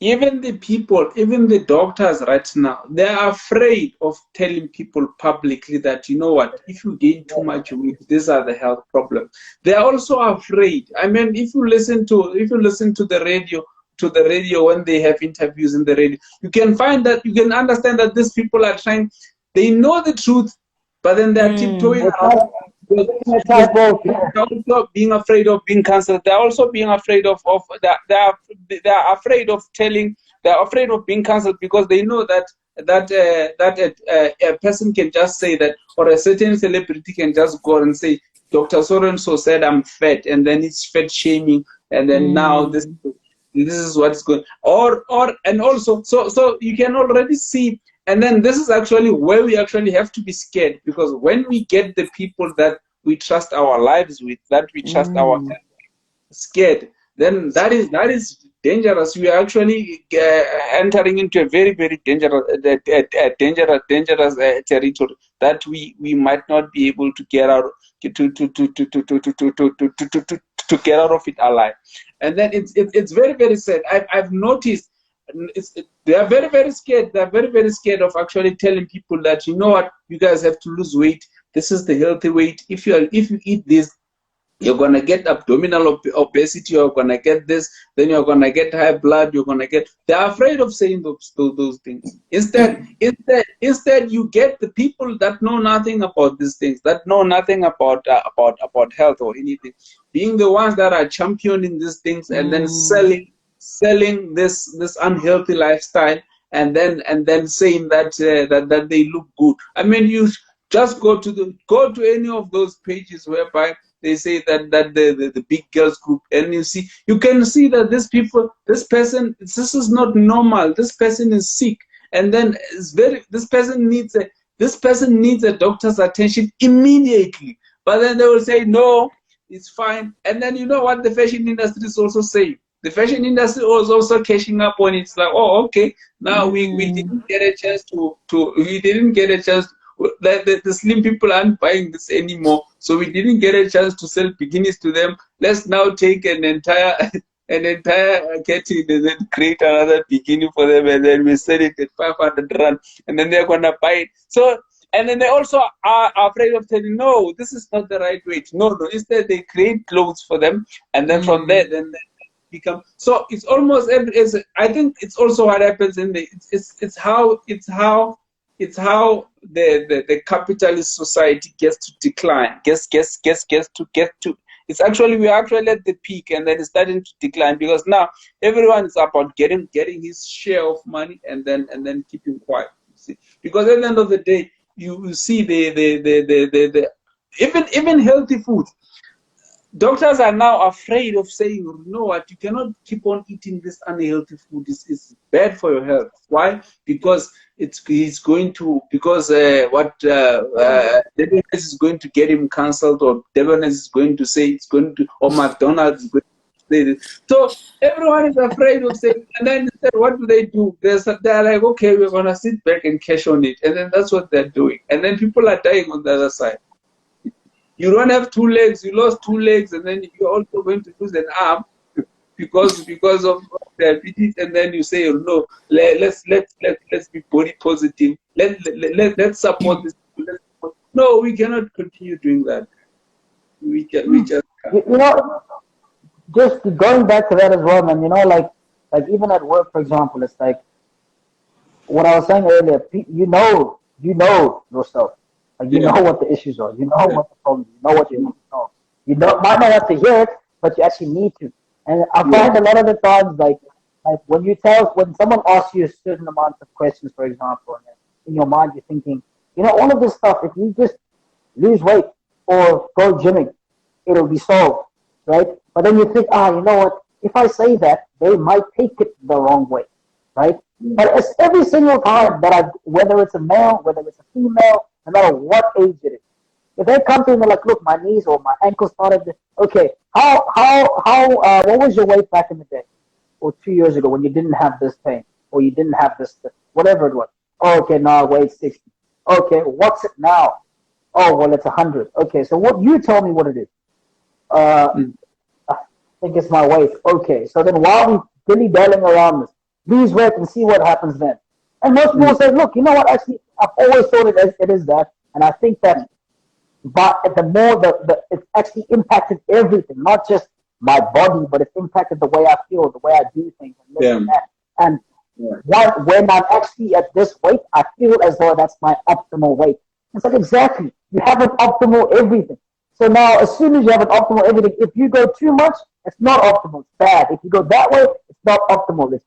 even the doctors right now, they are afraid of telling people publicly that, you know what, if you gain too much weight, these are the health problems. They are also afraid. I mean, if you listen to the radio when they have interviews in the radio, you can understand that these people are trying, they know the truth, but then they're tiptoeing around. They're also being afraid of being cancelled. They're also being afraid of they're afraid of telling. They're afraid of being cancelled because they know that a person can just say that, or a certain celebrity can just go and say, Dr. So-and-so said I'm fat, and then it's fat shaming, and then now this is what's going. And also, so you can already see And then this is actually where we actually have to be scared, because when we get the people that we trust our lives with, that we trust our scared, then that is dangerous. We are actually entering into a very, very dangerous territory that we might not be able to get out to get out of it alive. And then it's very, very sad. I've noticed they are very, very scared. They are very, very scared of actually telling people that, you know what, you guys have to lose weight. This is the healthy weight. If you eat this, you're gonna get abdominal obesity. You're gonna get this. Then you're gonna get high blood. You're gonna get. They're afraid of saying those things. Instead, you get the people that know nothing about these things, that know nothing about health or anything, being the ones that are championing these things and then selling this unhealthy lifestyle, and then saying that that they look good. I mean, you just go to any of those pages whereby they say that the big girls group, and you can see that this person, this is not normal. This person is sick, and then this person needs a doctor's attention immediately. But then they will say no, it's fine. And then you know what the fashion industry is also saying. The fashion industry was also cashing up on it. It's like, oh, okay, now we didn't get a chance the slim people aren't buying this anymore, so we didn't get a chance to sell bikinis to them. Let's now take an entire ketting and then create another bikini for them, and then we sell it at 500 rand, and then they're gonna buy it. So, and then they also are afraid of telling, no, this is not the right weight. No. Instead, they create clothes for them, and then from there, then become. So it's almost I think it's also what happens in it's how the capitalist society gets to decline, gets to it's actually, we're actually at the peak, and then it's starting to decline, because now everyone is about getting his share of money and then keeping quiet. You see? Because at the end of the day, you see the even healthy food. Doctors are now afraid of saying, you know what, you cannot keep on eating this unhealthy food. It's bad for your health. Why? Because Debonese is going to get him cancelled, or Debonese is going to say it's going to, or McDonald's is going to say this. So everyone is afraid of saying, and then instead, what do? They're like, okay, we're going to sit back and cash on it. And then that's what they're doing. And then people are dying on the other side. You don't have 2 legs, you lost 2 legs, and then you're also going to lose an arm because of diabetes, and then you say, oh, no, let's be body positive. Let's support this. No, we cannot continue doing that. We just can't. You know, just going back to that as well, man. You know, like even at work, for example, it's like what I was saying earlier. You know yourself. Like, you know what the issues are. You know what the problems. You know what you need to know. You might not have to hear it, but you actually need to. And I find a lot of the times, like when someone asks you a certain amount of questions, for example, and in your mind you're thinking, you know, all of this stuff, if you just lose weight or go gymming, it'll be solved, right? But then you think, you know what? If I say that, they might take it the wrong way, right? But it's every single time that whether it's a male, whether it's a female, no matter what age it is, if they come to me and they're like, look, my knees or my ankle started, okay, what was your weight back in the day, or 2 years ago when you didn't have this pain, or you didn't have this, whatever it was? Oh, okay, now I weigh 60. Okay, what's it now? Oh, well, it's 100. Okay, so what, you tell me what it is. I think it's my weight. Okay, so then while we dilly-dallying around this, lose weight and see what happens then. And most people say, look, you know what, actually, I've always thought it is that, and I think that, but the more it's actually impacted everything, not just my body, but it's impacted the way I feel, the way I do things, and this and that. And when I'm actually at this weight, I feel as though that's my optimal weight. It's like, exactly, you have an optimal everything. So now, as soon as you have an optimal everything, if you go too much, it's not optimal, it's bad. If you go that way, it's not optimal, it's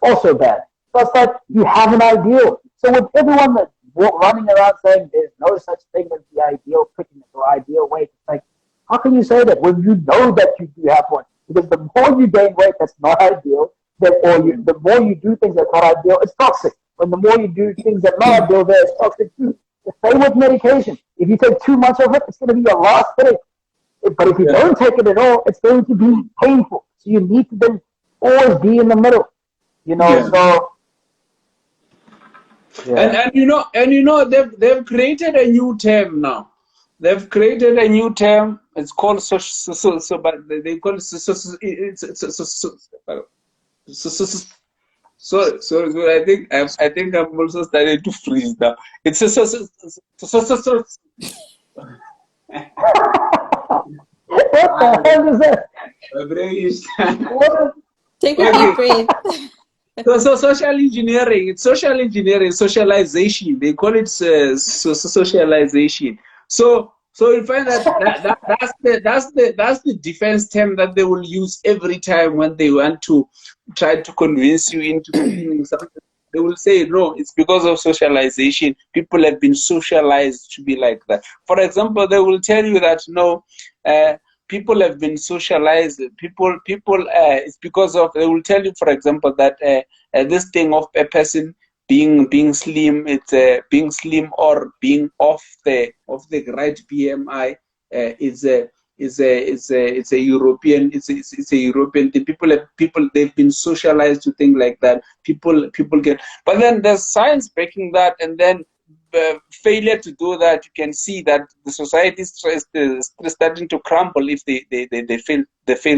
also bad. So it's like, you have an ideal. So with everyone that's running around saying there's no such thing as the ideal fitness or ideal weight, it's like, how can you say that when you know that you do have one? Because the more you gain weight that's not ideal, the more you do things that's not ideal, it's toxic, when the more you do things that are not ideal, there's toxic too. The same with medication. If you take too much of it, it's going to be your last headache. But if you don't take it at all, it's going to be painful. So you need to then always be in the middle. You know, so they've created a new term now. They've created a new term. It's called but they call it so I think I'm also starting to freeze now. It's what the hell is that? my brain is Take a deep breath. so social engineering. It's social engineering, socialization. They call it socialization. So you find that's the defense term that they will use every time when they want to try to convince you into doing something. They will say, no, it's because of socialization. People have been socialized to be like that. For example, they will tell you that, no, people have been socialized. People, it's because of, they will tell you, for example, that this thing of a person being slim, it's being slim or being off the right BMI is a European. It's a European thing. People they've been socialized to think like that. People get, but then there's science breaking that, and then failure to do that. You can see that the society is starting to crumble if they fail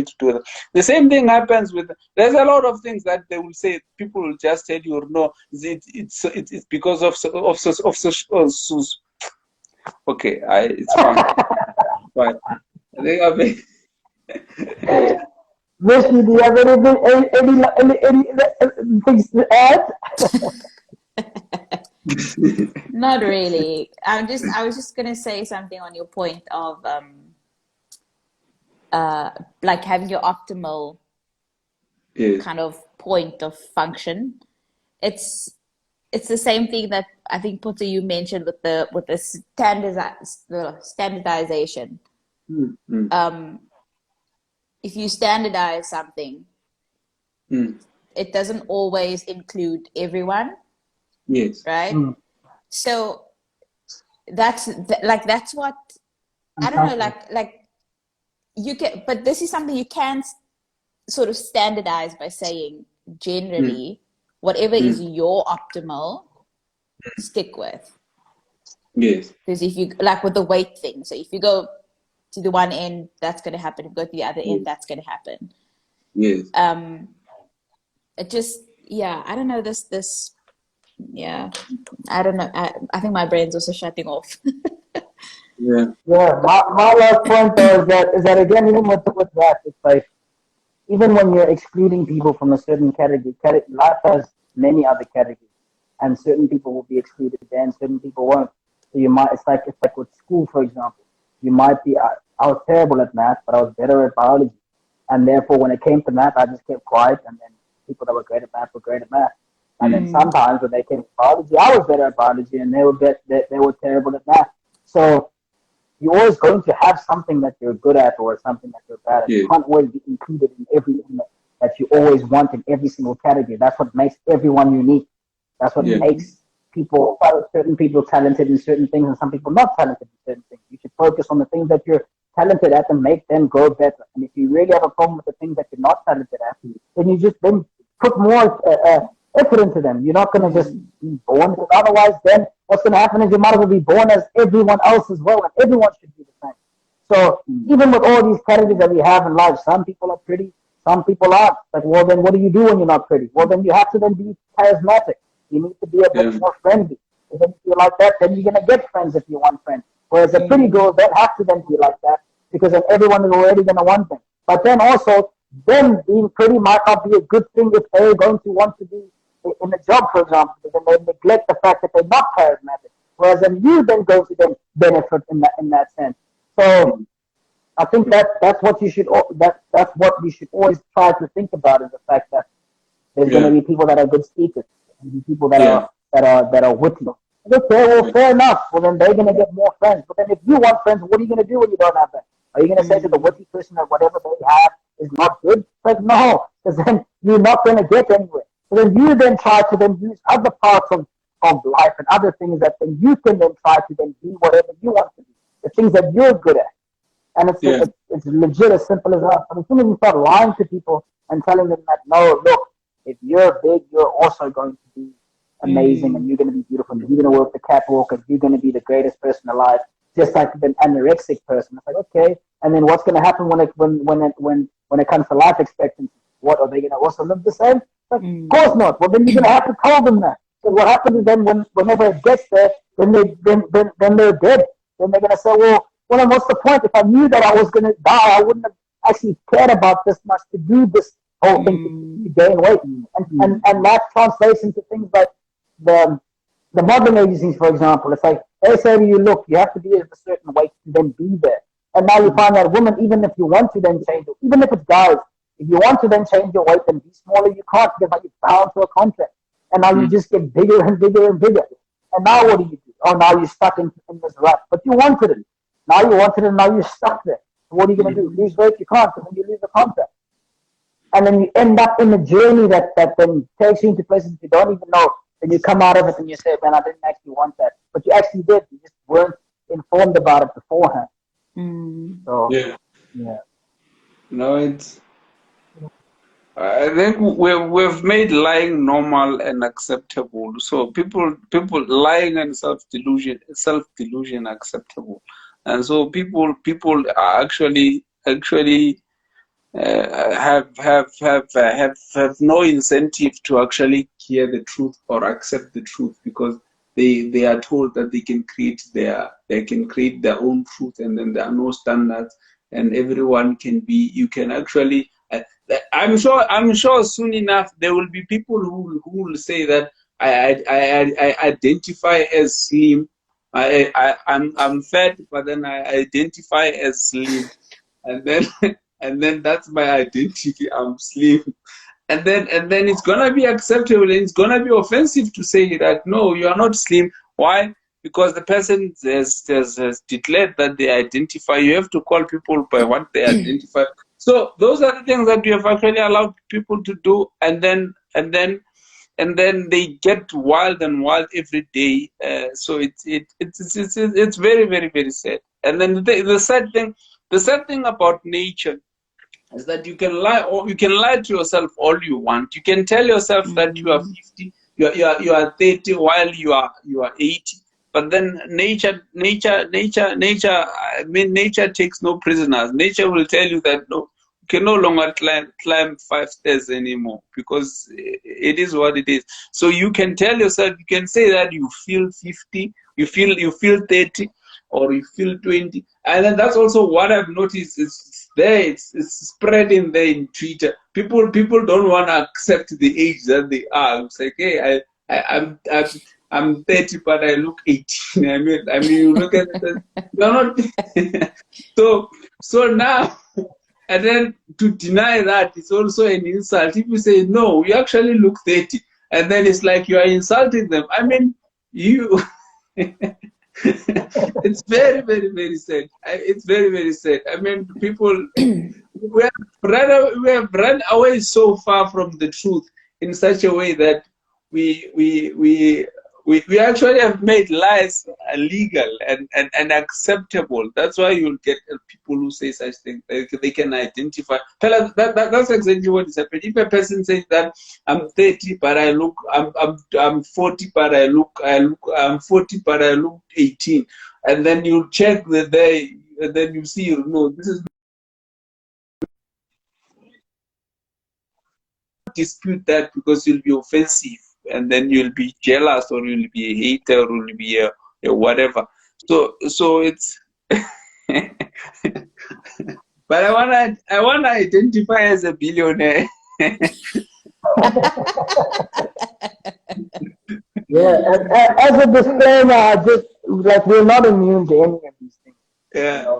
to do that. The same thing happens with. There's a lot of things that they will say. People will just tell you, no, it's because of okay, it's fine. But I think I've been. Vishnu, do you have any things to add? Not really. I was just gonna say something on your point of like having your optimal kind of point of function. It's the same thing that I think Putter you mentioned with the standardization. If you standardize something, it doesn't always include everyone. Yes. Right. So that's what I don't know. Like you can, but this is something you can sort of standardize by saying generally whatever is your optimal, stick with. Yes. Because if you like with the weight thing, so if you go to the one end, that's going to happen. If you go to the other end, that's going to happen. Yes. It just I don't know this. Yeah, I don't know. I think my brain's also shutting off. Yeah. My last point though is that again, even with that, it's like even when you're excluding people from a certain category, life has many other categories, and certain people will be excluded there, and certain people won't. So it's like with school, for example. You might be. I was terrible at math, but I was better at biology, and therefore when it came to math, I just kept quiet, and then people that were great at math were great at math. And then sometimes when they came to biology, I was better at biology, and they were terrible at math. So you're always going to have something that you're good at or something that you're bad at. You can't always be included in everything that you always want in every single category. That's what makes everyone unique. That's what makes certain people talented in certain things and some people not talented in certain things. You should focus on the things that you're talented at and make them grow better. And if you really have a problem with the things that you're not talented at, then you just put more effort into them. You're not going to just be born, because otherwise then what's going to happen is you might as well be born as everyone else as well, and everyone should be the same. So even with all these categories that we have in life, some people are pretty, some people aren't. Like, well, then what do you do when you're not pretty? Well, then you have to then be charismatic. You need to be a bit more friendly. Because if you're like that, then you're going to get friends if you want friends. Whereas a pretty girl don't have to then be like that, because then everyone is already going to want them. But then also, them being pretty might not be a good thing if they're going to want to be in a job, for example, because then they neglect the fact that they're not charismatic. Whereas then you then go to them benefit in that sense. So I think that's what you should that's what we should always try to think about, is the fact that there's going to be people that are good speakers and people that are witty. Okay, well, fair enough. Well, then they're going to get more friends. But then if you want friends, what are you going to do when you don't have them? Are you going to say to the witty person that whatever they have is not good? Like, no, because then you're not going to get anywhere. So then you then try to then use other parts of life and other things that then you can then try to then be whatever you want to be, the things that you're good at. And it's legit as simple as that. But as soon as you start lying to people and telling them that, no, look, if you're big, you're also going to be amazing and you're going to be beautiful and you're going to work the catwalk and you're going to be the greatest person alive, just like an anorexic person. It's like, okay. And then what's going to happen when it comes to life expectancy? What, are they going to also live the same? Like, of course not. Well, then you're going to have to tell them that. So what happens is then whenever it gets there, then they're dead. Then they're going to say, well, what's the point? If I knew that I was going to die, I wouldn't have actually cared about this much to do this whole thing to gain weight. And that translates into things like the modeling agencies, for example. It's like they say to you, look, you have to be at a certain weight to then be there. And now you find that women, even if you want to then change it, even if it's guys, if you want to then change your weight and be smaller, you can't because you're bound to a contract. And now you just get bigger and bigger and bigger. And now what do? Oh, now you're stuck in this rut. But you wanted it. Now you wanted it, and now you're stuck there. So what are you going to do? Lose weight? You can't, because then you lose the contract. And then you end up in a journey that then takes you into places you don't even know. And you come out of it and you say, man, I didn't actually want that. But you actually did. You just weren't informed about it beforehand. So, yeah. No, it's... I think we've made lying normal and acceptable. So people lying and self-delusion acceptable. And so people are actually have no incentive to actually hear the truth or accept the truth, because they are told that they can create their own truth, and then there are no standards, and everyone can be. You can actually. I'm sure soon enough there will be people who will say that I identify as slim. I'm fat, but then I identify as slim, and then that's my identity. I'm slim, and then it's gonna be acceptable, and it's gonna be offensive to say that no, you are not slim. Why? Because the person has declared that they identify. You have to call people by what they identify. So those are the things that we have actually allowed people to do, and then they get wild and wild every day. So it's very, very, very sad. And then the sad thing about nature is that you can lie to yourself all you want. You can tell yourself that you are 50, you are 30, while you are 80. But then nature, I mean, nature takes no prisoners. Nature will tell you that no, you can no longer climb 5 stairs anymore, because it is what it is. So you can tell yourself, you can say that you feel 50, you feel 30, or you feel 20. And then that's also what I've noticed is there, it's spreading there in Twitter. People don't want to accept the age that they are. It's like, hey, I'm 30, but I look 18. I mean, you look at it, you're not. So now, and then to deny that is also an insult. If you say no, you actually look 30, and then it's like you are insulting them. I mean, you. It's very, very, very sad. It's very, very sad. I mean, people, we have run away so far from the truth in such a way that we actually have made lies legal and acceptable. That's why you'll get people who say such things. They can identify. That's exactly what is happening. If a person says that I'm 30, but I'm 40, but I'm 40, but I look 18, and then you check the day, and then you see, no, this is not dispute that, because you'll be offensive. And then you'll be jealous, or you'll be a hater, or you'll be a whatever. So it's. But I wanna identify as a billionaire. Yeah, as a disclaimer, we're not immune to any of these things. Yeah.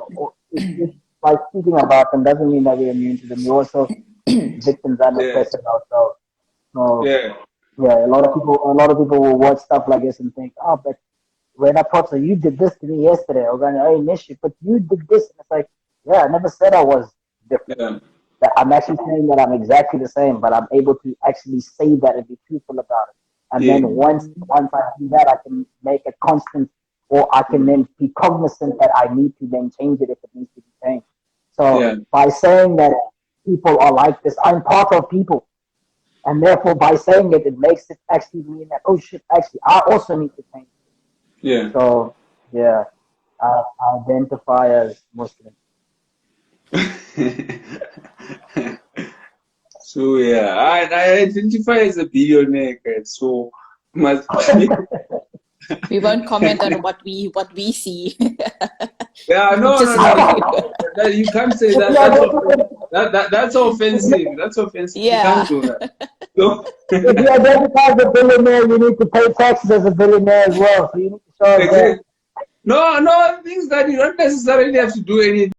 It's like speaking about them doesn't mean that we're immune to them. We're also victims and oppressors ourselves. So, yeah, a lot of people will watch stuff like this and think, oh, but when I thought so, you did this to me yesterday, I miss you, but you did this, and it's like, yeah, I never said I was different. that I'm actually saying that I'm exactly the same, but I'm able to actually say that and be truthful about it. And Yeah. then once I do that, I can make a constant, or I can then be cognizant that I need to then change it if it needs to be changed. So Yeah. by saying that people are like this, I'm part of people. And therefore, by saying it, it makes it actually mean that, oh shit, actually, I also need to change. Yeah. So, yeah, I identify as Muslim. So yeah, I identify as a billionaire, guys. So must We won't comment on what we see. yeah, no, Just no, no, no. That, you can't say that. That's offensive. That's offensive. You yeah. can't do that. So, If you identify as a billionaire, you need to pay taxes as a billionaire as well. So you need to show us that. exactly. No, no, things that you don't necessarily have to do anything.